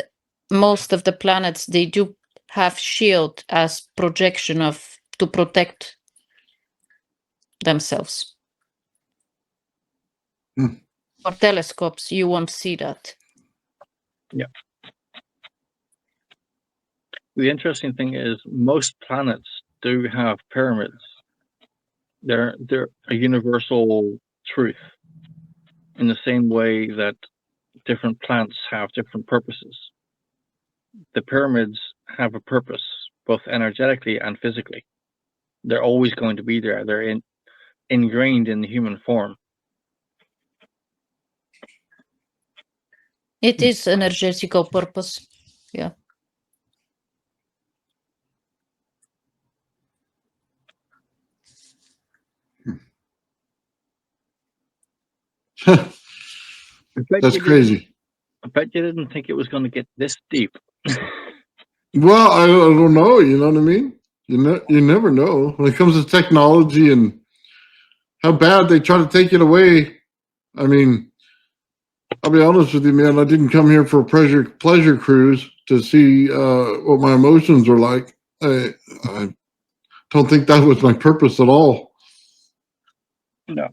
most of the planets, they do have shield as projection to protect themselves. For telescopes, you won't see that. Yeah. The interesting thing is most planets do have pyramids. They're a universal truth in the same way that different plants have different purposes. The pyramids have a purpose, both energetically and physically. They're always going to be there. They're ingrained in the human form. It is energetical purpose. Yeah. That's crazy. I bet you didn't think it was going to get this deep. Well, I don't know. You know what I mean? You never know when it comes to technology and how bad they try to take it away. I mean, I'll be honest with you, man. I didn't come here for a pleasure cruise to see what my emotions are like. I don't think that was my purpose at all. No.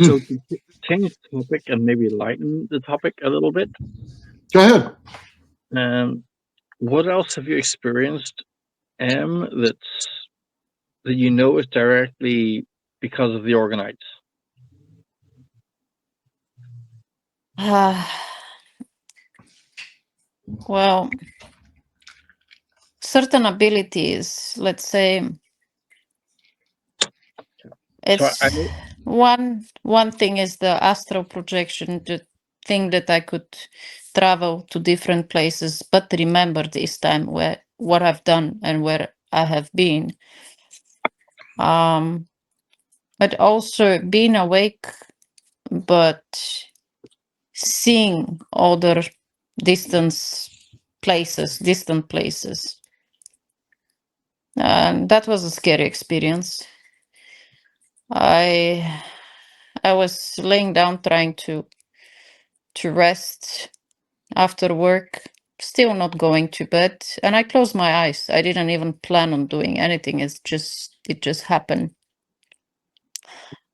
So to change the topic and maybe lighten the topic a little bit. Go ahead. What else have you experienced, that you know is directly because of the Orgonites? Well, certain abilities, let's say, it's one thing is the astral projection, the thing that I could travel to different places, but remember this time what I've done and where I have been. But also being awake, but seeing other distant places. And that was a scary experience. I was laying down trying to rest after work, still not going to bed, and I closed my eyes. I didn't even plan on doing anything. It just happened.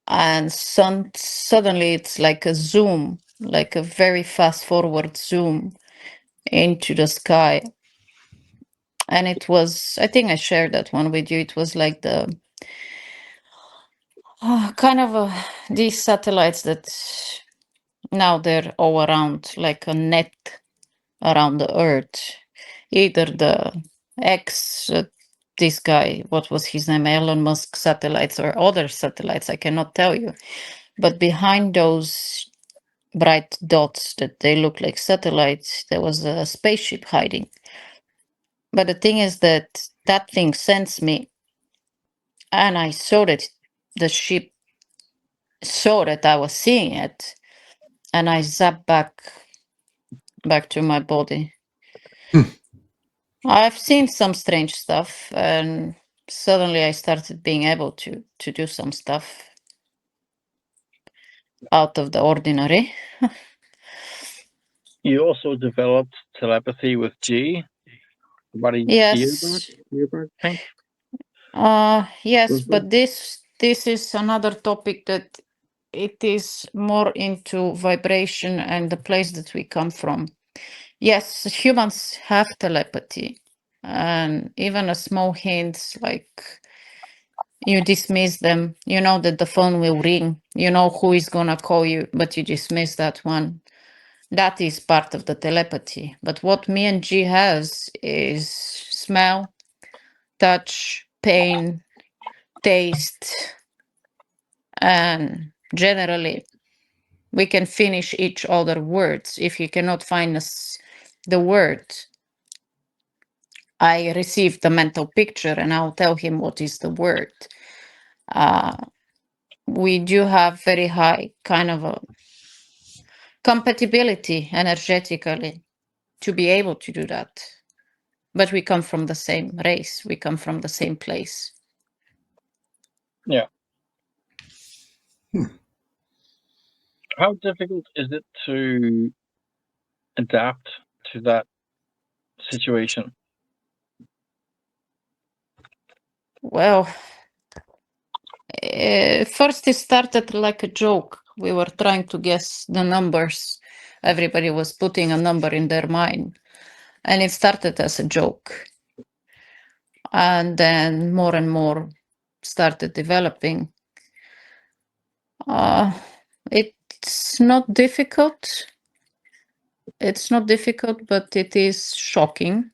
And suddenly it's like a zoom, like a very fast forward zoom into the sky. And it was, I think I shared that one with you. It was like the kind of these satellites that now they're all around, like a net around the Earth. Either the X, this guy, what was his name, Elon Musk satellites, or other satellites, I cannot tell you. But behind those bright dots that they look like satellites, there was a spaceship hiding. But the thing is that that thing sensed me, and I saw that the ship saw that I was seeing it, and I zapped back to my body. I've seen some strange stuff, and suddenly I started being able to do some stuff out of the ordinary. You also developed telepathy with G about a Yes. year back, I think. Yes, Was but this is another topic that it is more into vibration and the place that we come from. Yes, humans have telepathy, and even a small hint like you dismiss them. You know that the phone will ring. You know who is gonna call you, but you dismiss that one. That is part of the telepathy. But what me and G has is smell, touch, pain, taste, and generally we can finish each other words. If you cannot find the word, I receive the mental picture and I'll tell him what is the word. We do have very high kind of a compatibility energetically to be able to do that. But we come from the same race. We come from the same place. Yeah. How difficult is it to adapt to that situation? Well, first it started like a joke. We were trying to guess the numbers. Everybody was putting a number in their mind. And it started as a joke. And then more and more started developing. It's not difficult. It's not difficult, but it is shocking.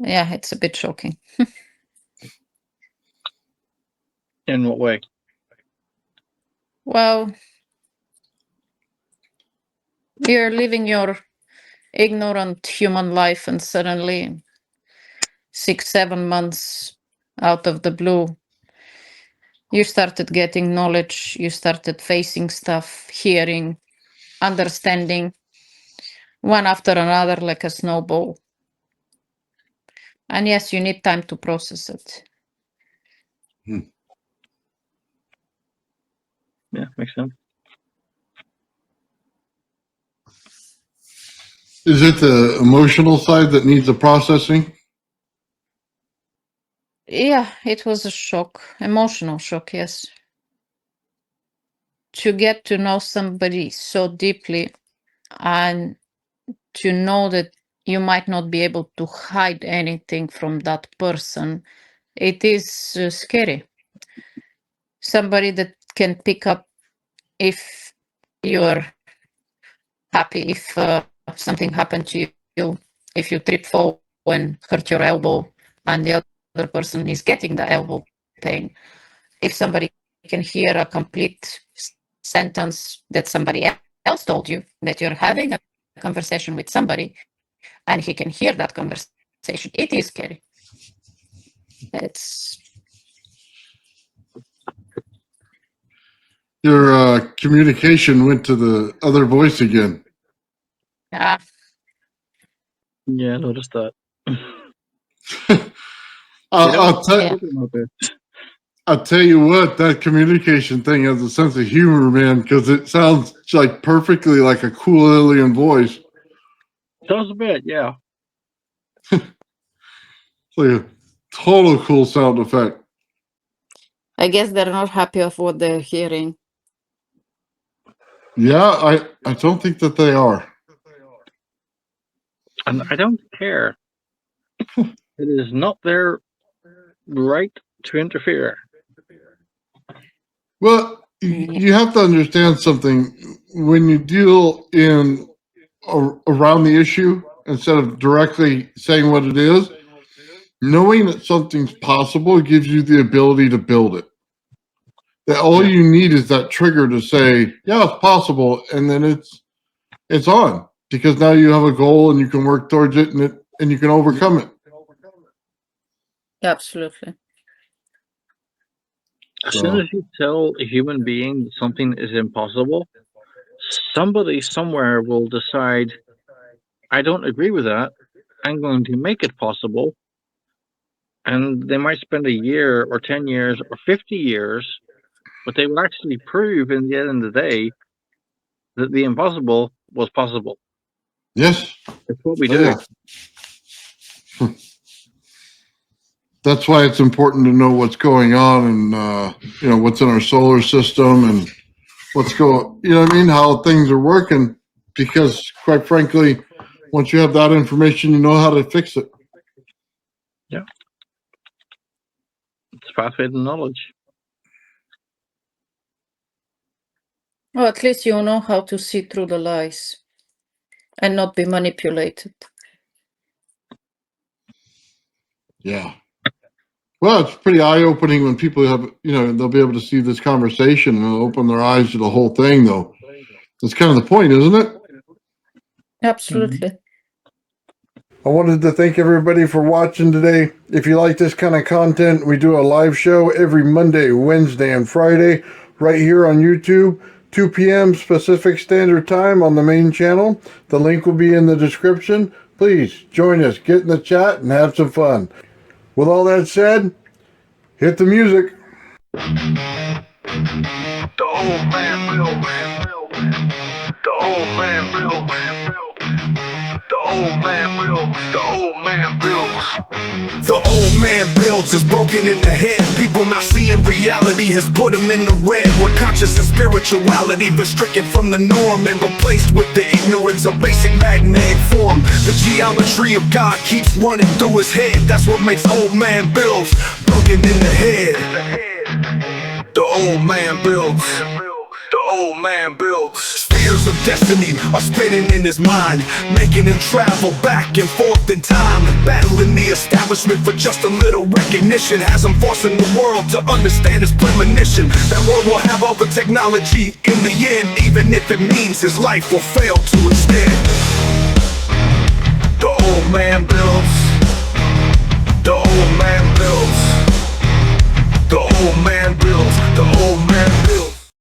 Yeah, it's a bit shocking. In what way? Well, you're living your ignorant human life, and suddenly 6-7 months out of the blue, you started getting knowledge, you started facing stuff, hearing, understanding, one after another like a snowball. And yes, you need time to process it. Yeah, makes sense. Is it the emotional side that needs the processing? Yeah, it was a shock, emotional shock, yes. To get to know somebody so deeply and to know that you might not be able to hide anything from that person, it is scary. Somebody that can pick up if you're happy, if something happened to you, if you trip, fall, and hurt your elbow, and the other person is getting the elbow pain. If somebody can hear a complete sentence that somebody else told you, that you're having a conversation with somebody, and he can hear that conversation, it is scary. It's Your communication went to the other voice again. yeah, Yeah, I noticed that. I'll tell yeah. I'll tell you what, that communication thing has a sense of humor, man, because it sounds like perfectly like a cool alien voice. Does a bit, yeah. It's like a total cool sound effect. I guess they're not happy of what they're hearing. Yeah, I don't think that they are. And I don't care. It is not their right to interfere. Well, you have to understand something. When you deal in around the issue instead of directly saying what it is, knowing that something's possible gives you the ability to build it. That all Yeah. you need is that trigger to say, yeah, it's possible, and then it's on, because now you have a goal and you can work towards it, and you can overcome it. Absolutely. As soon as you tell a human being that something is impossible, somebody somewhere will decide, I don't agree with that. I'm going to make it possible. And they might spend a year or 10 years or 50 years, but they will actually prove in the end of the day that the impossible was possible. Yes. That's what we Oh, do. yeah. That's why it's important to know what's going on and what's in our solar system and what's going, what I mean, how things are working, because quite frankly, once you have that information, you know how to fix it. Yeah. It's pathway to knowledge. Well, at least you know how to see through the lies and not be manipulated. Yeah. Well, it's pretty eye-opening when people have, they'll be able to see this conversation and it'll open their eyes to the whole thing, though. That's kind of the point, isn't it? Absolutely. I wanted to thank everybody for watching today. If you like this kind of content, we do a live show every Monday, Wednesday, and Friday right here on YouTube, 2 p.m. Pacific Standard Time on the main channel. The link will be in the description. Please join us, get in the chat, and have some fun. With all that said, hit the music. The old man built. The old man built. The old man built. The old man built. The old man builds is broken in the head. People not seeing reality has put them in the red. Where conscious and spirituality been stricken from the norm and replaced with the ignorance of basic magnetic form. The geometry of God keeps running through his head. That's what makes old man builds broken in the head. The old man builds. The old man builds. Spheres of destiny are spinning in his mind, making him travel back and forth in time, battling the establishment for just a little recognition. Has him forcing the world to understand his premonition. That world will have all the technology in the end, even if it means his life will fail to extend. The old man builds. The old man builds. The old man builds. The old man builds.